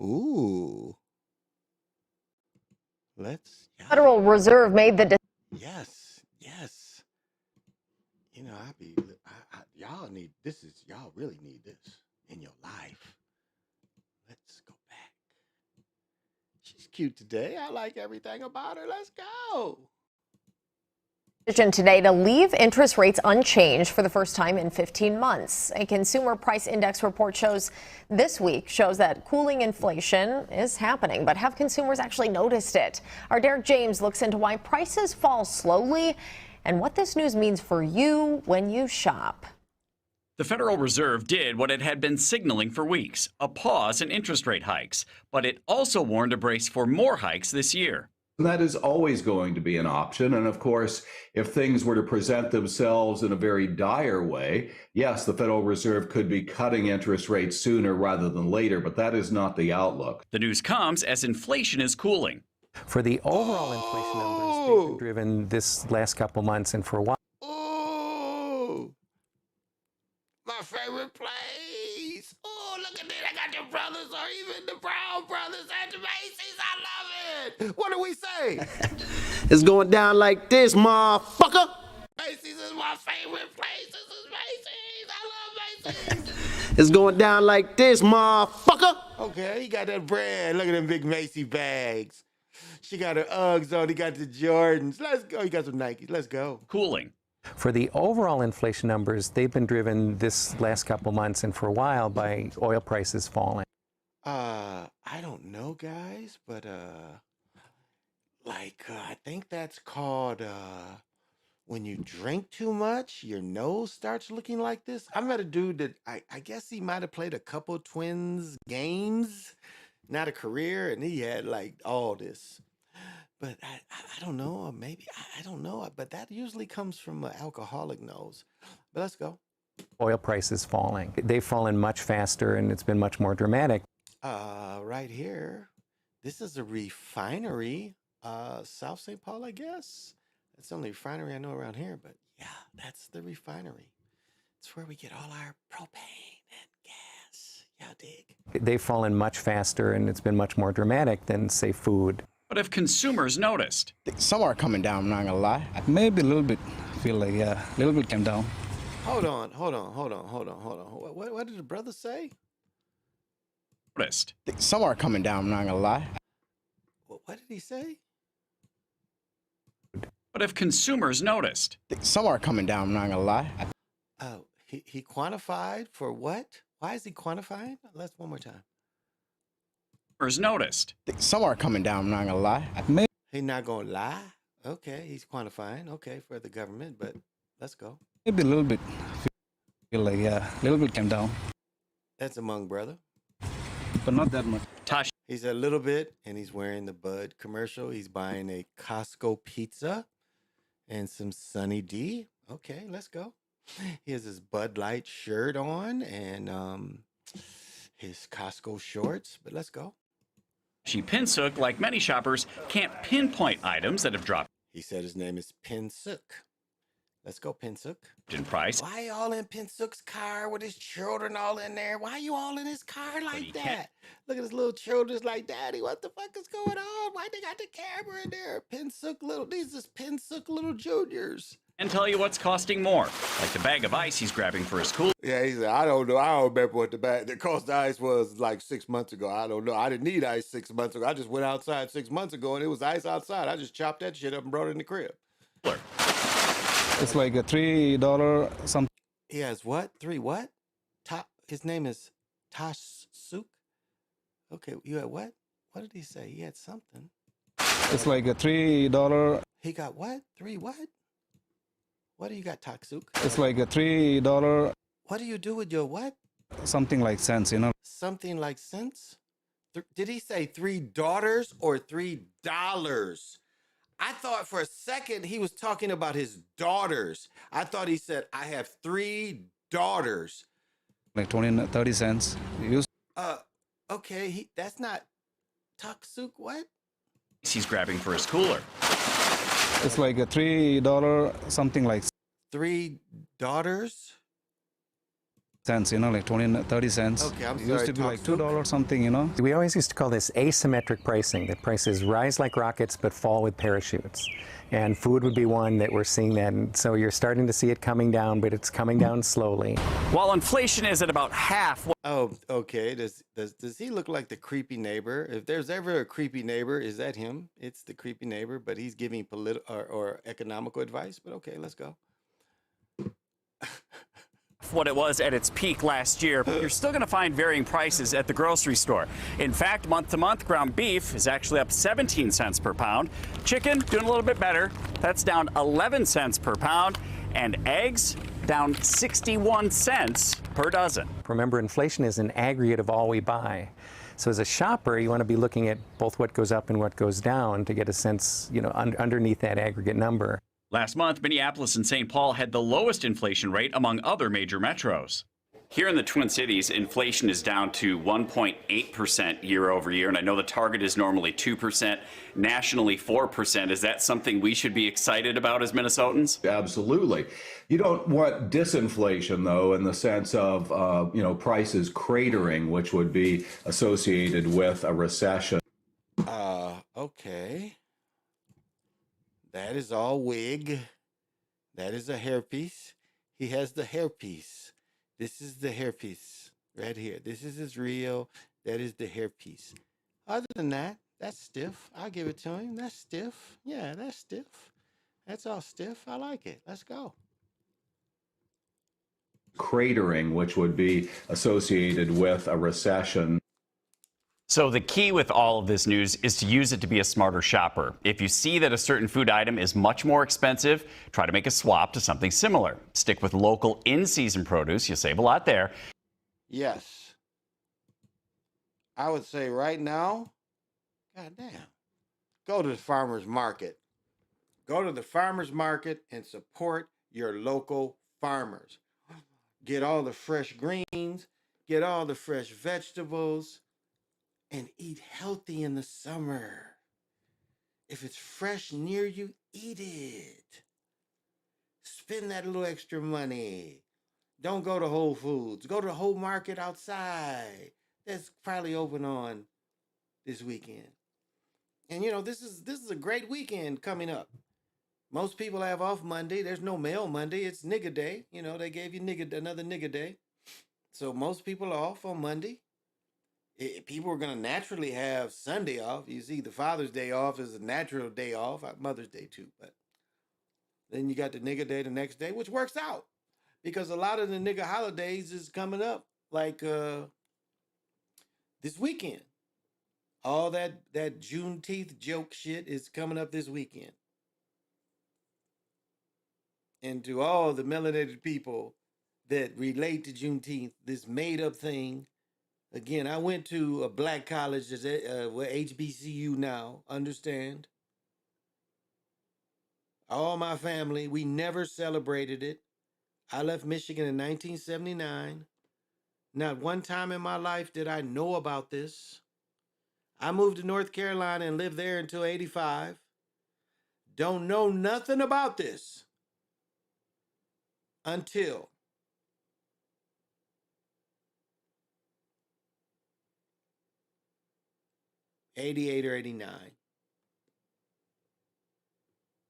Ooh. Federal Reserve made the Yes. You know, y'all need, y'all really need this in your life. Let's go back. She's cute today. I like everything about her. Let's go. decision today to leave interest rates unchanged for the first time in 15 months. A consumer price index report this week shows that cooling inflation is happening, but have consumers actually noticed it? Our Derek James looks into why prices fall slowly and what this news means for you when you shop. The Federal Reserve did what it had been signaling for weeks, a pause in interest rate hikes, but it also warned to brace for more hikes this year. That is always going to be an option. And of course, if things were to present themselves in a very dire way, yes, the Federal Reserve could be cutting interest rates sooner rather than later, but that is not the outlook. The news comes as inflation is cooling. For the overall inflation numbers, they've been driven this last couple months and for a while. Oh, my favorite place. Oh, look at that. I got the brothers or even the brothers. What do we say? It's going down like this, motherfucker. Macy's is my favorite place. This is Macy's. I love Macy's. It's going down like this, motherfucker. Okay, he got that brand. Look at them big Macy bags. She got her Uggs on. He got the Jordans. Let's go. He got some Nikes. Let's go. Cooling. For the overall inflation numbers, they've been driven this last couple months and for a while by oil prices falling. I don't know, guys, but I think that's called when you drink too much, your nose starts looking like this. I met a dude that I guess he might have played a couple Twins games, not a career, and he had like all this. But I don't know, or maybe I don't know, but that usually comes from an alcoholic nose. But let's go. Oil prices falling. They've fallen much faster and it's been much more dramatic. Right here, this is a refinery, South St. Paul, I guess. That's the only refinery I know around here, but yeah, that's the refinery. It's where we get all our propane and gas. Yeah, dig. They've fallen much faster and it's been much more dramatic than, say, food. But if consumers noticed? Some are coming down, I'm not gonna lie. Maybe a little bit, feel like, yeah, a little bit came down. Hold on. What did the brother say? Noticed. Some are coming down, I'm not gonna lie. What did he say? But if consumers noticed? Some are coming down, I'm not gonna lie. Oh, he quantified for what? Why is he quantifying? Let's one more time. Consumers noticed. Some are coming down, I'm not gonna lie. He's not gonna lie. Okay, he's quantifying. Okay, for the government, but let's go. Maybe a little bit, feel like, yeah, a little bit came down. That's among brother. But not that much. Tosh. He's a little bit, and he's wearing the Bud commercial. He's buying a Costco pizza and some Sunny D. Okay, let's go. He has his Bud Light shirt on and his Costco shorts, but let's go. She Pinsook, like many shoppers, can't pinpoint items that have dropped. He said his name is Pinsook. Let's go, Pinsook. In price. Why y'all in Pinsook's car with his children all in there? Why you all in his car like that? Look at his little children's like, Daddy, what the fuck is going on? Why they got the camera in there? Pinsook little, these is Pinsook little juniors. And tell you what's costing more, like the bag of ice he's grabbing for his cooler. Yeah, he said, I don't know. I don't remember what the cost of ice was like 6 months ago. I don't know. I didn't need ice 6 months ago. I just went outside 6 months ago and it was ice outside. I just chopped that shit up and brought it in the crib. It's like a $3 something. He has what? Three what? His name is Tosh Sook. Okay, you had what? What did he say? He had something. It's like a $3. He got what? Three what? What do you got, Taksuk? It's like a $3. What do you do with your what? Something like cents, you know. Something like cents? Did he say $3 or $3? I thought for a second he was talking about his daughters. I thought he said, I have 3 daughters. Like 20, 30 cents. Okay, that's not Taksuk, what? He's grabbing for his cooler. It's like a $3, something like 3 daughters? Cents, you know, like 20, 30 cents. Okay, I'm it sorry. used to be like $2 something, you know. We always used to call this asymmetric pricing, that prices rise like rockets but fall with parachutes. And food would be one that we're seeing that. And so you're starting to see it coming down, but it's coming down slowly. While inflation is at about half. Oh, okay. Does he look like the creepy neighbor? If there's ever a creepy neighbor, is that him? It's the creepy neighbor, but he's giving political or economical advice. But okay, let's go. What it was at its peak last year, but you're still going to find varying prices at the grocery store. In fact, month to month, ground beef is actually up 17 cents per pound. Chicken doing a little bit better. That's down 11 cents per pound. And eggs down 61 cents per dozen. Remember, inflation is an aggregate of all we buy. So as a shopper, you want to be looking at both what goes up and what goes down to get a sense, you know, underneath that aggregate number. Last month, Minneapolis and St. Paul had the lowest inflation rate among other major metros. Here in the Twin Cities, inflation is down to 1.8% year over year, and I know the target is normally 2%, nationally 4%. Is that something we should be excited about as Minnesotans? Absolutely. You don't want disinflation, though, in the sense of, prices cratering, which would be associated with a recession. Okay. That is all wig. That is a hairpiece. He has the hairpiece. This is the hairpiece right here. This is his real. That is the hairpiece. Other than that, that's stiff. I'll give it to him. That's stiff. Yeah, that's stiff. That's all stiff. I like it. Let's go. Cratering, which would be associated with a recession. So the key with all of this news is to use it to be a smarter shopper. If you see that a certain food item is much more expensive, try to make a swap to something similar. Stick with local in-season produce. You'll save a lot there. Yes. I would say right now, goddamn, go to the farmer's market. Go to the farmer's market and support your local farmers. Get all the fresh greens, get all the fresh vegetables, and eat healthy in the summer. If it's fresh near you, eat it. Spend that little extra money. Don't go to Whole Foods. Go to the whole market outside. That's probably open on this weekend. And you know, this is a great weekend coming up. Most people have off Monday. There's no mail Monday. It's nigga day. You know, they gave you another nigga day. So most people are off on Monday. People are going to naturally have Sunday off. You see, the Father's Day off is a natural day off. Mother's Day too. But then you got the nigga day the next day, which works out. Because a lot of the nigga holidays is coming up. Like this weekend. All that Juneteenth joke shit is coming up this weekend. And to all the melanated people that relate to Juneteenth, this made up thing. Again, I went to a black college that's HBCU now, understand? All my family, we never celebrated it. I left Michigan in 1979. Not one time in my life did I know about this. I moved to North Carolina and lived there until 85. Don't know nothing about this until '88 or '89.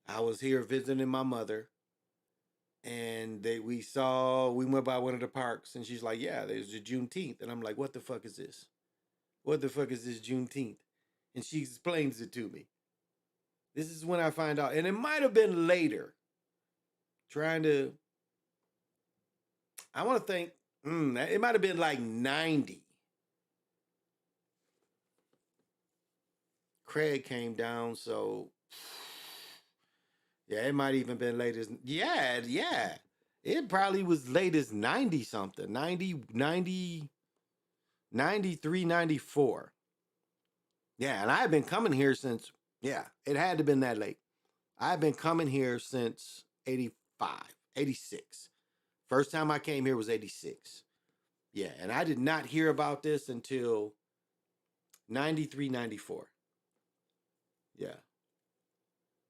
I was here visiting my mother, and we went by one of the parks, and she's like, "Yeah, there's the Juneteenth," and I'm like, "What the fuck is this? What the fuck is this Juneteenth?" And she explains it to me. This is when I find out, and it might have been later. I want to think. It might have been like '90. Craig came down, so yeah, it might even been late as yeah. It probably was late as 90 something. 90, 93, 94. Yeah, and I've been coming here since, yeah, it had to have been that late. I've been coming here since 85, 86. First time I came here was 86. Yeah, and I did not hear about this until 93, 94. Yeah.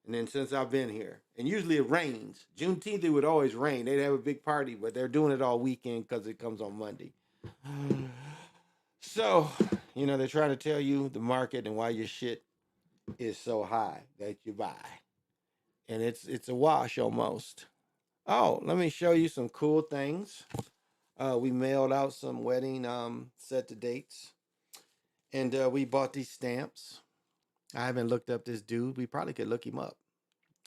And then since I've been here, and usually it rains. Juneteenth, it would always rain. They'd have a big party, but they're doing it all weekend because it comes on Monday. So, you know, they're trying to tell you the market and why your shit is so high that you buy. And it's a wash almost. Oh, let me show you some cool things. We mailed out some wedding set to dates. And we bought these stamps. I haven't looked up this dude. We probably could look him up.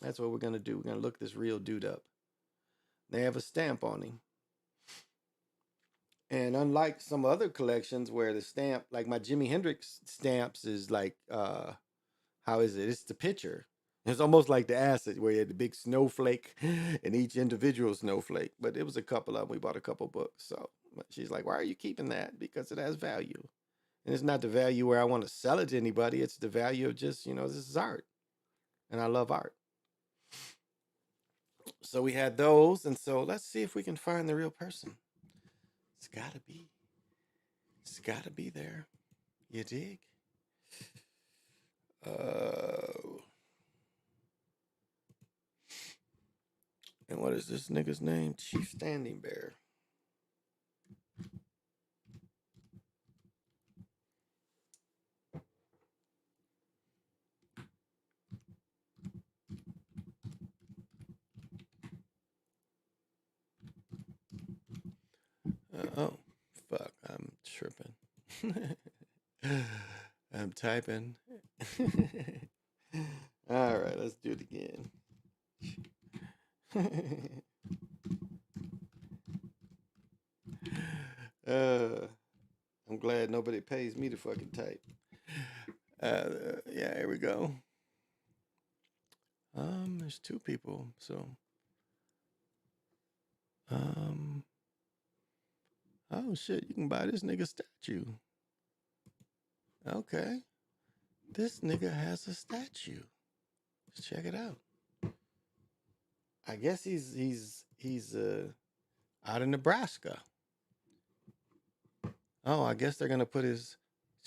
That's what we're going to do. We're going to look this real dude up. They have a stamp on him. And unlike some other collections where the stamp, like my Jimi Hendrix stamps is like, how is it? It's the picture. It's almost like the acid where you had the big snowflake and each individual snowflake. But it was a couple of them. We bought a couple books. So she's like, why are you keeping that? Because it has value. And it's not the value where I want to sell it to anybody. It's the value of just, you know, this is art. And I love art. So we had those. And so let's see if we can find the real person. It's gotta be there. You dig? And what is this nigga's name? Chief Standing Bear. tripping. I'm typing. All right, let's do it again. I'm glad nobody pays me to fucking type. Yeah, here we go. There's two people, so oh shit, you can buy this nigga statue. Okay. This nigga has a statue. Let's check it out. I guess he's out in Nebraska. Oh, I guess they're gonna put his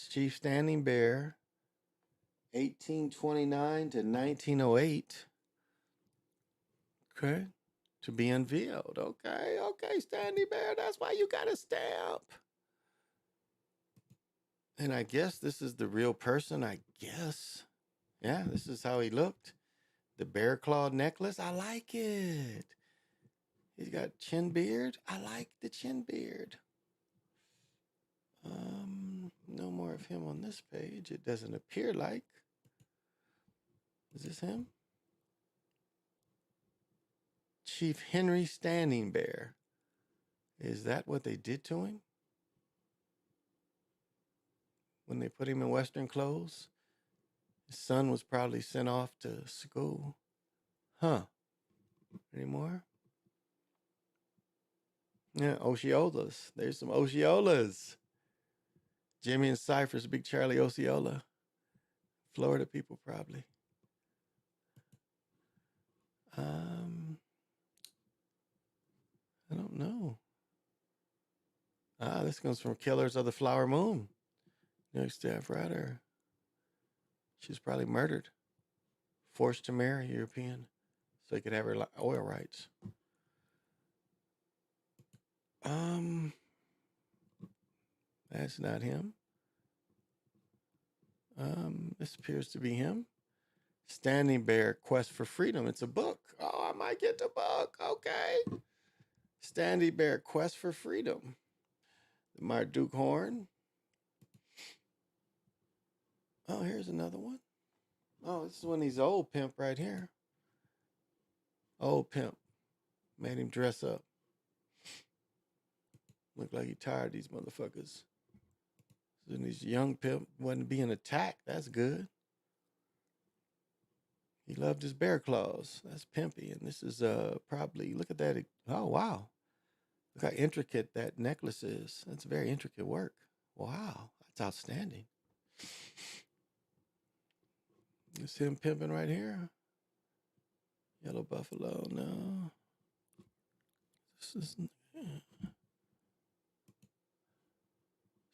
chief standing bear 1829 to 1908. Okay. To be unveiled. Okay, Standing Bear. That's why you got a stamp. And I guess this is the real person, I guess. Yeah, this is how he looked. The bear claw necklace. I like it. He's got chin beard. I like the chin beard. No more of him on this page. It doesn't appear like. Is this him? Chief Henry Standing Bear. Is that what they did to him? When they put him in Western clothes? His son was probably sent off to school. Huh. Any more? Yeah, Osceolas. There's some Osceolas. Jimmy and Cypher's Big Charlie Osceola. Florida people probably. I don't know. This comes from Killers of the Flower Moon. New York staff writer. She was probably murdered. Forced to marry a European so they could have her oil rights. That's not him. This appears to be him. Standing Bear, Quest for Freedom. It's a book. Oh, I might get the book. Okay. Standing Bear, Quest for Freedom. The Marduk Horn. Oh, here's another one. Oh, this is one of these old pimp right here. Old pimp. Made him dress up. Looked like he tired of these motherfuckers. And this young pimp wasn't being attacked. That's good. He loved his bear claws. That's pimpy. And this is probably, look at that. Oh, wow. Look how intricate that necklace is. That's very intricate work. Wow. That's outstanding. It's him pimping right here. Yellow buffalo. No. This is...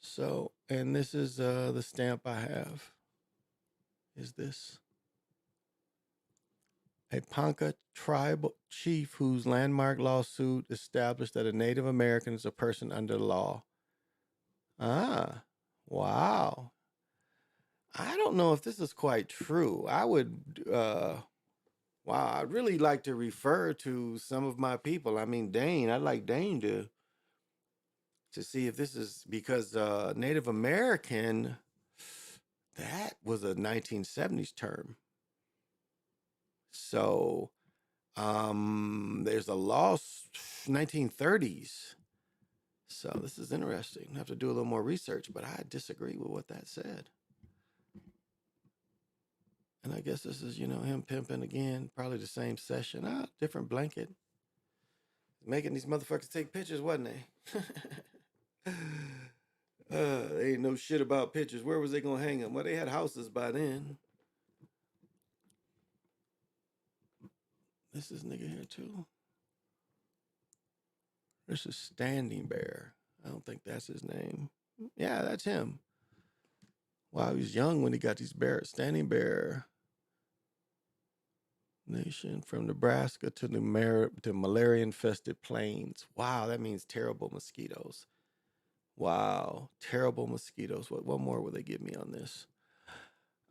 So, and this is the stamp I have. Is this a Ponca tribal chief whose landmark lawsuit established that a Native American is a person under the law? Ah, wow. I don't know if this is quite true. I would, wow, I'd really like to refer to some of my people. I mean, Dane, I'd like Dane to see if this is because Native American, that was a 1970s term. So there's a law 1930s. So this is interesting. I have to do a little more research, but I disagree with what that said. And I guess this is, him pimping again, probably the same session. Different blanket. Making these motherfuckers take pictures, wasn't they? They ain't no shit about pictures. Where was they gonna hang them? Well, they had houses by then. This is nigga here too. This is Standing Bear. I don't think that's his name. Yeah, that's him. Wow, he was young when he got these bears. Standing Bear Nation from Nebraska to the malaria-infested plains. Wow, that means terrible mosquitoes. Wow, terrible mosquitoes. What more will they give me on this?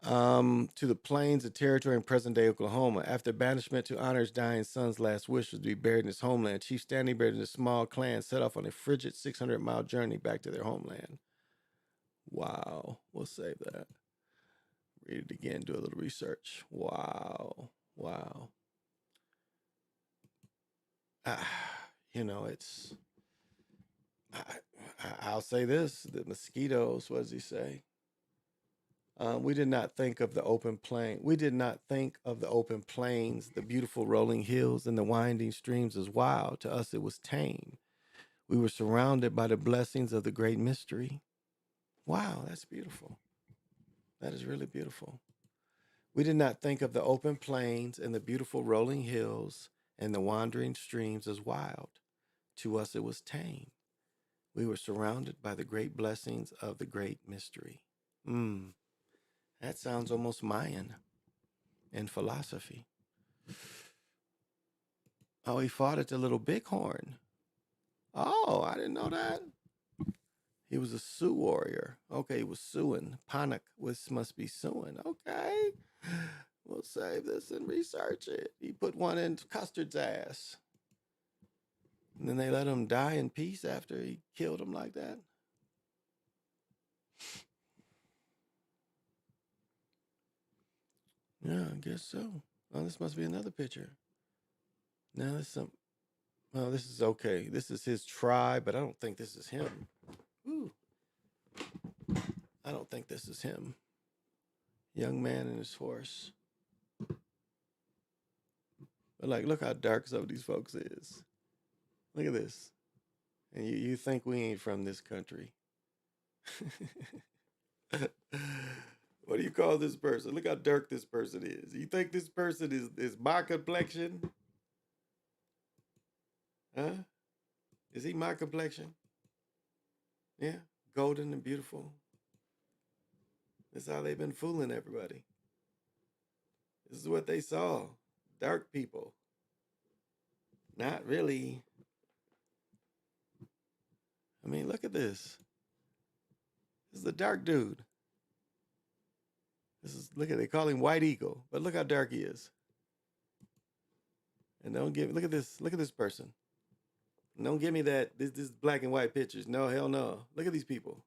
To the plains of territory in present-day Oklahoma. After banishment to honor his dying son's last wish was to be buried in his homeland, Chief Standing Bear and a small clan set off on a frigid 600-mile journey back to their homeland. Wow. We'll save that. Read it again, do a little research. Wow. Wow. You know, it's, I'll say this, the mosquitoes, what does he say? We did not think of the open plain. We did not think of the open plains, the beautiful rolling hills, and the winding streams as wild. To us, it was tame. We were surrounded by the blessings of the great mystery. Wow, that's beautiful. That is really beautiful. We did not think of the open plains and the beautiful rolling hills and the wandering streams as wild. To us, it was tame. We were surrounded by the great blessings of the great mystery. That sounds almost Mayan in philosophy. Oh, he fought at the Little Bighorn. Oh, I didn't know that. He was a Sioux warrior. Okay, he was suing. Panak must be suing. Okay. We'll save this and research it. He put one in Custard's ass. And then they let him die in peace after he killed him like that. Yeah, I guess so. Oh, this must be another picture. Now there's some. Well, this is okay. This is his tribe, but I don't think this is him. Ooh. I don't think this is him. Young man and his horse. But like, look how dark some of these folks is. Look at this. And you think we ain't from this country. What do you call this person? Look how dark this person is. You think this person is my complexion? Huh? Is he my complexion? Yeah, golden and beautiful. That's how they've been fooling everybody. This is what they saw. Dark people. Not really. I mean, look at this. This is a dark dude. Look at, they call him White Eagle, but look how dark he is. And look at this person. Don't give me that, this black and white pictures. No, hell no. Look at these people.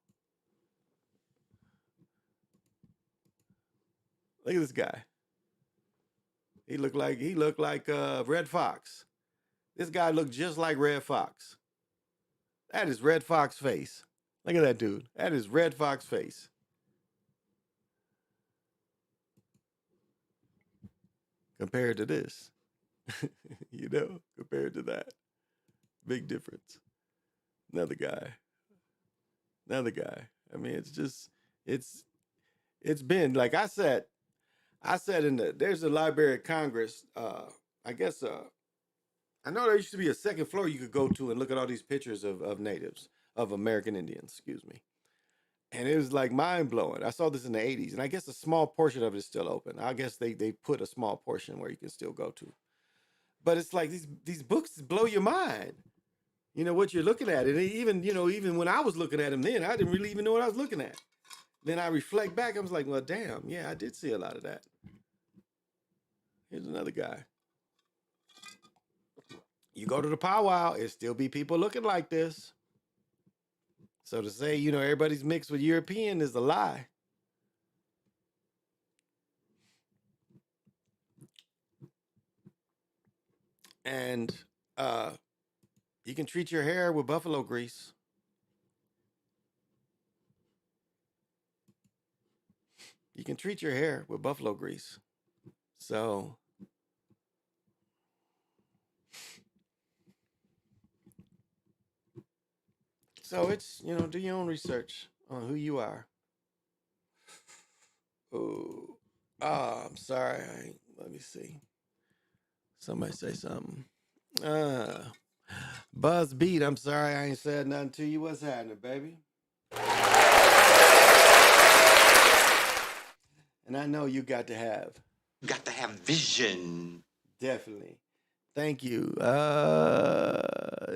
Look at this guy. He looked like Red Fox. This guy looked just like Red Fox. That is Red Fox face. Look at that dude. That is Red Fox face. Compared to this. Compared to that. Big difference. Another guy. I mean, it's been, like I said there's a Library of Congress. I guess, I know there used to be a second floor you could go to and look at all these pictures of natives, of American Indians, excuse me. And it was like mind blowing. I saw this in the 80s, and I guess a small portion of it is still open. I guess they put a small portion where you can still go to. But it's like these books blow your mind. You know what you're looking at. And even when I was looking at them then, I didn't really even know what I was looking at. Then I reflect back, I was like, well, damn, yeah, I did see a lot of that. Here's another guy. You go to the powwow, it still be people looking like this. So to say, everybody's mixed with European is a lie. And you can treat your hair with buffalo grease. You can treat your hair with buffalo grease. So it's, do your own research on who you are. Oh, I'm sorry. Let me see. Somebody say something. Buzz Beat, I'm sorry I ain't said nothing to you. What's happening, baby? And I know you got to have vision. Definitely. Thank you.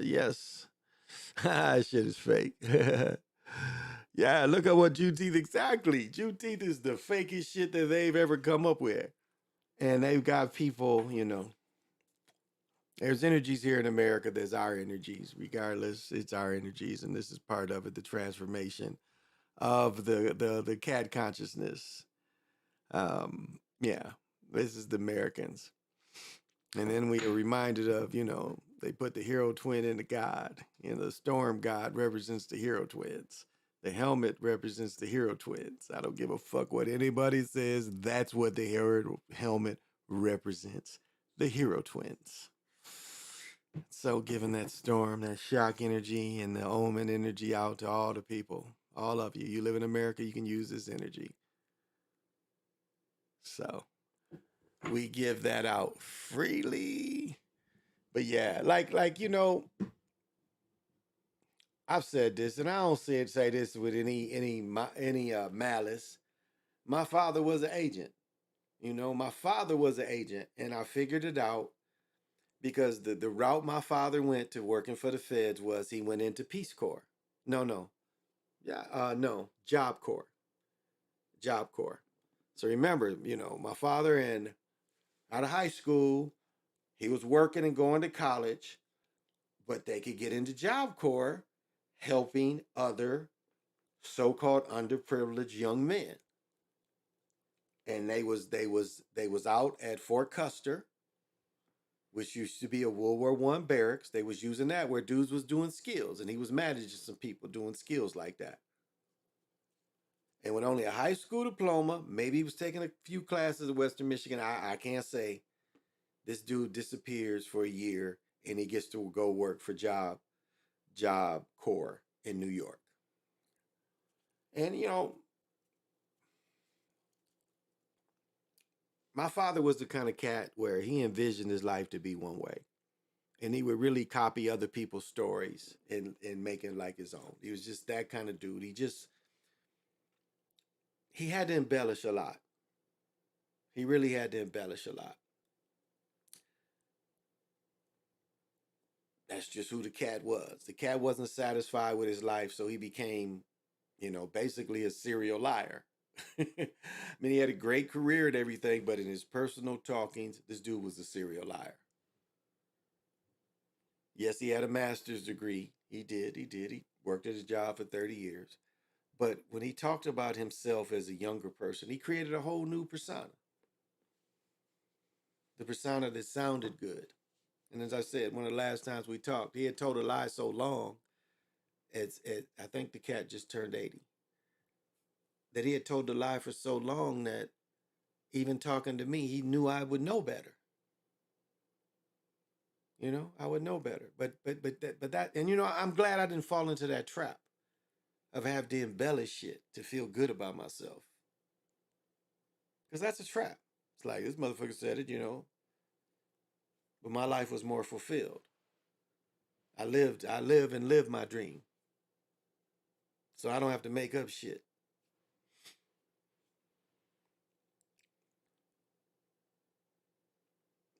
Yes. Shit is fake. Yeah, look at what Juneteenth exactly. Juneteenth is the fakest shit that they've ever come up with. And they've got people, there's energies here in America. There's our energies. Regardless, it's our energies. And this is part of it, the transformation of the cat consciousness. Yeah, this is the Americans. And then we are reminded of, they put the hero twin into God. The storm god represents the hero twins. The helmet represents the hero twins. I don't give a fuck what anybody says. That's what the hero helmet represents. The hero twins. So giving that storm, that shock energy and the omen energy out to all the people. All of you. You live in America, you can use this energy. So we give that out freely. But yeah, like I've said this, and I don't say this with any malice. My father was an agent. My father was an agent, and I figured it out because the route my father went to working for the feds was he went into Peace Corps. No. Yeah, no, Job Corps. Job Corps. So remember, my father out of high school, he was working and going to college, but they could get into Job Corps helping other so-called underprivileged young men. And they was out at Fort Custer, which used to be a World War I barracks. They was using that where dudes was doing skills, and he was managing some people doing skills like that. And with only a high school diploma, maybe he was taking a few classes at Western Michigan. I can't say. This dude disappears for a year and he gets to go work for Job Corps in New York. And my father was the kind of cat where he envisioned his life to be one way. And he would really copy other people's stories and make it like his own. He was just that kind of dude. He had to embellish a lot. He really had to embellish a lot. That's just who the cat was. The cat wasn't satisfied with his life, so he became, basically a serial liar. I mean, he had a great career and everything, but in his personal talkings, this dude was a serial liar. Yes, he had a master's degree. He did. He worked at his job for 30 years. But when he talked about himself as a younger person, he created a whole new persona. The persona that sounded good. And as I said, one of the last times we talked, he had told a lie so long, I think the cat just turned 80, that he had told the lie for so long that even talking to me, he knew I would know better. I would know better. But that, and I'm glad I didn't fall into that trap of having to embellish shit to feel good about myself. Because that's a trap. It's like, this motherfucker said it, but my life was more fulfilled. I live and live my dream. So I don't have to make up shit.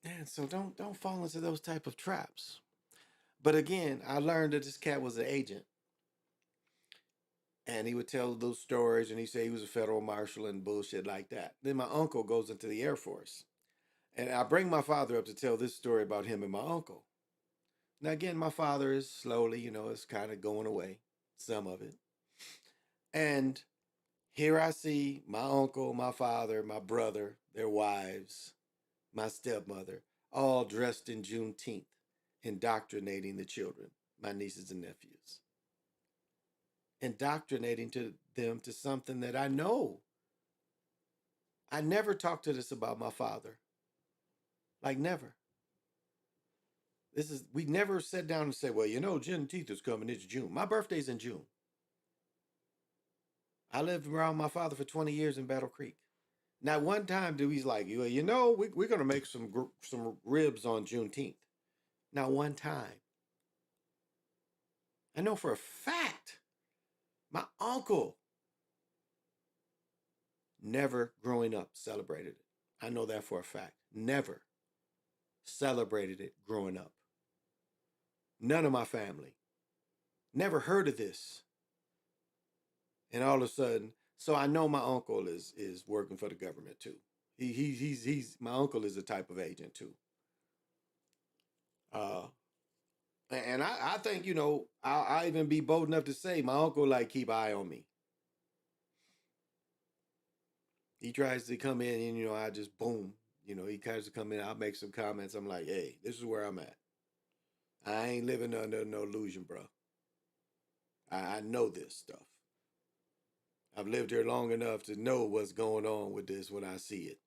And so don't fall into those type of traps. But again, I learned that this cat was an agent. And he would tell those stories, and he'd say he was a federal marshal and bullshit like that. Then my uncle goes into the Air Force. And I bring my father up to tell this story about him and my uncle. Now, again, my father is slowly, it's kind of going away, some of it. And here I see my uncle, my father, my brother, their wives, my stepmother, all dressed in Juneteenth, indoctrinating the children, my nieces and nephews. Indoctrinating them to something that I know. I never talked to this about my father. Like, never. We never sat down and said, well, Juneteenth is coming, it's June. My birthday's in June. I lived around my father for 20 years in Battle Creek. Not one time do he's like, we're going to make some ribs on Juneteenth. Not one time. I know for a fact, my uncle never growing up celebrated it. I know that for a fact. Never celebrated it growing up. None of my family. Never heard of this. And all of a sudden, so I know my uncle is working for the government too. He's my uncle is a type of agent too. And I think, I'll even be bold enough to say my uncle keep an eye on me. He tries to come in and, I just boom. He tries to come in, I'll make some comments. I'm like, hey, this is where I'm at. I ain't living under no illusion, bro. I know this stuff. I've lived here long enough to know what's going on with this when I see it.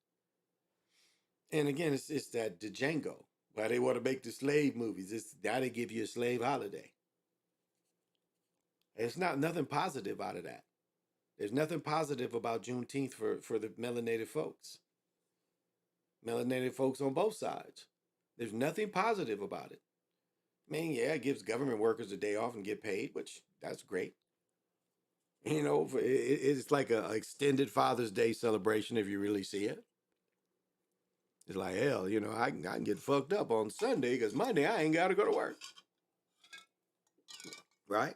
And again, it's that Django. Why they want to make the slave movies. It's now they give you a slave holiday. It's not nothing positive out of that. There's nothing positive about Juneteenth for the melanated folks. Melanated folks on both sides. There's nothing positive about it. I mean, yeah, it gives government workers a day off and get paid, which that's great. It's like a extended Father's Day celebration if you really see it. It's like, hell, I can get fucked up on Sunday because Monday I ain't got to go to work. Right?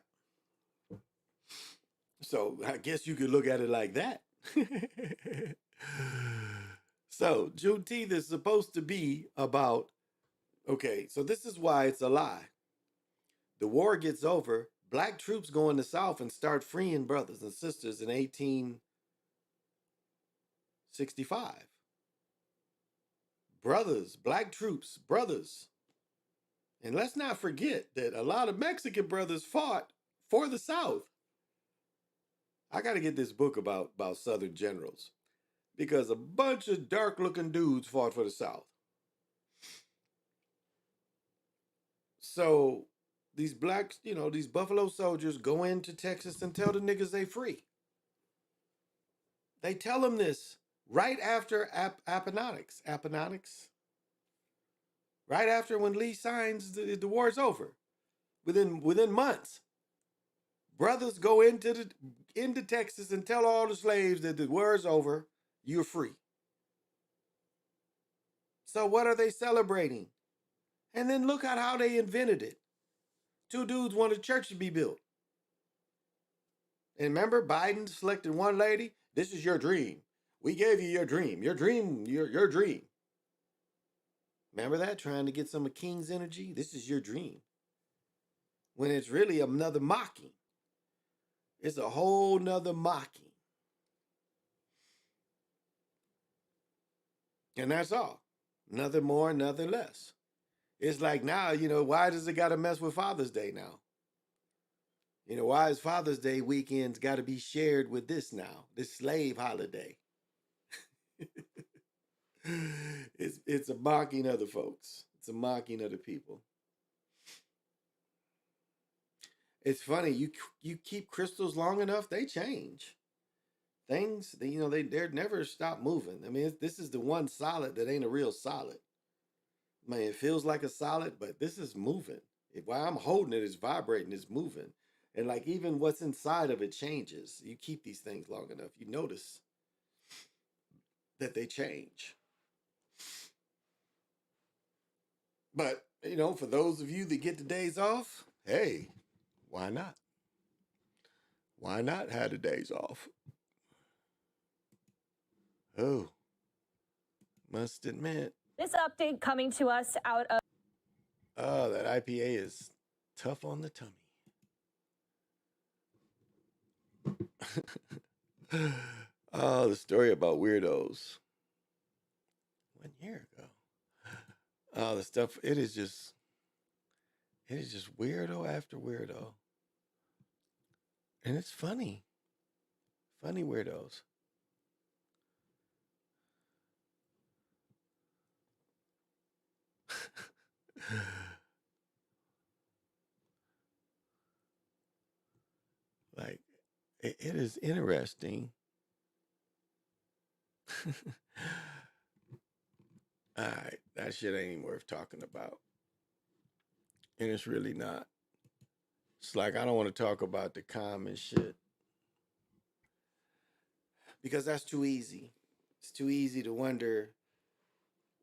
So I guess you could look at it like that. So Juneteenth is supposed to be about, okay, so this is why it's a lie. The war gets over, black troops go in the South and start freeing brothers and sisters in 1865. Brothers, black troops, brothers. And let's not forget that a lot of Mexican brothers fought for the South. I got to get this book about Southern generals because a bunch of dark-looking dudes fought for the South. So these blacks, these Buffalo soldiers go into Texas and tell the niggas they free. They tell them this right after Appomattox. Right after when Lee signs the war's over. Within months. Brothers go into Texas and tell all the slaves that the war's over, you're free. So what are they celebrating? And then look at how they invented it. Two dudes wanted a church to be built. And remember, Biden selected one lady. This is your dream. We gave you your dream. Your dream, your dream. Remember that? Trying to get some of King's energy? This is your dream. When it's really another mocking. It's a whole nother mocking. And that's all. Nothing more, nothing less. It's like now, why does it got to mess with Father's Day now? Why is Father's Day weekends got to be shared with this now? This slave holiday. It's a mocking other folks. It's a mocking other people. It's funny, you keep crystals long enough, they change. Things, they're never stop moving. I mean, this is the one solid that ain't a real solid. Man, it feels like a solid, but this is moving. While I'm holding it, it's vibrating, it's moving. And like even what's inside of it changes. You keep these things long enough, you notice that they change. But, for those of you that get the days off, hey, why not? Why not have the days off? Oh, must admit. This update coming to us out of. Oh, that IPA is tough on the tummy. Oh, the story about weirdos. 1 year ago. Oh, the stuff, it is just weirdo after weirdo. And it's funny. Funny weirdos. Like, it is interesting. All right, that shit ain't even worth talking about. And it's really not. It's like, I don't want to talk about the common shit. Because that's too easy. It's too easy to wonder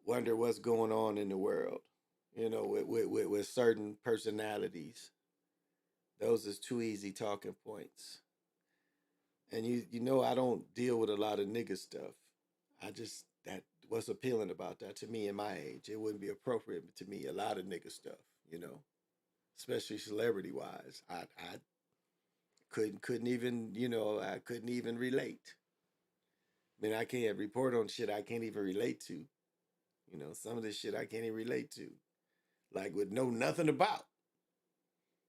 what's going on in the world, with certain personalities. Those is too easy talking points. And I don't deal with a lot of nigga stuff. That what's appealing about that to me in my age. It wouldn't be appropriate to me, a lot of nigga stuff, especially celebrity wise. I couldn't even, I couldn't even relate. I mean, I can't report on shit I can't even relate to. You know, some of this shit I can't even relate to, like would know nothing about.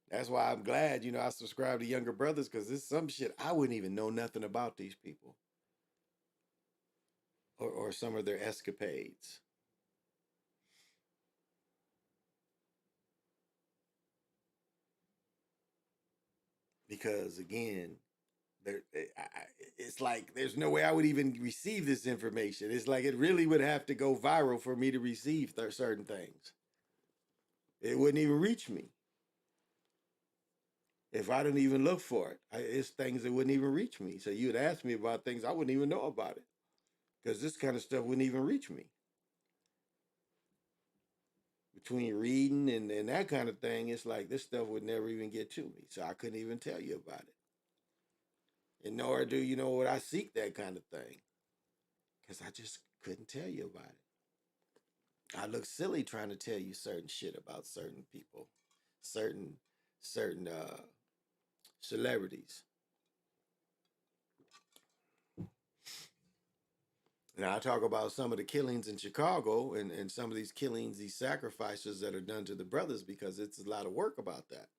That's why I'm glad, I subscribe to younger brothers, because there's some shit I wouldn't even know nothing about these people or some of their escapades. Because again, it's like there's no way I would even receive this information. It's like it really would have to go viral for me to receive certain things. It wouldn't even reach me if I didn't even look for it. It's things that wouldn't even reach me. So you'd ask me about things I wouldn't even know about it, because this kind of stuff wouldn't even reach me. Between reading and that kind of thing, it's like this stuff would never even get to me. So I couldn't even tell you about it. And nor do you know what I seek that kind of thing, because I just couldn't tell you about it. I look silly trying to tell you certain shit about certain people, certain celebrities. Now I talk about some of the killings in Chicago and some of these killings, these sacrifices that are done to the brothers, because it's a lot of work about that.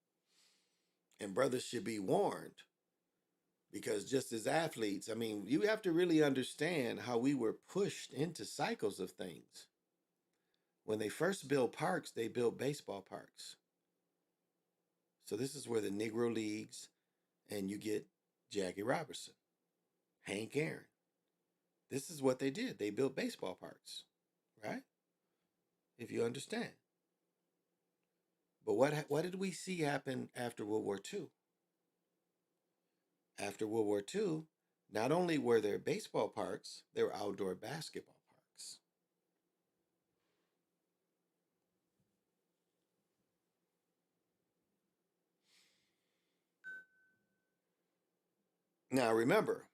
And brothers should be warned, because just as athletes, I mean, you have to really understand how we were pushed into cycles of things. When they first built parks, they built baseball parks. So this is where the Negro Leagues, and you get Jackie Robinson, Hank Aaron. This is what they did. They built baseball parks, right? If you understand. But what did we see happen after World War II? After World War II, not only were there baseball parks, there were outdoor basketball parks. Now remember,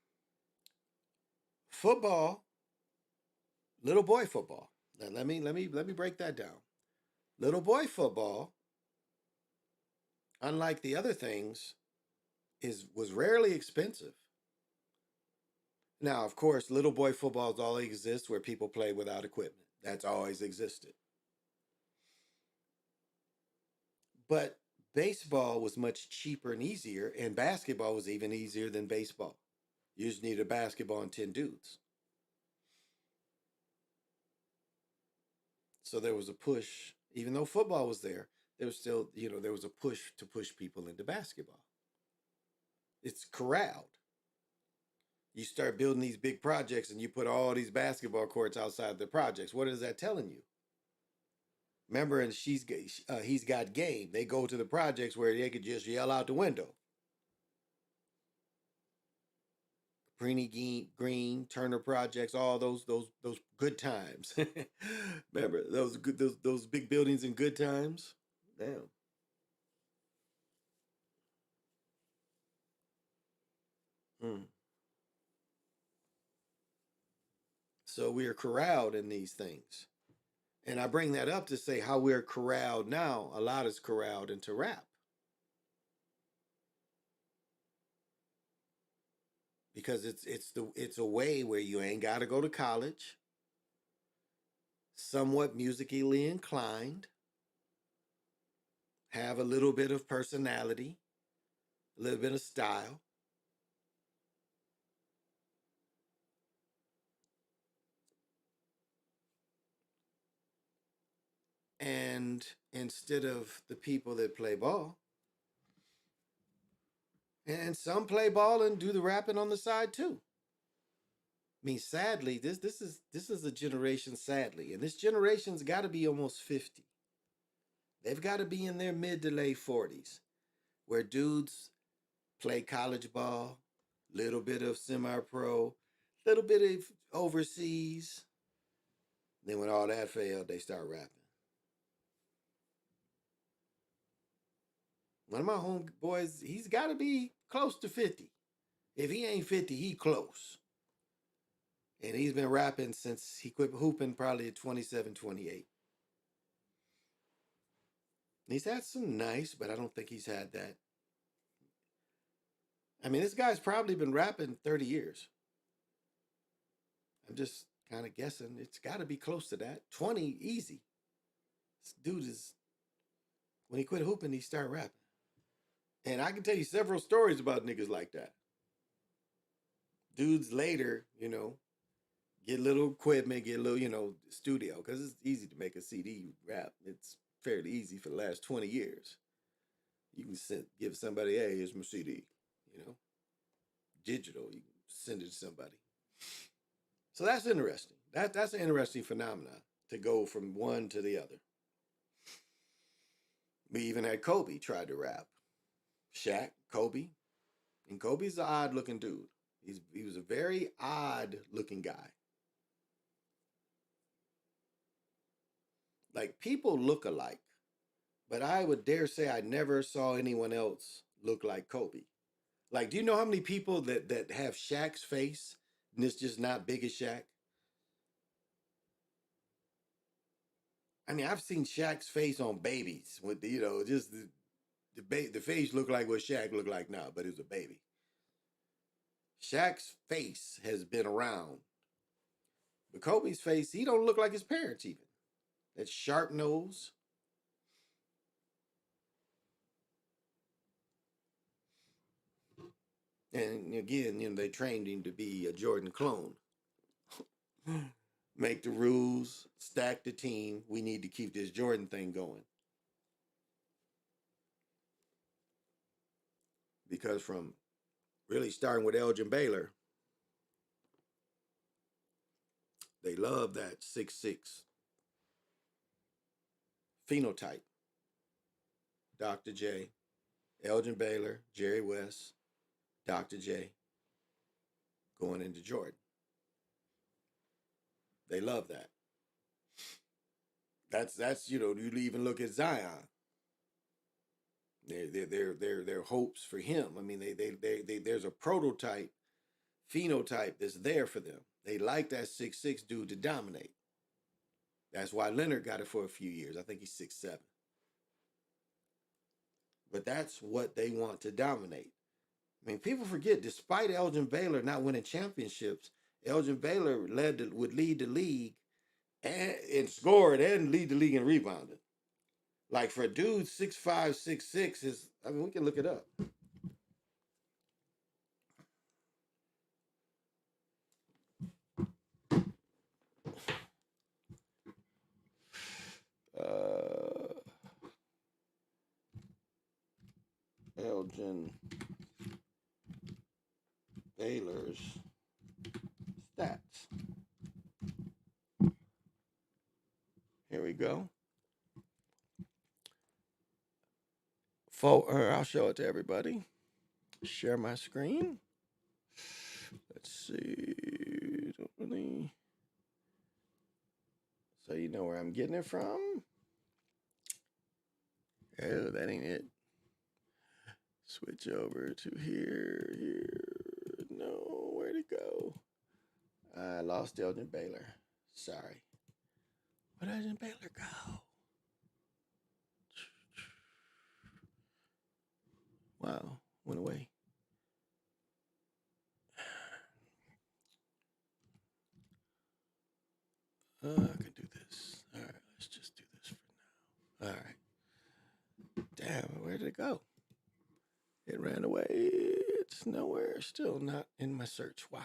football, little boy football. Now let me break that down. Little boy football, unlike the other things, was rarely expensive. Now, of course, little boy football has always exists where people play without equipment. That's always existed. But baseball was much cheaper and easier, and basketball was even easier than baseball. You just need a basketball and 10 dudes. So there was a push, even though football was there was still, there was a push to push people into basketball. It's corralled. You start building these big projects and you put all these basketball courts outside the projects. What is that telling you? Remember, and He's Got Game, they go to the projects where they could just yell out the window. Caprini Green, Turner Projects, all those good times. Remember those big buildings in good times? Damn. So we are corralled in these things. And I bring that up to say how we're corralled now. A lot is corralled into rap. Because it's a way where you ain't got to go to college, somewhat musically inclined, have a little bit of personality, a little bit of style. And instead of the people that play ball, and some play ball and do the rapping on the side too. I mean, sadly, this is a generation, sadly, and this generation's got to be almost 50. They've got to be in their mid to late 40s, where dudes play college ball, little bit of semi-pro, little bit of overseas. Then when all that failed, they start rapping. One of my homeboys, he's got to be close to 50. If he ain't 50, he close. And he's been rapping since he quit hooping probably at 27, 28. He's had some nice, but I don't think he's had that. I mean, this guy's probably been rapping 30 years. I'm just kind of guessing. It's got to be close to that. 20, easy. This dude is, when he quit hooping, he started rapping. And I can tell you several stories about niggas like that. Dudes later, you know, get a little equipment, get a little, you know, studio, because it's easy to make a CD rap. It's fairly easy for the last 20 years. You can give somebody, hey, here's my CD, you know, digital. You can send it to somebody. So that's interesting. That's an interesting phenomenon to go from one to the other. We even had Kobe try to rap. Shaq, Kobe. And Kobe's an odd looking dude. He was a very odd looking guy. Like, people look alike, but I would dare say I never saw anyone else look like Kobe. Like, do you know how many people that have Shaq's face and it's just not big as Shaq? I mean, I've seen Shaq's face on babies with, you know, just the face looked like what Shaq looked like now, but it was a baby. Shaq's face has been around, but Kobe's face, he don't look like his parents even. That sharp nose. And again, you know, they trained him to be a Jordan clone. Make the rules, stack the team. We need to keep this Jordan thing going. Because from really starting with Elgin Baylor, they love that 6'6" phenotype. Dr. J, Elgin Baylor, Jerry West, Dr. J, going into Jordan. They love that. That's you know, you even look at Zion. Their hopes for him. I mean, they there's a prototype phenotype that's there for them. They like that 6'6" dude to dominate. That's why Leonard got it for a few years. I think he's 6'7". But that's what they want to dominate. I mean, people forget, despite Elgin Baylor not winning championships, Elgin Baylor would lead the league and scored and lead the league in rebounding. Like, for a dude 6'5", 6'6" is, I mean, we can look it up. Elgin Baylor's stats. Here we go. I'll show it to everybody. Share my screen. Let's see. Don't really. So you know where I'm getting it from. Oh, that ain't it. Switch over to here. No, where'd it go? I lost Elgin Baylor. Sorry. Where'd Elgin Baylor go? Wow, went away. I can do this. All right, let's just do this for now. All right. Damn, where did it go? It ran away. It's nowhere. Still not in my search. Why?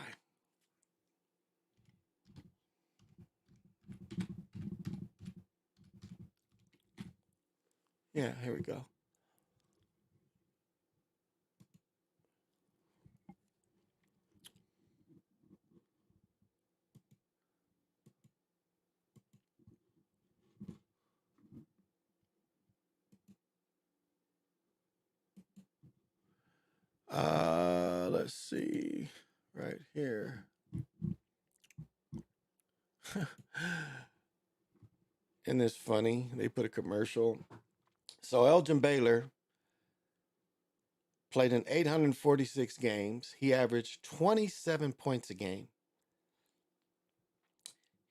Yeah, here we go. Let's see. Right here. Isn't this funny? They put a commercial. So Elgin Baylor played in 846 games. He averaged 27 points a game.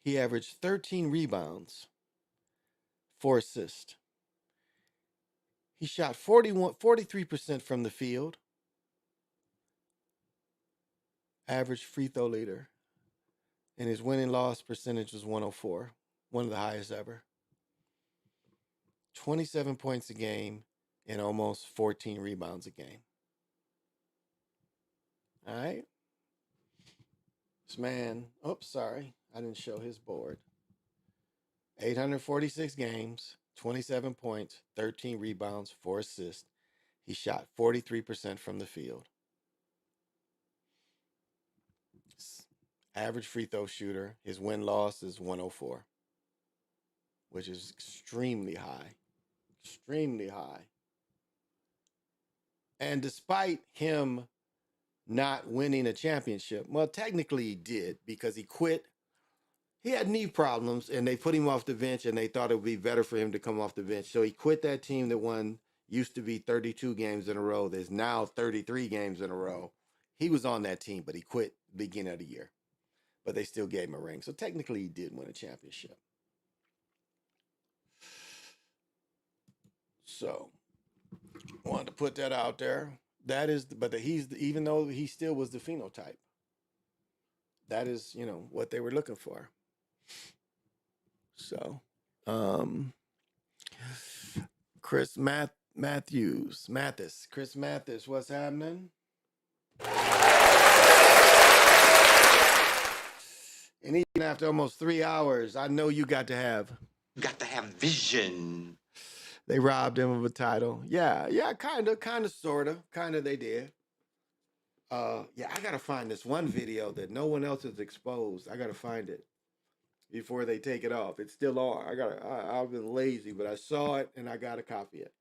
He averaged 13 rebounds, 4 assists. He shot 43% from the field. Average free throw leader. and his winning loss percentage was 104, one of the highest ever. 27 points a game and almost 14 rebounds a game. All right. This man, oops, sorry, I didn't show his board. 846 games, 27 points, 13 rebounds, 4 assists. He shot 43% from the field. Average free throw shooter. His win-loss is 104, which is extremely high. Extremely high. And despite him not winning a championship, well, technically he did because he quit. He had knee problems, and they put him off the bench, and they thought it would be better for him to come off the bench. So he quit that team that won, used to be 32 games in a row. There's now 33 games in a row. He was on that team, but he quit beginning of the year. But they still gave him a ring. So technically he did win a championship. So wanted to put that out there. That is, but even though he still was the phenotype, that is, what they were looking for. So, Chris Mathis, what's happening? And even after almost 3 hours, I know you got to have vision. They robbed him of a title. Yeah, kind of, sort of. Kind of they did. I got to find this one video that no one else has exposed. I got to find it before they take it off. It's still on. I've been lazy, but I saw it and I got to copy it.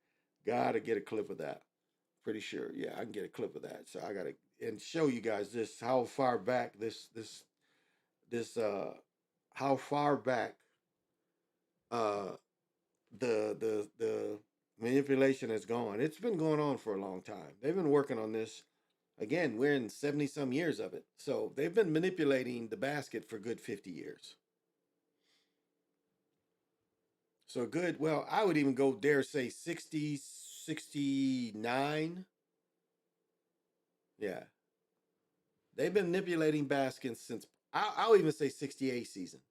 Got to get a clip of that. Pretty sure. Yeah, I can get a clip of that. So I got to, and show you guys this, how far back how far back the manipulation has gone. It's been going on for a long time. They've been working on this. Again, we're in 70 some years of it. So they've been manipulating the basket for good 50 years. So good, well, I would even go dare say 60, 69. Yeah. They've been manipulating baskets since, I'll even say 68 season.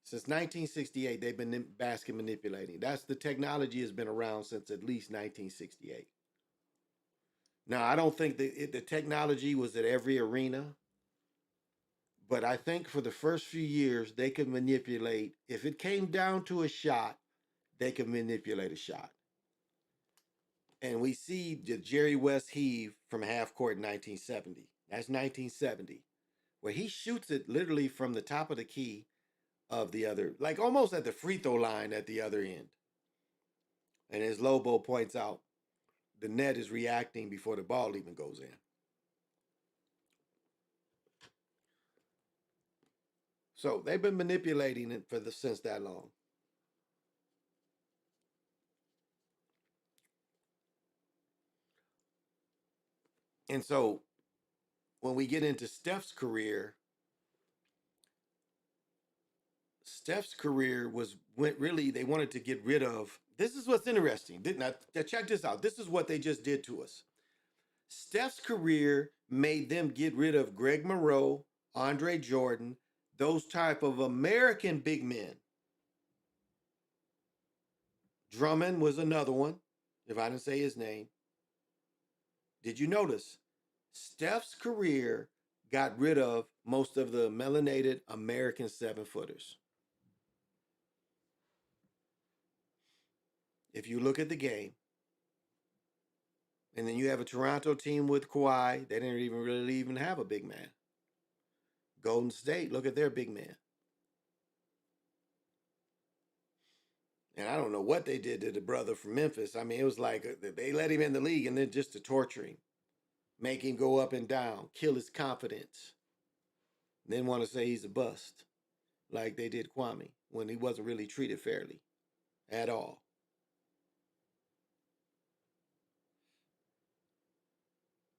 Since 1968, they've been basket manipulating. That's the technology has been around since at least 1968. Now, I don't think the technology was at every arena, but I think for the first few years, they could manipulate. If it came down to a shot, they could manipulate a shot. And we see the Jerry West heave from half court in 1970. That's 1970, where he shoots it literally from the top of the key of the other, like almost at the free throw line at the other end. And as Lobo points out, the net is reacting before the ball even goes in. So they've been manipulating it since that long. And so when we get into Steph's career went really, they wanted to get rid of, this is what's interesting. Check this out. This is what they just did to us. Steph's career made them get rid of Greg Monroe, Andre Jordan, those type of American big men. Drummond was another one, if I didn't say his name. Did you notice? Steph's career got rid of most of the melanated American 7-footers. If you look at the game, and then you have a Toronto team with Kawhi, they didn't even have a big man. Golden State, look at their big man. And I don't know what they did to the brother from Memphis. I mean, it was like they let him in the league and then just to torture him, make him go up and down, kill his confidence. Then want to say he's a bust, like they did Kwame, when he wasn't really treated fairly at all.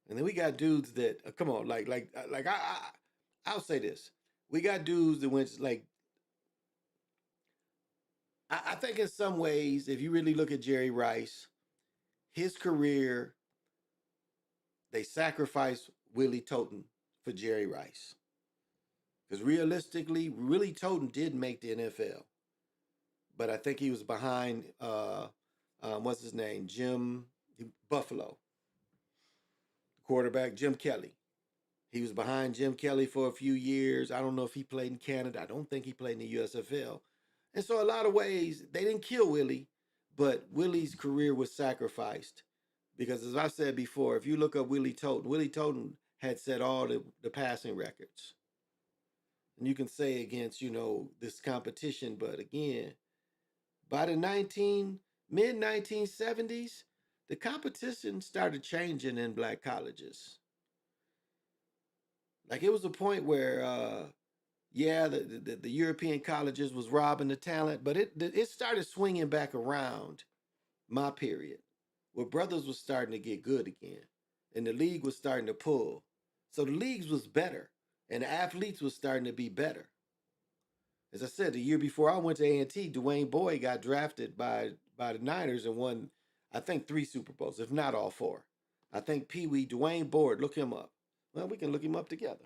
And then we got dudes that come on, I'll say this: we got dudes that went like. I think in some ways, if you really look at Jerry Rice, his career, they sacrificed Willie Totten for Jerry Rice. Because realistically, Willie Toten did make the NFL, but I think he was behind what's his name, Buffalo quarterback Jim Kelly. He was behind Jim Kelly for a few years. I don't know if he played in Canada. I don't think he played in the USFL. And so, a lot of ways, they didn't kill Willie, but Willie's career was sacrificed. Because, as I said before, if you look up Willie Toten had set all the passing records. And you can say against, this competition, but again, by the mid 1970s, the competition started changing in black colleges. Like it was a point where, the European colleges was robbing the talent, but it started swinging back around my period, where brothers was starting to get good again, and the league was starting to pull. So the leagues was better, and the athletes was starting to be better. As I said, the year before I went to A&T, Dwayne Boyd got drafted by the Niners and won, I think, 3 Super Bowls, if not all 4. I think Pee Wee, Dwayne Boyd, look him up. Well, we can look him up together.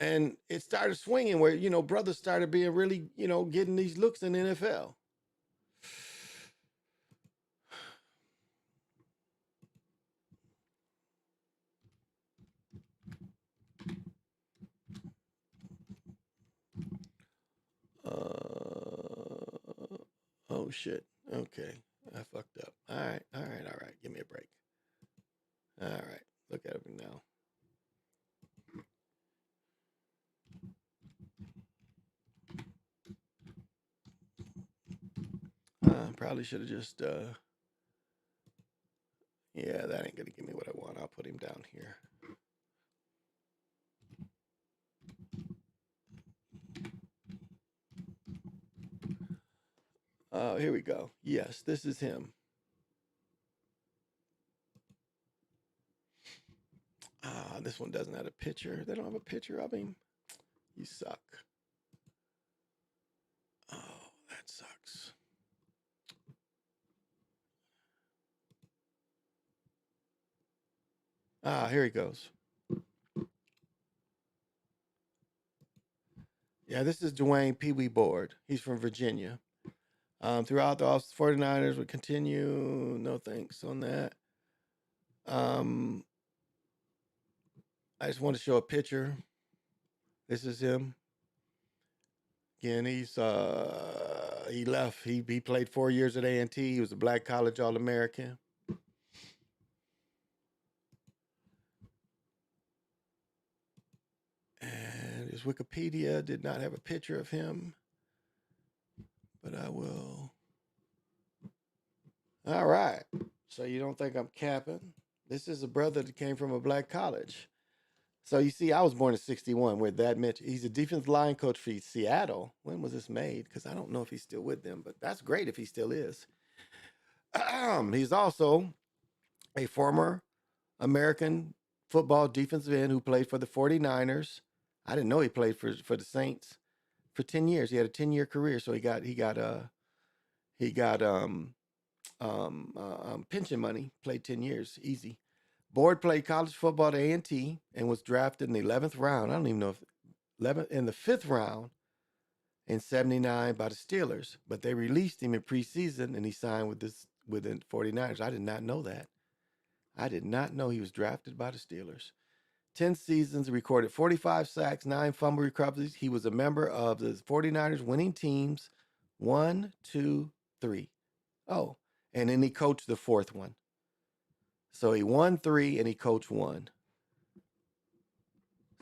And it started swinging where, brothers started being really, getting these looks in the NFL. Oh shit. Okay. I fucked up. All right. Give me a break. All right. Look at it now. Probably should have just yeah, that ain't gonna give me what I want. I'll put him down here. Oh, here we go. Yes, this is him. This one doesn't have a picture. They don't have a picture of him. You suck. Oh, that sucks. Here he goes. Yeah, this is Dwayne Pee Wee Boyd. He's from Virginia. Throughout the 49ers would continue. No thanks on that. I just want to show a picture. This is him. Again, he left. He played 4 years at A&T. He was a black college All-American. And his Wikipedia did not have a picture of him, but I will. All right. So you don't think I'm capping? This is a brother that came from a black college. So you see, I was born in 61 with that Mitch. He's a defensive line coach for Seattle. When was this made? Because I don't know if he's still with them, but that's great if he still is. He's also a former American football defensive end who played for the 49ers. I didn't know he played for the Saints for 10 years. He had a 10-year career, so he got pension money. Played 10 years, easy. Boyd played college football at A&T and was drafted in the 11th round. I don't even know if in the 5th round in 79 by the Steelers, but they released him in preseason and he signed with the 49ers. I did not know that. I did not know he was drafted by the Steelers. 10 seasons, recorded 45 sacks, 9 fumble recoveries. He was a member of the 49ers winning teams 1, 2, 3. Oh, and then he coached the 4th one. So he won 3 and he coached 1.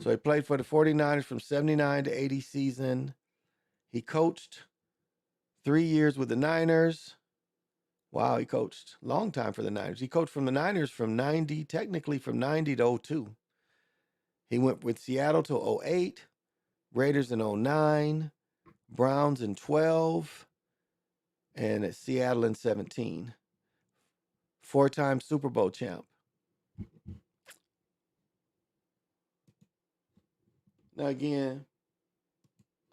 So he played for the 49ers from 79 to 80 season. He coached 3 years with the Niners. Wow, he coached a long time for the Niners. He coached from the Niners from 90 to 02. He went with Seattle till 08, Raiders in 09, Browns in 12, and at Seattle in 17. 4-time Super Bowl champ. Now again,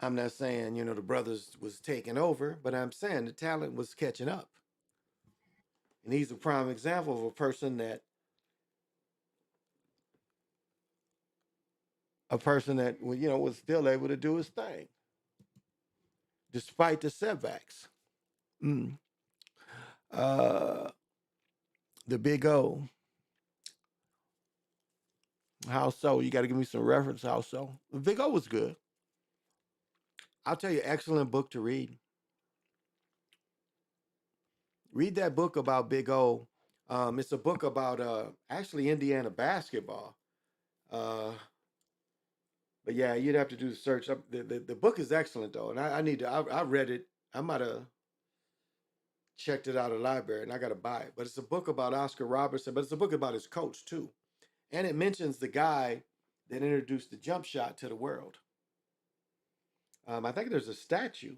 I'm not saying, the brothers was taking over, but I'm saying the talent was catching up. And he's a prime example of a person that a person that was still able to do his thing despite the setbacks. Mm. The Big O. How so? You got to give me some reference. How so? The Big O was good. I'll tell you, excellent book to read. Read that book about Big O. It's a book about actually Indiana basketball. But yeah, you'd have to do the search. The book is excellent though, and I need to. I read it. I might have checked it out of the library, and I got to buy it. But it's a book about Oscar Robertson. But it's a book about his coach too, and it mentions the guy that introduced the jump shot to the world. I think there's a statue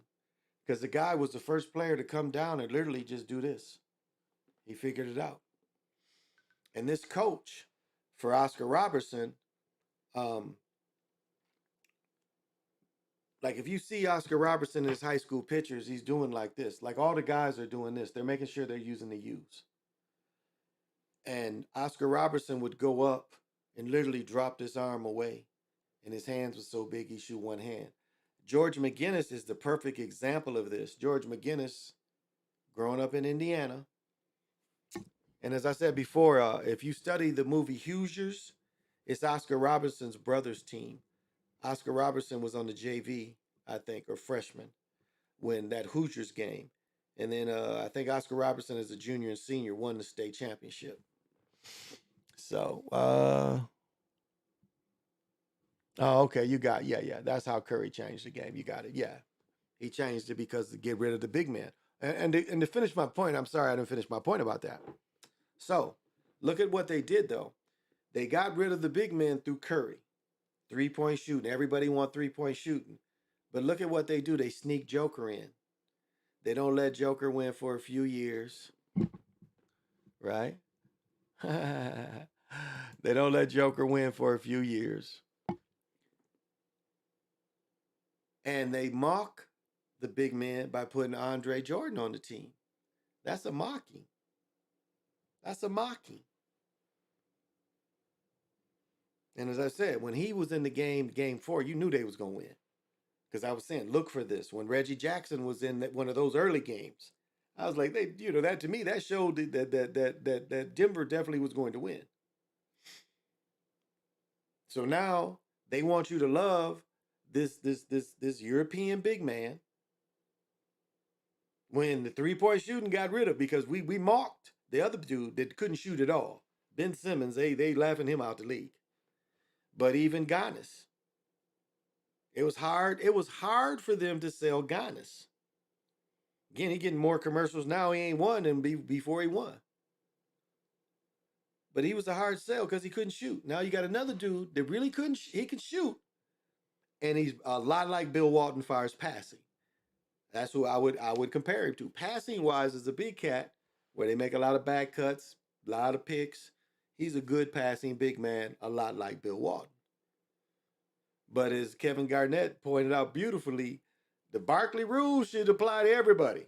because the guy was the first player to come down and literally just do this. He figured it out. And this coach for Oscar Robertson, like if you see Oscar Robertson in his high school pictures, he's doing like this. Like all the guys are doing this. They're making sure they're using the U's. And Oscar Robertson would go up and literally drop this arm away. And his hands were so big he shoot one hand. George McGinnis is the perfect example of this. George McGinnis, growing up in Indiana. And as I said before, if you study the movie Hoosiers, it's Oscar Robertson's brother's team. Oscar Robertson was on the JV, I think, or freshman, when that Hoosiers game. And then I think Oscar Robertson, as a junior and senior, won the state championship. So, oh, okay, you got, yeah. That's how Curry changed the game. You got it, yeah. He changed it because to get rid of the big man. And to finish my point, I'm sorry I didn't finish my point about that. So, look at what they did, though. They got rid of the big man through Curry. 3-point shooting. Everybody want 3-point shooting. But look at what they do. They sneak Joker in. They don't let Joker win for a few years. Right? They don't let Joker win for a few years. And they mock the big man by putting Andre Jordan on the team. That's a mocking. That's a mocking. And as I said, when he was in the game 4, you knew they was going to win. Because I was saying, look for this. When Reggie Jackson was in one of those early games, I was like, that to me, that showed that Denver definitely was going to win. So now they want you to love this European big man when the 3-point shooting got rid of, because we mocked the other dude that couldn't shoot at all. Ben Simmons, they laughing him out the league. But even Giannis. It was hard for them to sell Giannis. Again, he getting more commercials now. He ain't won than before he won. But he was a hard sell because he couldn't shoot. Now you got another dude that really couldn't. He can shoot, and he's a lot like Bill Walton as far as passing. That's who I would compare him to. Passing wise, is a big cat where they make a lot of bad cuts, a lot of picks. He's a good passing big man, a lot like Bill Walton. But as Kevin Garnett pointed out beautifully, the Barkley rule should apply to everybody,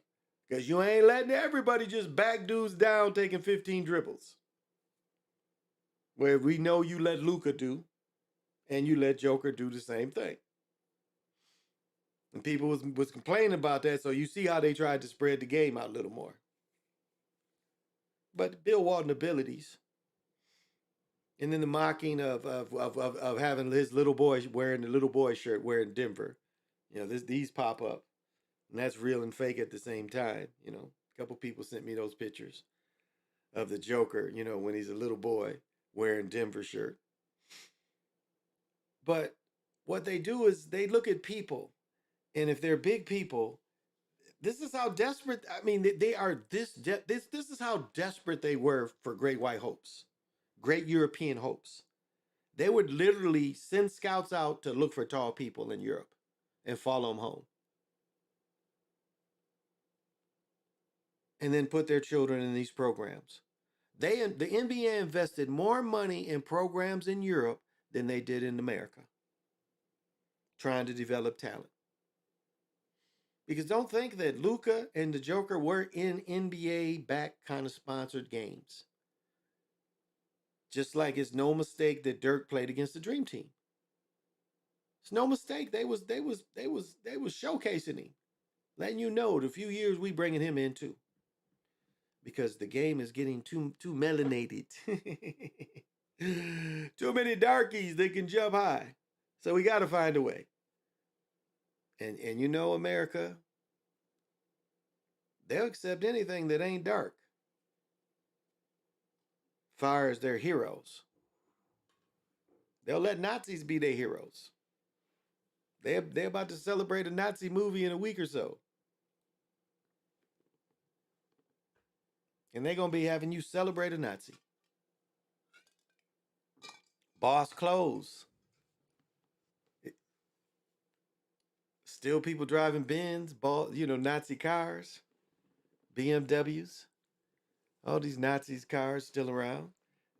because you ain't letting everybody just back dudes down taking 15 dribbles. Where we know you let Luka do, and you let Joker do the same thing. And people was complaining about that, so you see how they tried to spread the game out a little more. But Bill Walton abilities, and then the mocking of having his little boy wearing the little boy shirt wearing Denver. These pop up. And that's real and fake at the same time. A couple people sent me those pictures of the Joker, when he's a little boy wearing Denver shirt. But what they do is they look at people, and if they're big people, this is how desperate, they are this is how desperate they were for great white hopes, great European hopes. They would literally send scouts out to look for tall people in Europe and follow them home. And then put their children in these programs. The NBA invested more money in programs in Europe than they did in America, trying to develop talent. Because don't think that Luka and the Joker were in NBA-backed kind of sponsored games. Just like it's no mistake that Dirk played against the Dream Team. It's no mistake. They was showcasing him, letting you know the few years we bringing him in too, because the game is getting too melanated. Too many darkies that can jump high. So we got to find a way. And you know, America, they'll accept anything that ain't dark. Far as their heroes. They'll let Nazis be their heroes. They're about to celebrate a Nazi movie in a week or so. And they're going to be having you celebrate a Nazi. Boss clothes. Still people driving Benz, Nazi cars, BMWs. All these Nazis cars still around.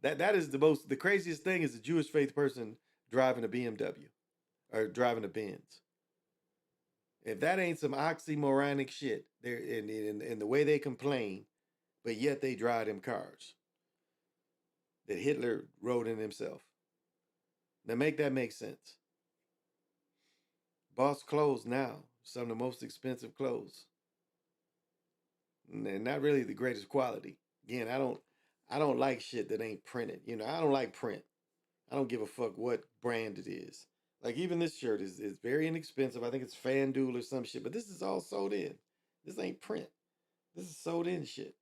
That is the craziest thing is a Jewish faith person driving a BMW or driving a Benz. If that ain't some oxymoronic shit, they're in the way they complain, but yet they drive them cars that Hitler rode in himself. Now make that make sense. Boss clothes now, some of the most expensive clothes. And not really the greatest quality. Again, I don't like shit that ain't printed. I don't like print. I don't give a fuck what brand it is. Like even this shirt is very inexpensive. I think it's FanDuel or some shit, but this is all sold in. This ain't print. This is sold in shit.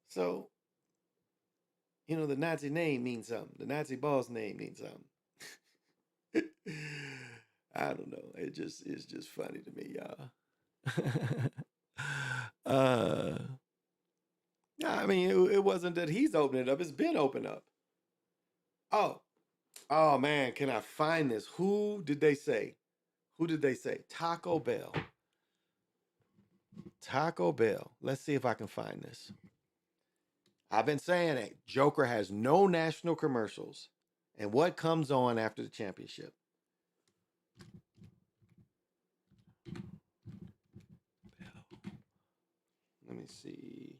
So, the Nazi name means something. The Nazi boss name means something. I don't know. It's just funny to me, y'all. I mean, it wasn't that he's opening it up. It's been opened up. Oh man, can I find this? Who did they say? Taco Bell. Taco Bell. Let's see if I can find this. I've been saying it. Joker has no national commercials. And what comes on after the championship? Let me see.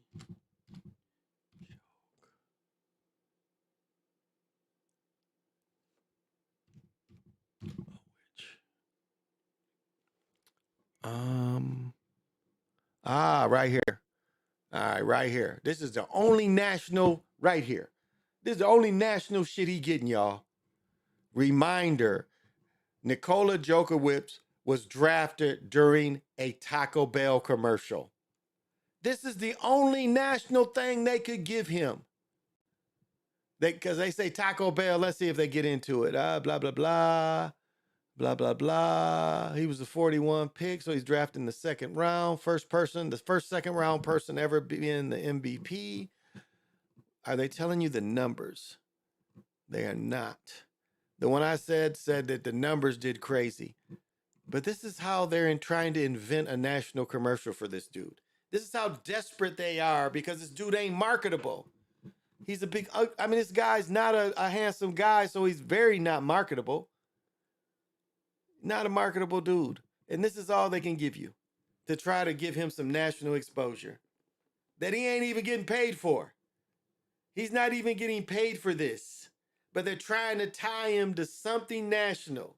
Right here. All right, right here. This is the only national right here. This is the only national shit he getting, y'all. Reminder, Nikola Jokic was drafted during a Taco Bell commercial. This is the only national thing they could give him. Because they say Taco Bell, let's see if they get into it. Blah, blah, blah. Blah, blah, blah. He was the 41 pick, so he's drafted in the second round. The first second round person ever being the MVP. Are they telling you the numbers? They are not. The one I said that the numbers did crazy. But this is how they're trying to invent a national commercial for this dude. This is how desperate they are because this dude ain't marketable. He's this guy's not a handsome guy, so he's very not marketable. Not a marketable dude. And this is all they can give you to try to give him some national exposure that he ain't even getting paid for. He's not even getting paid for this, but they're trying to tie him to something national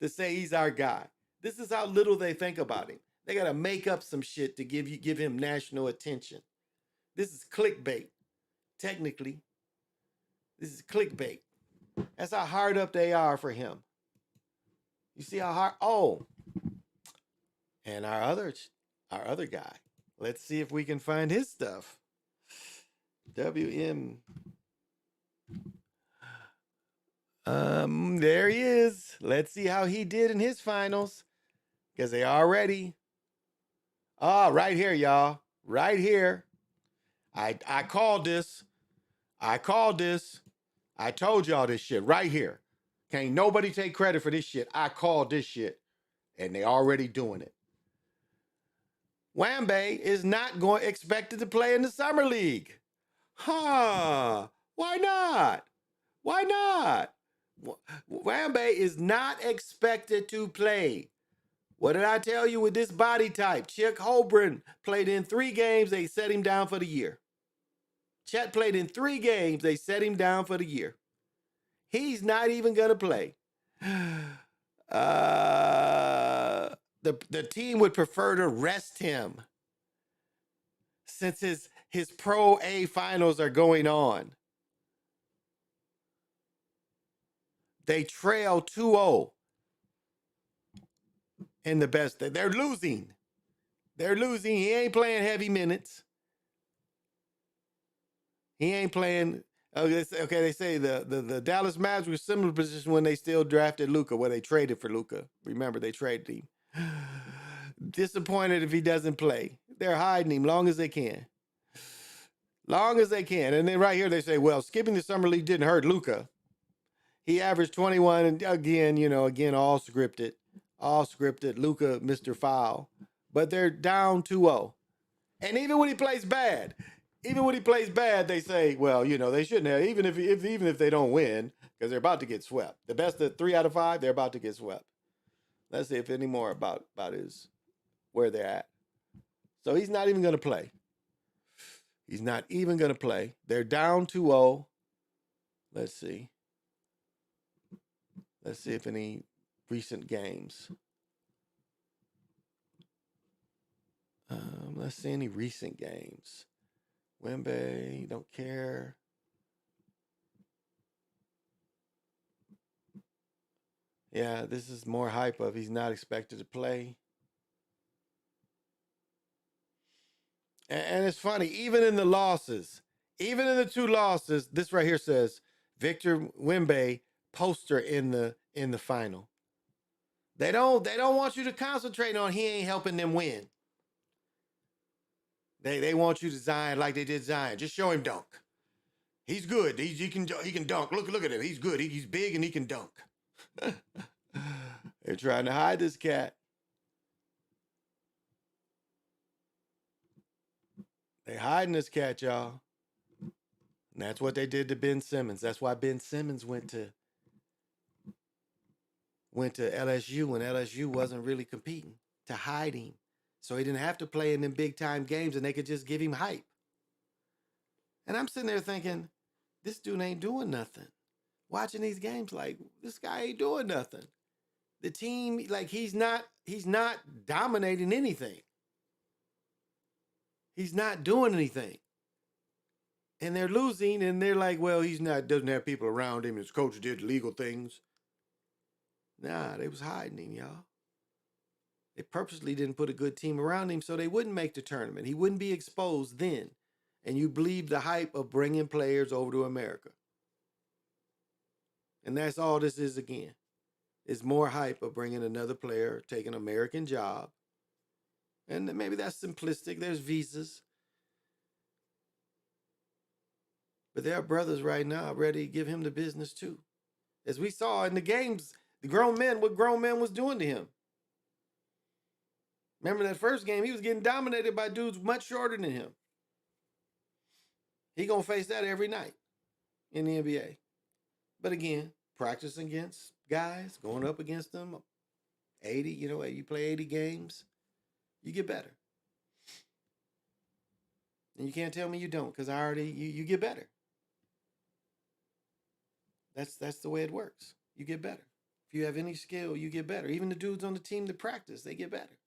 to say he's our guy. This is how little they think about him. They got to make up some shit to give him national attention. This is clickbait. Technically, this is clickbait. That's how hard up they are for him. You see how hard? Oh, and our other guy. Let's see if we can find his stuff. WM. There he is. Let's see how he did in his finals. Because they already. Right here, y'all. Right here. I called this. I told y'all this shit right here. Can't nobody take credit for this shit. I called this shit. And they already doing it. Wemby is not expected to play in the Summer League. Why not? Why not? Wemby is not expected to play. What did I tell you with this body type? Chick Holbrook played in 3 games. They set him down for the year. Chet played in 3 games. They set him down for the year. He's not even going to play. The team would prefer to rest him since his Pro A finals are going on. They trail 2-0 in the best. They're losing. They're losing. He ain't playing heavy minutes. He ain't playing. Okay, they say the Dallas Mavericks were similar position when they still drafted Luka, where they traded for Luka. Remember, they traded him. Disappointed if he doesn't play. They're hiding him long as they can. Long as they can. And then right here they say, well, skipping the summer league didn't hurt Luka. He averaged 21, and again, all scripted. All scripted. Luka, Mr. Foul. But they're down 2-0. And even when he plays bad, they say, well, they shouldn't have, even if they don't win, because they're about to get swept. The best of 3 out of 5, they're about to get swept. Let's see if any more about where they're at. So he's not even going to play. He's not even going to play. They're down 2-0. Let's see. Let's see if any recent games. Let's see any recent games. Wemby, don't care. Yeah, this is more hype of he's not expected to play. And it's funny, even in the losses, even in the 2 losses, this right here says Victor Wemby poster in the final. They don't want you to concentrate on he ain't helping them win. They want you to Zion like they did Zion. Just show him dunk. He's good. He can dunk. Look at him. He's good. He's big and he can dunk. They're trying to hide this cat. They hiding this cat, y'all. And that's what they did to Ben Simmons. That's why Ben Simmons went to LSU when LSU wasn't really competing, to hide him. So he didn't have to play in them big time games and they could just give him hype. And I'm sitting there thinking, this dude ain't doing nothing. Watching these games like, this guy ain't doing nothing. The team, like he's not dominating anything. He's not doing anything. And they're losing and they're like, well, doesn't have people around him. His coach did legal things. Nah, they was hiding him, y'all. They purposely didn't put a good team around him so they wouldn't make the tournament. He wouldn't be exposed then. And you believe the hype of bringing players over to America. And that's all this is again. It's more hype of bringing another player, taking an American job. And maybe that's simplistic. There's visas. But there are brothers right now ready to give him the business too. As we saw in the games, what grown men was doing to him. Remember that first game, he was getting dominated by dudes much shorter than him. He gonna face that every night in the NBA. But again, practicing against guys, going up against them, 80, you play 80 games, you get better. And you can't tell me you don't, because you get better. That's the way it works. You get better. If you have any skill, you get better. Even the dudes on the team that practice, they get better.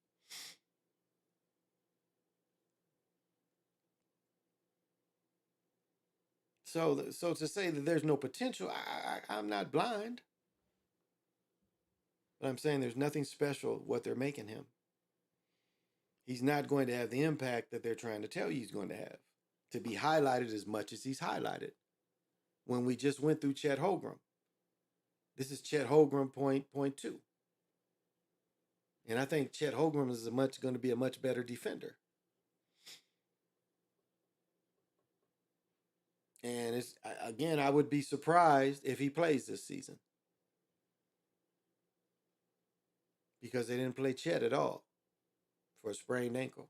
So to say that there's no potential, I'm not blind. But I'm saying there's nothing special what they're making him. He's not going to have the impact that they're trying to tell you he's going to have, to be highlighted as much as he's highlighted. When we just went through Chet Holmgren. This is Chet Holmgren point 2. And I think Chet Holmgren is going to be a much better defender. And I would be surprised if he plays this season. Because they didn't play Chet at all for a sprained ankle.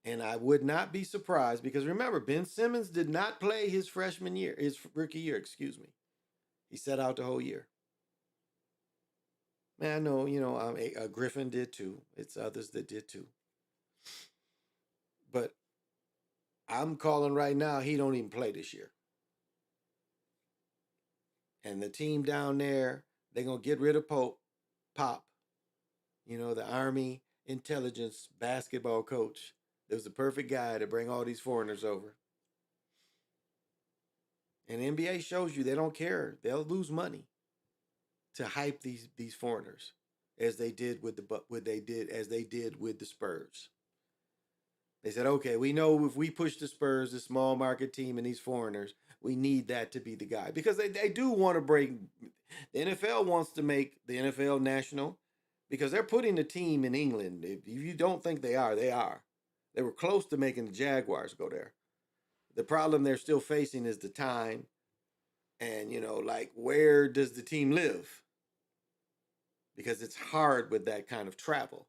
And I would not be surprised because remember, Ben Simmons did not play his rookie year, He sat out the whole year. Man, I know, Griffin did too. It's others that did too. But I'm calling right now, he don't even play this year. And the team down there They're gonna get rid of Pop, the Army intelligence basketball coach. That was the perfect guy to bring all these foreigners over. And NBA shows you they don't care. They'll lose money to hype these foreigners, as they did with the Spurs. They said, okay, we know if we push the Spurs, this small market team, and these foreigners, we need that to be the guy. Because they do want to break. The NFL wants to make the NFL national, because they're putting the team in England. If you don't think they are, they are. They were close to making the Jaguars go there. The problem they're still facing is the time. And, like, where does the team live? Because it's hard with that kind of travel.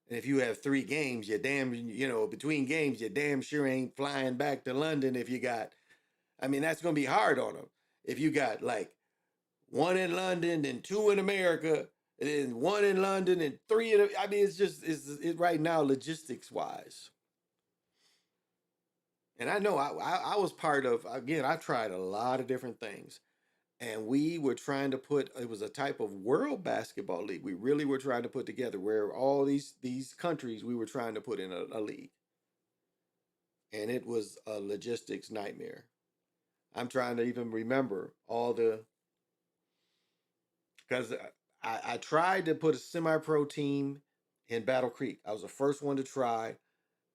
And if you have 3 games, between games, you damn sure ain't flying back to London if you got, that's going to be hard on them. If you got like 1 in London and 2 in America, and then 1 in London and 3 in, it's right now logistics wise. And I know I was part of, again, I tried a lot of different things. And we were trying to it was a type of world basketball league. We really were trying to put together, where all these countries we were trying to put in a league. And it was a logistics nightmare. I'm trying to even remember because I tried to put a semi-pro team in Battle Creek. I was the first one to try.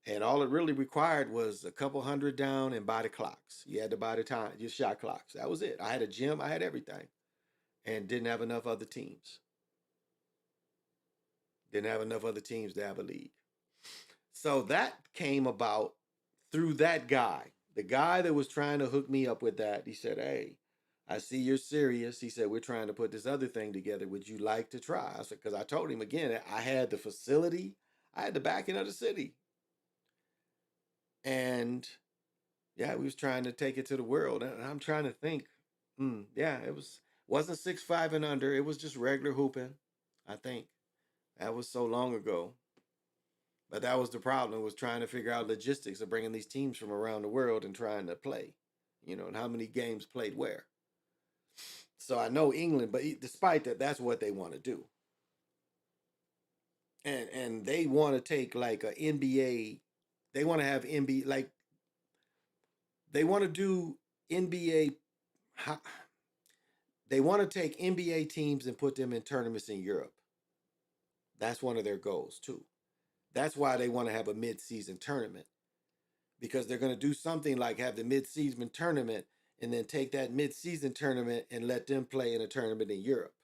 And all it really required was a couple hundred down and buy the clocks. You had to buy the time, your shot clocks. That was it. I had a gym, I had everything. And didn't have enough other teams. Didn't have enough other teams to have a league. So that came about through that guy. The guy that was trying to hook me up with that, he said, hey, I see you're serious. He said, we're trying to put this other thing together. Would you like to try? I said, because I told him, again, I had the facility. I had the backing of the city. And yeah, we was trying to take it to the world. And I'm trying to think. It wasn't 6'5" and under. It was just regular hooping, I think. That was so long ago. But that was the problem, was trying to figure out logistics of bringing these teams from around the world and trying to play, and how many games played where. So I know England, but despite that, that's what they want to do. And they want to take like a NBA, they want to have NBA, like they want to do NBA, they want to take NBA teams and put them in tournaments in Europe. That's one of their goals too. That's why they want to have a mid-season tournament, because they're going to do something like have the mid-season tournament and then take that mid-season tournament and let them play in a tournament in Europe.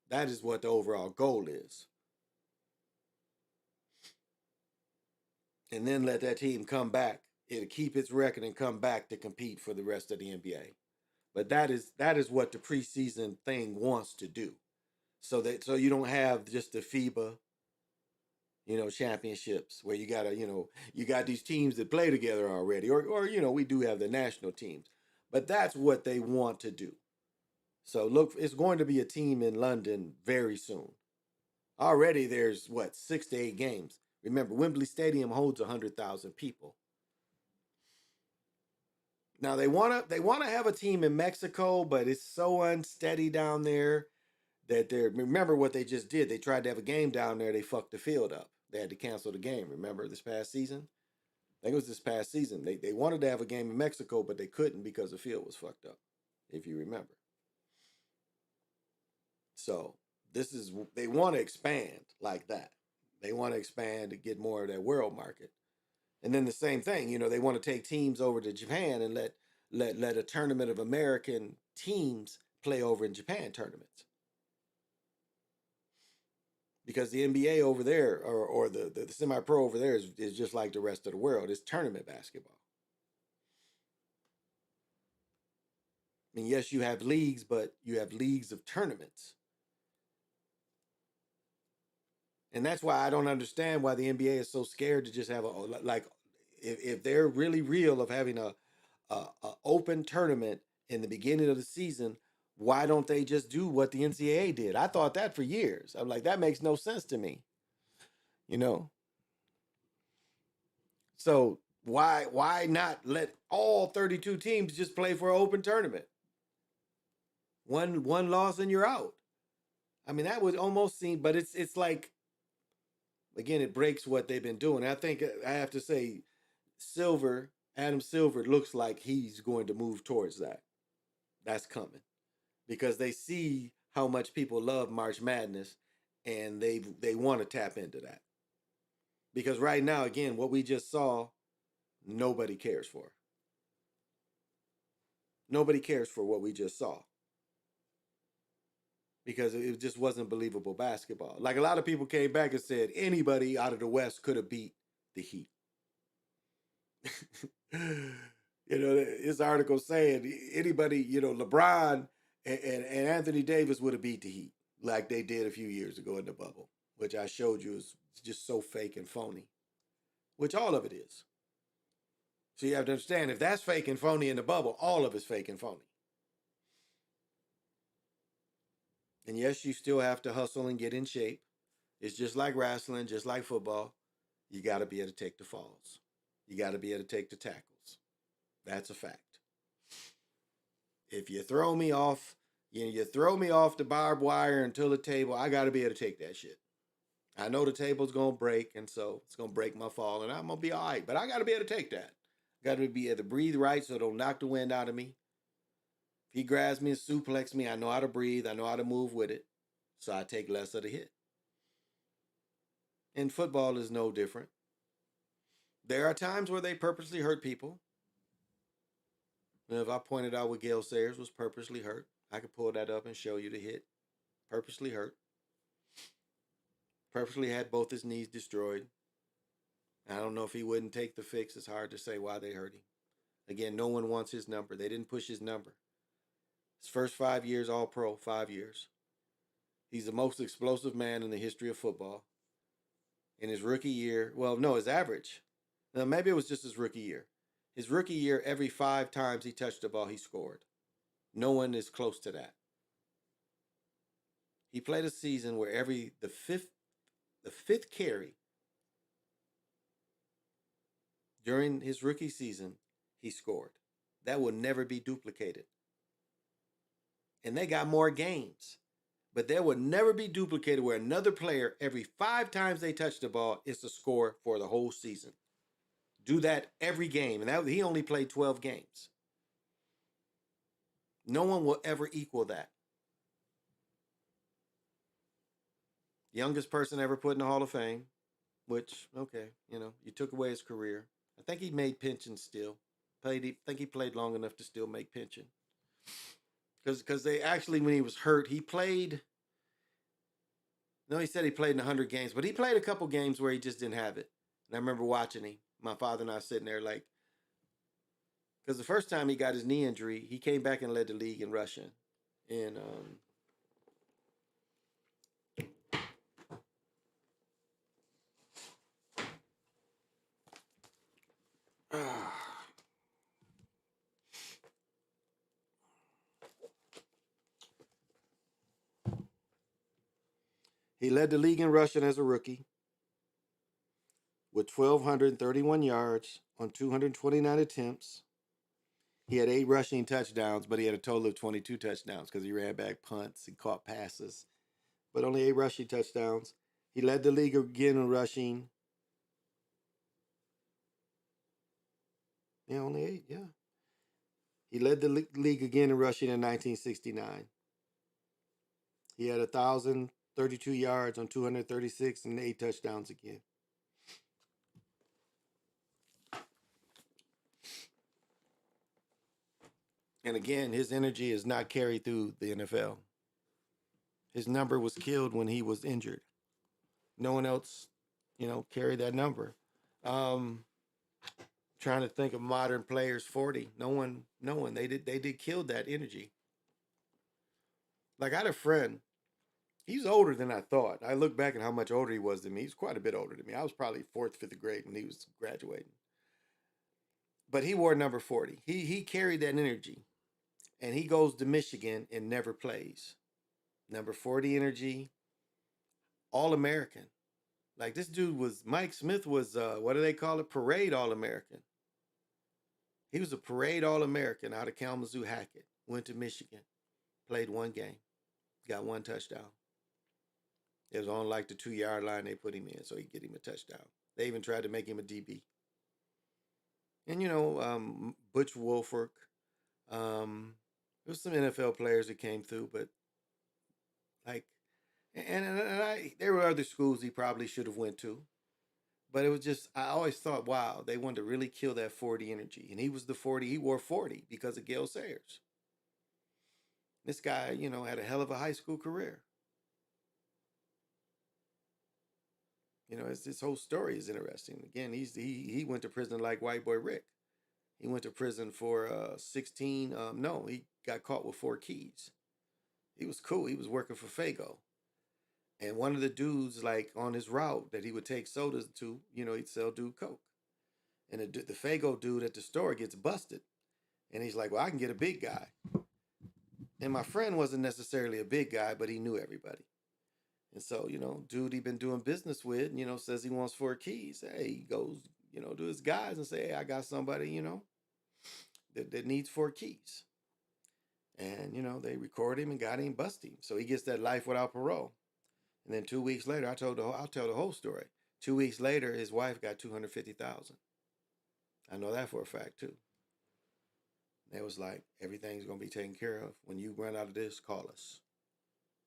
That is what the overall goal is. And then let that team come back. It'll keep its record and come back to compete for the rest of the NBA. But that is what the preseason thing wants to do. So you don't have just the FIBA, championships where you gotta, you got these teams that play together already, or we do have the national teams, but that's what they want to do. So look, it's going to be a team in London very soon. Already there's 6 to 8 games. Remember, Wembley Stadium holds 100,000 people. Now they want to have a team in Mexico, but it's so unsteady down there that remember what they just did. They tried to have a game down there. They fucked the field up. They had to cancel the game. Remember this past season? I think it was this past season. They wanted to have a game in Mexico, but they couldn't because the field was fucked up, if you remember. So they want to expand like that. They want to expand to get more of that world market. And then the same thing, they want to take teams over to Japan and let a tournament of American teams play over in Japan tournaments. Because the NBA over there, or the semi-pro over there is just like the rest of the world. It's tournament basketball. I mean, yes, you have leagues, but you have leagues of tournaments. And that's why I don't understand why the NBA is so scared to just have if they're really real of having a open tournament in the beginning of the season, why don't they just do what the NCAA did? I thought that for years. I'm like, that makes no sense to me. So why not let all 32 teams just play for an open tournament? One loss and you're out. I mean, that would almost seem, but it's like, again, it breaks what they've been doing. I think I have to say, Adam Silver looks like he's going to move towards that. That's coming because they see how much people love March Madness, and they want to tap into that. Because right now, again, what we just saw, nobody cares for. Nobody cares for what we just saw. Because it just wasn't believable basketball. Like a lot of people came back and said anybody out of the West could have beat the Heat. His article saying anybody, LeBron and Anthony Davis would have beat the Heat like they did a few years ago in the bubble, which I showed you is just so fake and phony, which all of it is. So you have to understand, if that's fake and phony in the bubble, all of it's fake and phony. And yes, you still have to hustle and get in shape. It's just like wrestling, just like football. You got to be able to take the falls. You got to be able to take the tackles. That's a fact. If you throw me off, you throw me off the barbed wire until the table, I got to be able to take that shit. I know the table's going to break, and so it's going to break my fall, and I'm going to be all right. But I got to be able to take that. Got to be able to breathe right so it don't knock the wind out of me. If he grabs me and suplex me, I know how to breathe. I know how to move with it. So I take less of the hit. And football is no different. There are times where they purposely hurt people. And if I pointed out what Gale Sayers was purposely hurt, I could pull that up and show you the hit. Purposely hurt. Purposely had both his knees destroyed. I don't know if he wouldn't take the fix. It's hard to say why they hurt him. Again, no one wants his number. They didn't push his number. His first 5 years, all pro, 5 years. He's the most explosive man in the history of football. In his rookie year, his average. Now, maybe it was just his rookie year. His rookie year, every 5 times he touched the ball, he scored. No one is close to that. He played a season where the fifth carry during his rookie season, he scored. That will never be duplicated. And they got more games. But there will never be duplicated where another player, every 5 times they touch the ball, is the score for the whole season. Do that every game. And he only played 12 games. No one will ever equal that. Youngest person ever put in the Hall of Fame, which, okay, you took away his career. I think he made pension still. I think he played long enough to still make pension. Because they actually, when he was hurt, he played. No, he said he played in 100 games, but he played a couple games where he just didn't have it. And I remember watching him. My father and I sitting there like, because the first time he got his knee injury, he came back and led the league in rushing. And he led the league in rushing as a rookie with 1,231 yards on 229 attempts. He had 8 rushing touchdowns, but he had a total of 22 touchdowns because he ran back punts and caught passes. But only 8 rushing touchdowns. He led the league again in rushing. Yeah, only 8, yeah. He led the league again in rushing in 1969. He had 1,032 yards on 236 and 8 touchdowns again. And again, his energy is not carried through the NFL. His number was killed when he was injured. No one else, carried that number. Trying to think of modern players 40. No one. They did kill that energy. Like I had a friend. He's older than I thought. I look back at how much older he was than me. He's quite a bit older than me. I was probably 4th, 5th grade when he was graduating. But he wore number 40. He carried that energy. And he goes to Michigan and never plays. Number 40 energy. All-American. Like this dude Mike Smith was, what do they call it? Parade All-American. He was a parade All-American out of Kalamazoo Hackett. Went to Michigan. Played one game. Got one touchdown. It was on like the 2-yard line they put him in so he could get him a touchdown. They even tried to make him a DB. And, Butch Wolford. There was some NFL players that came through, but like, there were other schools he probably should have went to. But it was just, I always thought, wow, they wanted to really kill that 40 energy. And he was the 40, he wore 40 because of Gale Sayers. This guy, had a hell of a high school career. This whole story is interesting. Again, he went to prison like White Boy Rick. He went to prison for 16, no, he got caught with 4 keys. He was cool. He was working for Fago. And one of the dudes, like on his route that he would take sodas to, he'd sell dude Coke. And the Fago dude at the store gets busted. And he's like, well, I can get a big guy. And my friend wasn't necessarily a big guy, but he knew everybody. And so, dude he'd been doing business with, says he wants 4 keys. Hey, he goes, to his guys and say, hey, I got somebody, that needs 4 keys. And, they record him and got him, bust him. So he gets that life without parole. And then 2 weeks later, I'll tell the whole story. 2 weeks later, his wife got $250,000. I know that for a fact too. They was like, everything's gonna be taken care of. When you run out of this, call us.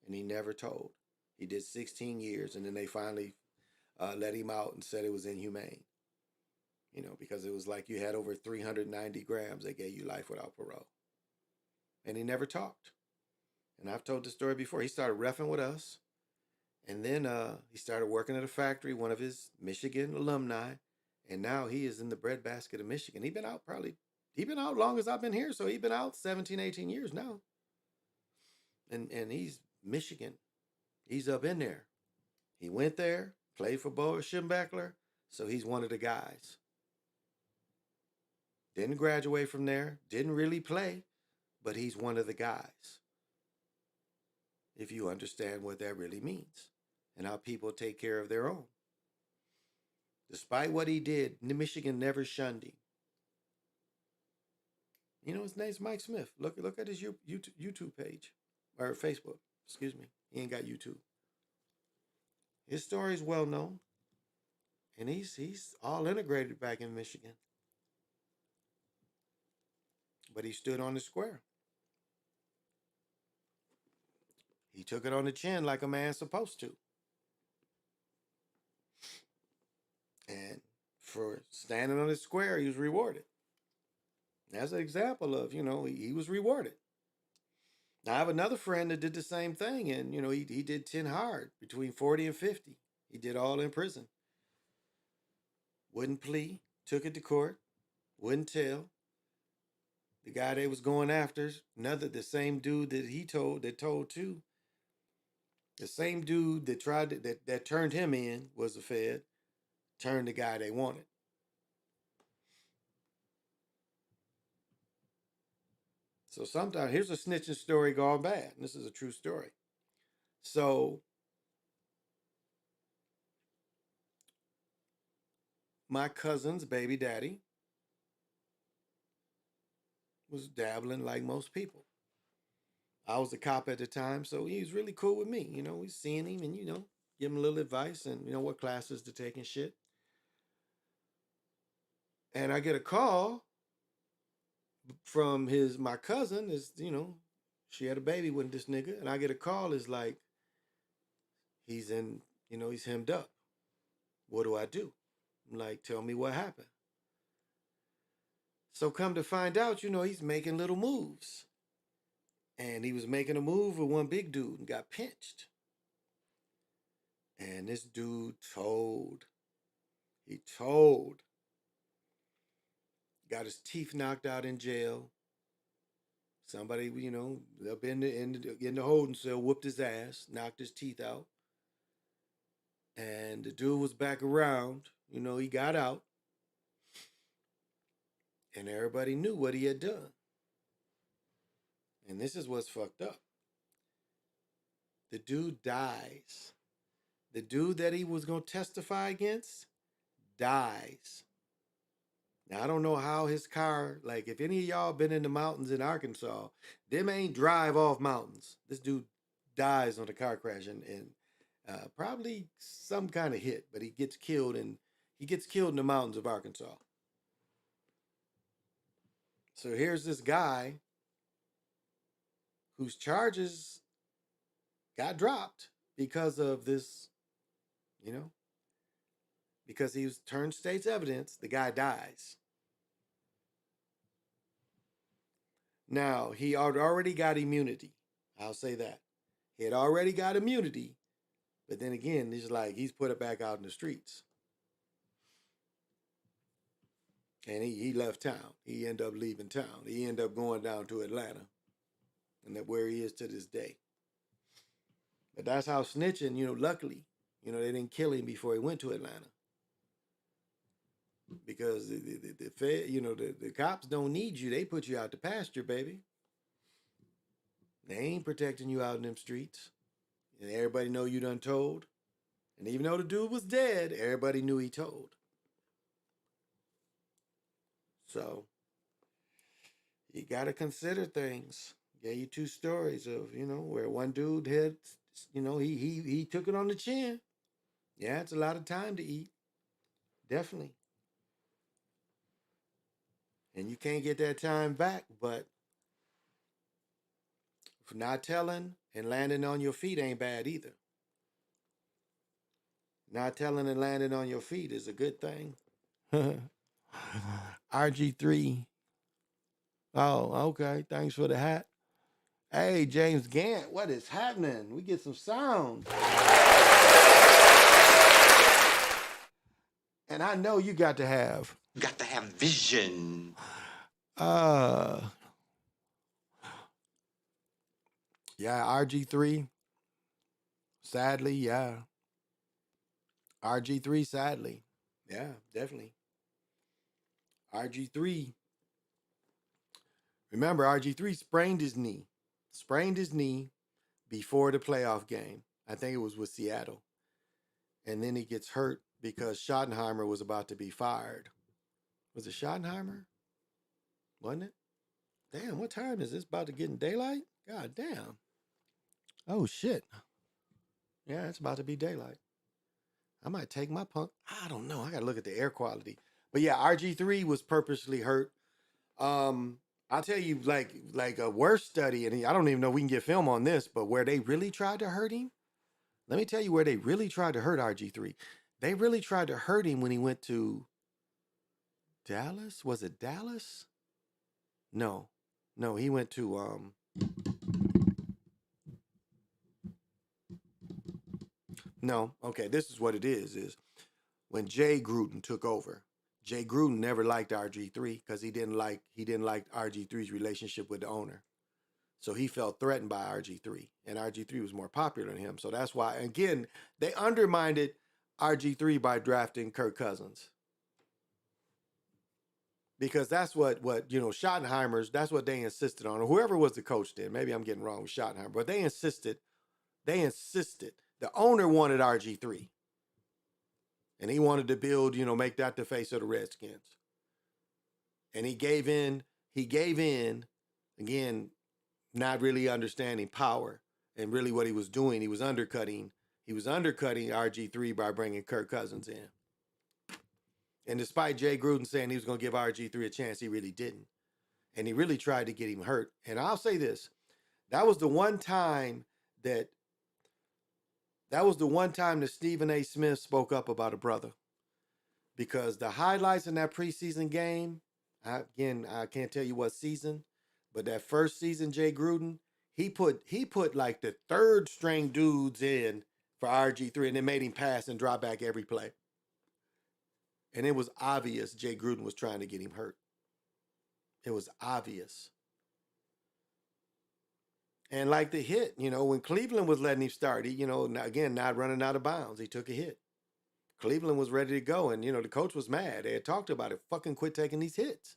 And he never told. He did 16 years, and then they finally let him out and said it was inhumane. Because it was like you had over 390 grams. They gave you life without parole. And he never talked. And I've told this story before. He started reffing with us. And then he started working at a factory, one of his Michigan alumni. And now he is in the breadbasket of Michigan. He's been out long as I've been here. So he's been out 17, 18 years now. And he's Michigan. He's up in there. He went there, played for Bo Schembechler. So he's one of the guys. Didn't graduate from there. Didn't really play. But he's one of the guys. If you understand what that really means. And how people take care of their own. Despite what he did, Michigan never shunned him. His name's Mike Smith. Look at his YouTube page. Or Facebook. Excuse me. He ain't got YouTube. His story is well known. And he's all integrated back in Michigan. But he stood on the square. He took it on the chin like a man's supposed to. And for standing on the square, he was rewarded. That's an example of, he was rewarded. Now, I have another friend that did the same thing, and, he did 10 hard, between 40 and 50. He did all in prison. Wouldn't plea, took it to court, wouldn't tell. The guy they was going after, the same dude that told too. The same dude that that turned him in was a Fed, turned the guy they wanted. So sometimes, here's a snitching story gone bad. And this is a true story. So my cousin's baby daddy was dabbling like most people. I was a cop at the time, so he was really cool with me. He's seeing him and, give him a little advice and, what classes to take and shit. And I get a call from my cousin is, she had a baby with this nigga. And I get a call is like, he's hemmed up. What do I do? I'm like, tell me what happened. So come to find out, he's making little moves. And he was making a move with one big dude and got pinched. And this dude told. Got his teeth knocked out in jail. Somebody, up in the holding cell, whooped his ass, knocked his teeth out. And the dude was back around. He got out. And everybody knew what he had done. And this is what's fucked up. The dude dies. The dude that he was going to testify against dies. Now, I don't know how his car, like, if any of y'all been in the mountains in Arkansas, them ain't drive off mountains. This dude dies on a car crash and probably some kind of hit, but he gets killed in the mountains of Arkansas. So here's this guy whose charges got dropped because of this, you know, because he was turned state's evidence. The guy dies. Now, he had already got immunity. I'll say that. He had already got immunity, but then again, it's like he's put it back out in the streets. And he left town. He ended up leaving town. He ended up going down to Atlanta. And that's where he is to this day. But that's how snitching, luckily, they didn't kill him before he went to Atlanta. Because the Fed, the cops don't need you. They put you out to pasture, baby. They ain't protecting you out in them streets. And everybody know you done told. And even though the dude was dead, everybody knew he told. So you got to consider things. Gave you 2 stories of, where one dude had, he took it on the chin. Yeah, it's a lot of time to eat. Definitely. And you can't get that time back, but for not telling and landing on your feet ain't bad either. Not telling and landing on your feet is a good thing. RG3. Oh, okay. Thanks for the hat. Hey, James Gant, what is happening? We get some sound. And I know you got to have. Got to have vision. Yeah, RG3. Sadly, yeah. RG3, sadly. Yeah, definitely. RG3. Remember, RG3 sprained his knee. Sprained his knee before the playoff game. I think it was with Seattle. And then he gets hurt because Schottenheimer was about to be fired. Was it Schottenheimer? Wasn't it? Damn, what time is this? About to get in daylight? God damn. Oh, shit. Yeah, it's about to be daylight. I might take my punk. I don't know. I got to look at the air quality. But yeah, RG3 was purposely hurt. I'll tell you, like a worse study, and I don't even know if we can get film on this, but where they really tried to hurt him, let me tell you where they really tried to hurt RG3. They really tried to hurt him when he went to Dallas. Was it Dallas? No, he went to No, okay, this is what it is when Jay Gruden took over. Jay Gruden never liked RG3 because he didn't like RG3's relationship with the owner. So he felt threatened by RG3, and RG3 was more popular than him. So that's why, again, they undermined RG3 by drafting Kirk Cousins. Because that's what Schottenheimer's, that's what they insisted on, or whoever was the coach then. Maybe I'm getting wrong with Schottenheimer, but they insisted. The owner wanted RG3. And he wanted to build, make that the face of the Redskins. And he gave in, again, not really understanding power and really what he was doing. He was undercutting RG3 by bringing Kirk Cousins in. And despite Jay Gruden saying he was going to give RG3 a chance, he really didn't. And he really tried to get him hurt. And I'll say this, that was the one time that Stephen A. Smith spoke up about a brother. Because the highlights in that preseason game, I can't tell you what season, but that first season, Jay Gruden, he put like the 3rd string dudes in for RG3 and then made him pass and drop back every play. And it was obvious Jay Gruden was trying to get him hurt. It was obvious. And like the hit, when Cleveland was letting him start, he, again, not running out of bounds, he took a hit. Cleveland was ready to go, and, the coach was mad. They had talked about it. Fucking quit taking these hits.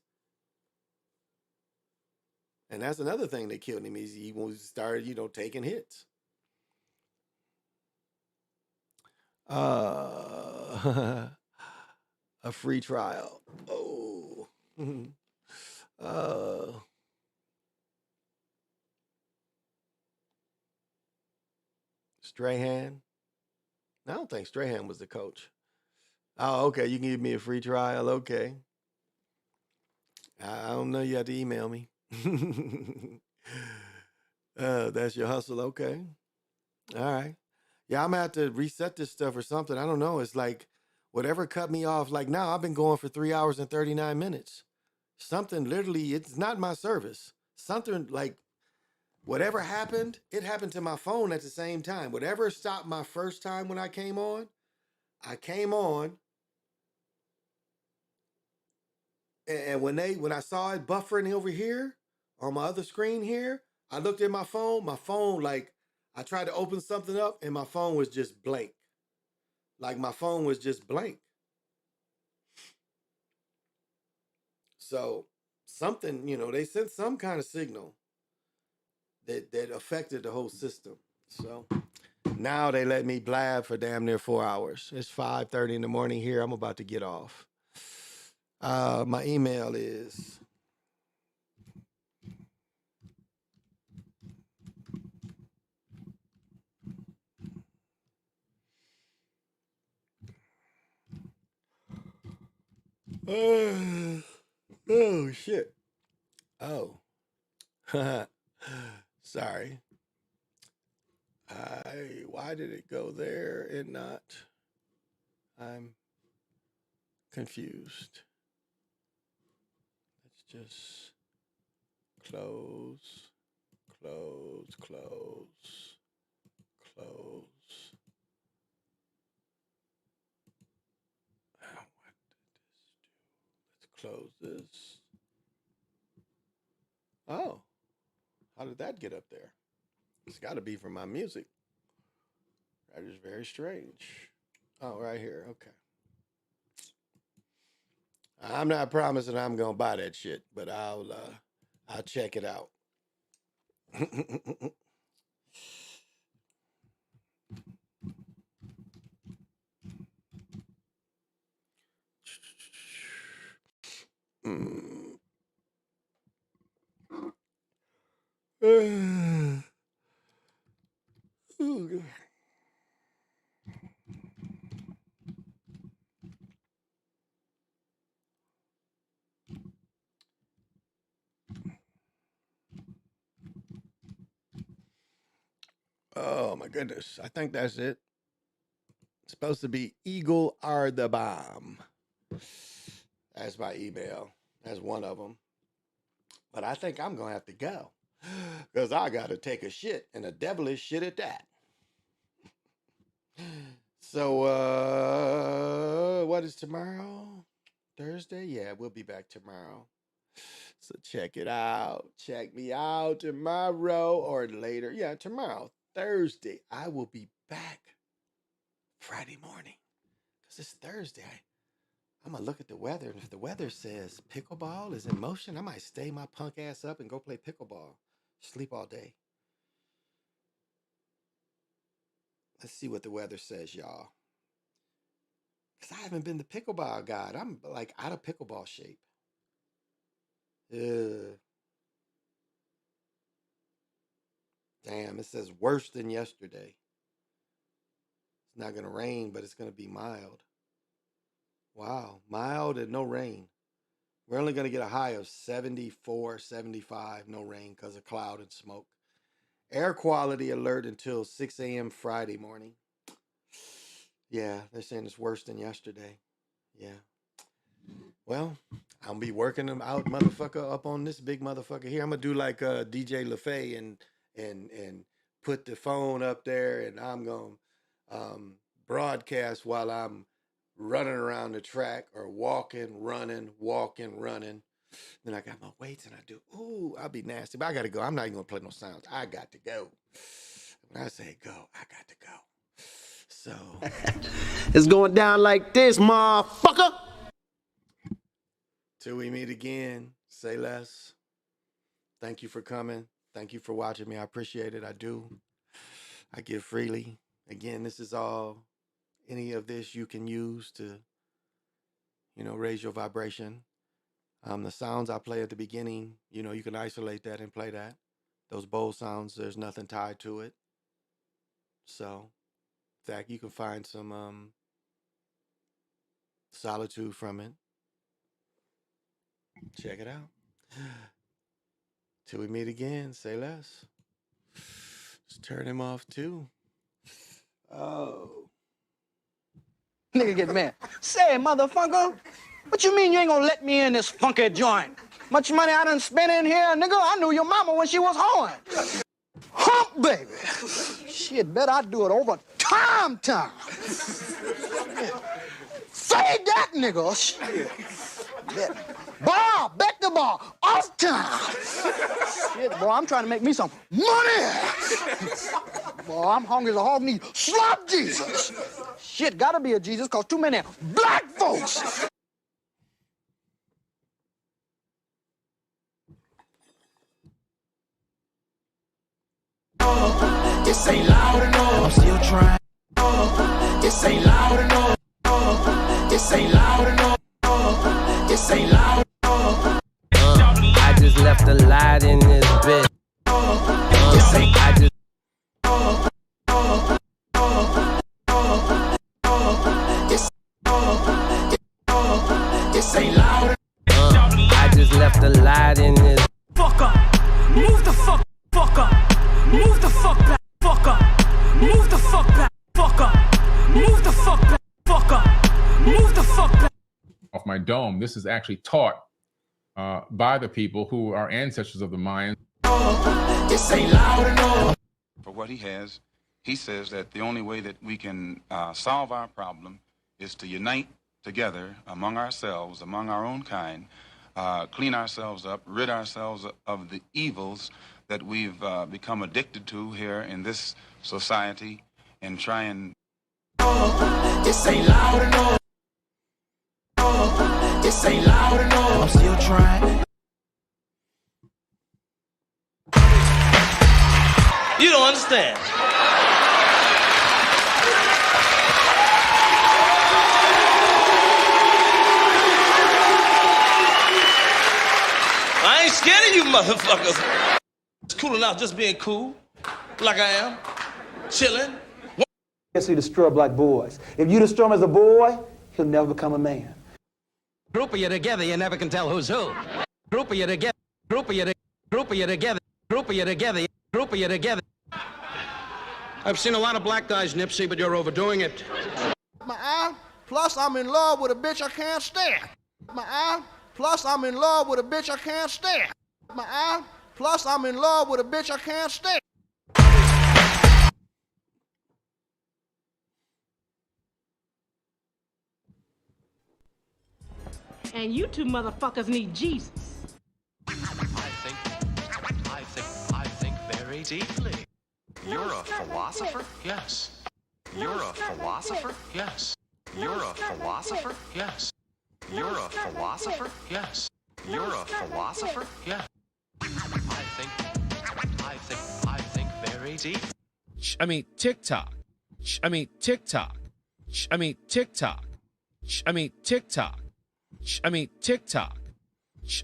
And that's another thing that killed him. He started, taking hits. A free trial. Oh. uh, Strahan. I don't think Strahan was the coach. Oh, okay. You can give me a free trial. Okay. I don't know. You have to email me. That's your hustle. Okay. All right. Yeah, I'm gonna have to reset this stuff or something. I don't know. It's like whatever cut me off. Like now, I've been going for 3 hours and 39 minutes. Something literally, it's not my service. Something like whatever happened, it happened to my phone at the same time. Whatever stopped my first time when I came on, and when I saw it buffering over here on my other screen here, I looked at my phone. My phone, like I tried to open something up, and my phone was just blank. Like my phone was just blank. So something, they sent some kind of signal that affected the whole system. So now they let me blab for damn near 4 hours. It's 5:30 in the morning here. I'm about to get off. My email is oh shit. Oh. Sorry. Why did it go there and not? I'm confused. Let's just close. Oh, what did this do? Let's close this. Oh, how did that get up there? It's got to be from my music. That is very strange. Oh, right here. Okay. I'm not promising I'm gonna buy that shit, but I'll check it out. Oh my goodness. I think that's it. It's supposed to be Eagle are the bomb. That's my email. That's one of them. But I think I'm going to have to go because I got to take a shit, and a devilish shit at that. So, what is tomorrow? Thursday? Yeah, we'll be back tomorrow. So check it out. Check me out tomorrow or later. Yeah, tomorrow, Thursday. I will be back Friday morning because it's Thursday. I'm going to look at the weather. And if the weather says pickleball is in motion, I might stay my punk ass up and go play pickleball. Sleep all day. Let's see what the weather says, y'all. Because I haven't been the pickleball god. I'm like out of pickleball shape. Damn, it says worse than yesterday. It's not going to rain, but it's going to be mild. Wow, mild and no rain. We're only going to get a high of 74, 75, no rain because of cloud and smoke. Air quality alert until 6 a.m. Friday morning. Yeah, they're saying it's worse than yesterday. Yeah. Well, I'll be working them out, motherfucker, up on this big motherfucker here. I'm gonna do like DJ LaFay and put the phone up there, and I'm gonna broadcast while I'm running around the track or walking, running. Then I got my weights and I do. Ooh, I'll be nasty, but I gotta go. I'm not even gonna play no sounds. I got to go. When I say go, I got to go. So It's going down like this, motherfucker. till we meet again, say less. Thank you for coming. Thank you for watching me. I appreciate it. I do. I give freely. Again, this is all, any of this you can use to, raise your vibration. The sounds I play at the beginning, you know, you can isolate that and play that. Those bowl sounds, there's nothing tied to it. So, in fact, you can find some solitude from it. Check it out. Till we meet again, say less. Just turn him off too. Oh. Nigga get mad. Say, motherfucker, what you mean you ain't gonna let me in this funky joint? Much money I done spent in here, nigga. I knew your mama when she was hoeing. Hump, baby. Shit, bet I do it over time. Fade that, nigga. Shit. Bet the bar, off time. Shit, boy, I'm trying to make me some money. Boy, I'm hungry as a hog needs slop Jesus. Shit, gotta be a Jesus, cause too many black folks. This ain't loud enough. I'm still trying. This ain't loud enough. This ain't loud enough. This ain't loud enough. I just left a light in this bitch. This ain't. I just. This ain't loud. I just left a light in this. Fuck up. Move the fuck up. Move the fuck back. Fuck up. Move the fuck back. Fuck up. Move the fuck back. Fuck up. Move the fuck back. Off my dome, this is actually taught by the people who are ancestors of the Mayans. This ain't loud enough. For what he has, he says that the only way that we can solve our problem is to unite together among ourselves, among our own kind, clean ourselves up, rid ourselves of the evils that we've become addicted to here in this society, and try and... This ain't loud enough. This ain't loud enough. I'm still trying. You don't understand. I ain't scared of you motherfuckers. It's cool enough just being cool, like I am, chilling. Yes, he destroy black boys. If you destroy him as a boy, he'll never become a man. Group of you together, you never can tell who's who. Group of you together, group of you together, group of you together, group of you together, group of you together. I've seen a lot of black guys, Nipsey, but you're overdoing it. My eye, plus I'm in love with a bitch I can't stand. My eye, plus I'm in love with a bitch I can't stand. My eye, plus I'm in love with a bitch I can't stand. And you two motherfuckers need Jesus. I think very deeply. You're a philosopher? Yes. You're a philosopher? Yes. You're a philosopher? Yes. You're a philosopher? Yes. You're a philosopher? Yes. I think very deep. I mean TikTok. I mean TikTok. I mean TikTok. I mean TikTok. I mean TikTok.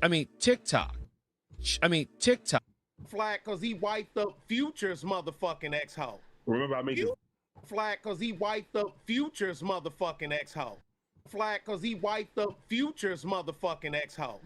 I mean TikTok. I mean TikTok. Flag cause he wiped up Future's motherfucking ex-hoe. Remember I made you Flag cause he wiped up Future's motherfucking ex-hoe. Flag cause he wiped up Future's motherfucking ex-hoe.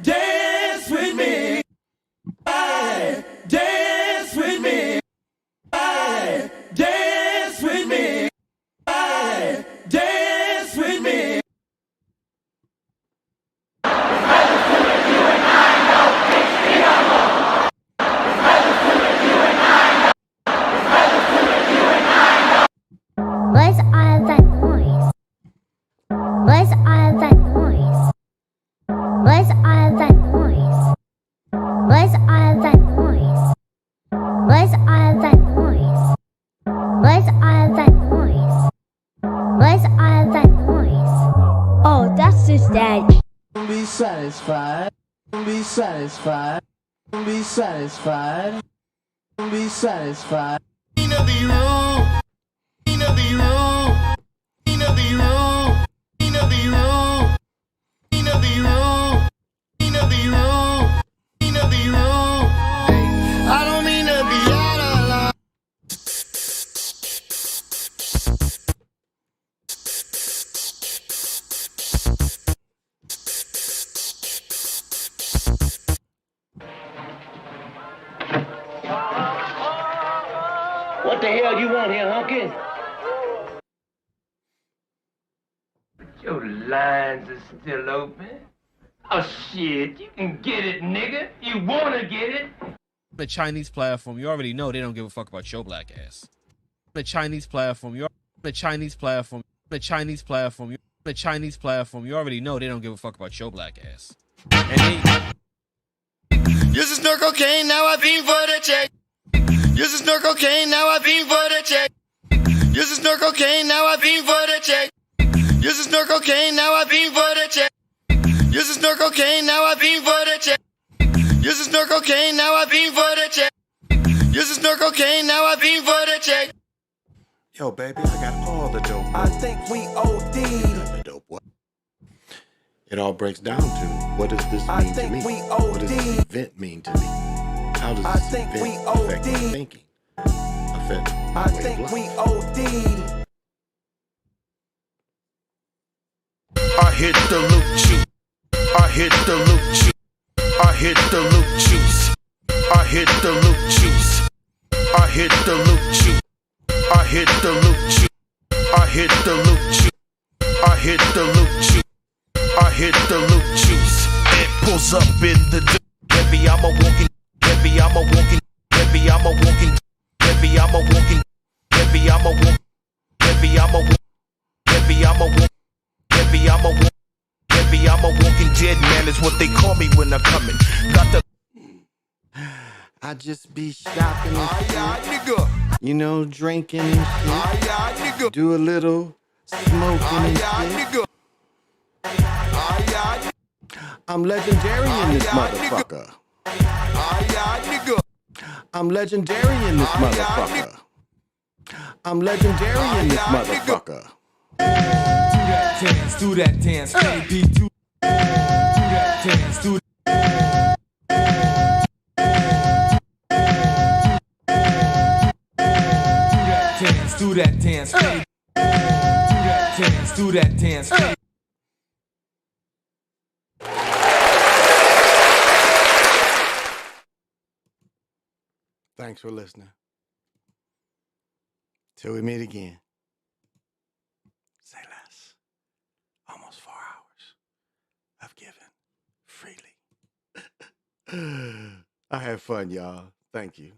Dance with me. Dance with me. Dance with me. satisfied. Be satisfied. Be satisfied. Be satisfied. Nina be rude. Nina be rude. Nina be rude. Nina be rude. Nina be rude. Nina be rude. Nina be rude. Hey, I don't mean to be out of line. What the hell you want here, hunky? Your lines are still open. Oh shit, you can get it, nigga. You wanna get it? The Chinese platform, you already know they don't give a fuck about your black ass. The Chinese platform, you already know they don't give a fuck about your black ass. And Used to snort cocaine, now I beam for the check. Used to snort cocaine, now I beam for the check. Used to snort cocaine, now I beam for the check. Used to snort cocaine, now I beam for the check. Used to snort cocaine, now I beam for the check. Used to snort cocaine, now I beam for the check. Used to snort cocaine, now I beam for the check. Yo, baby, I got all the dope. I think we OD'd. The dope what? It all breaks down to what does this mean to me? What does this event mean to me? How does this event affect my thinking? Affect my way of life? OD'd. I hit the loop juice. I hit the loop juice. I hit the loop juice. I hit the loop juice. I hit the loop juice. I hit the loop juice. I hit the loop juice. I hit the loop juice. I hit the loop juice. It pulls up in the heavy. I'm a walking. Heavy. I'm a walking. Heavy. I'm a walking. Heavy. I'm a walking. Heavy. I'm a walking. Heavy. I'm a walking. Heavy. I'm a walking. Heavy, I'm a walking dead man is what they call me when I'm coming. Got the I just be shopping and shit. You know, drinking and shit. Do a little smoking and shit. I'm legendary in this motherfucker. I'm legendary in this motherfucker. I'm legendary in this motherfucker. do that dance, baby, do that dance, do that dance, baby. Do that dance, baby. Thanks for listening. Till we meet again. Say less. Almost 4 hours. I've given freely. I had fun, y'all. Thank you.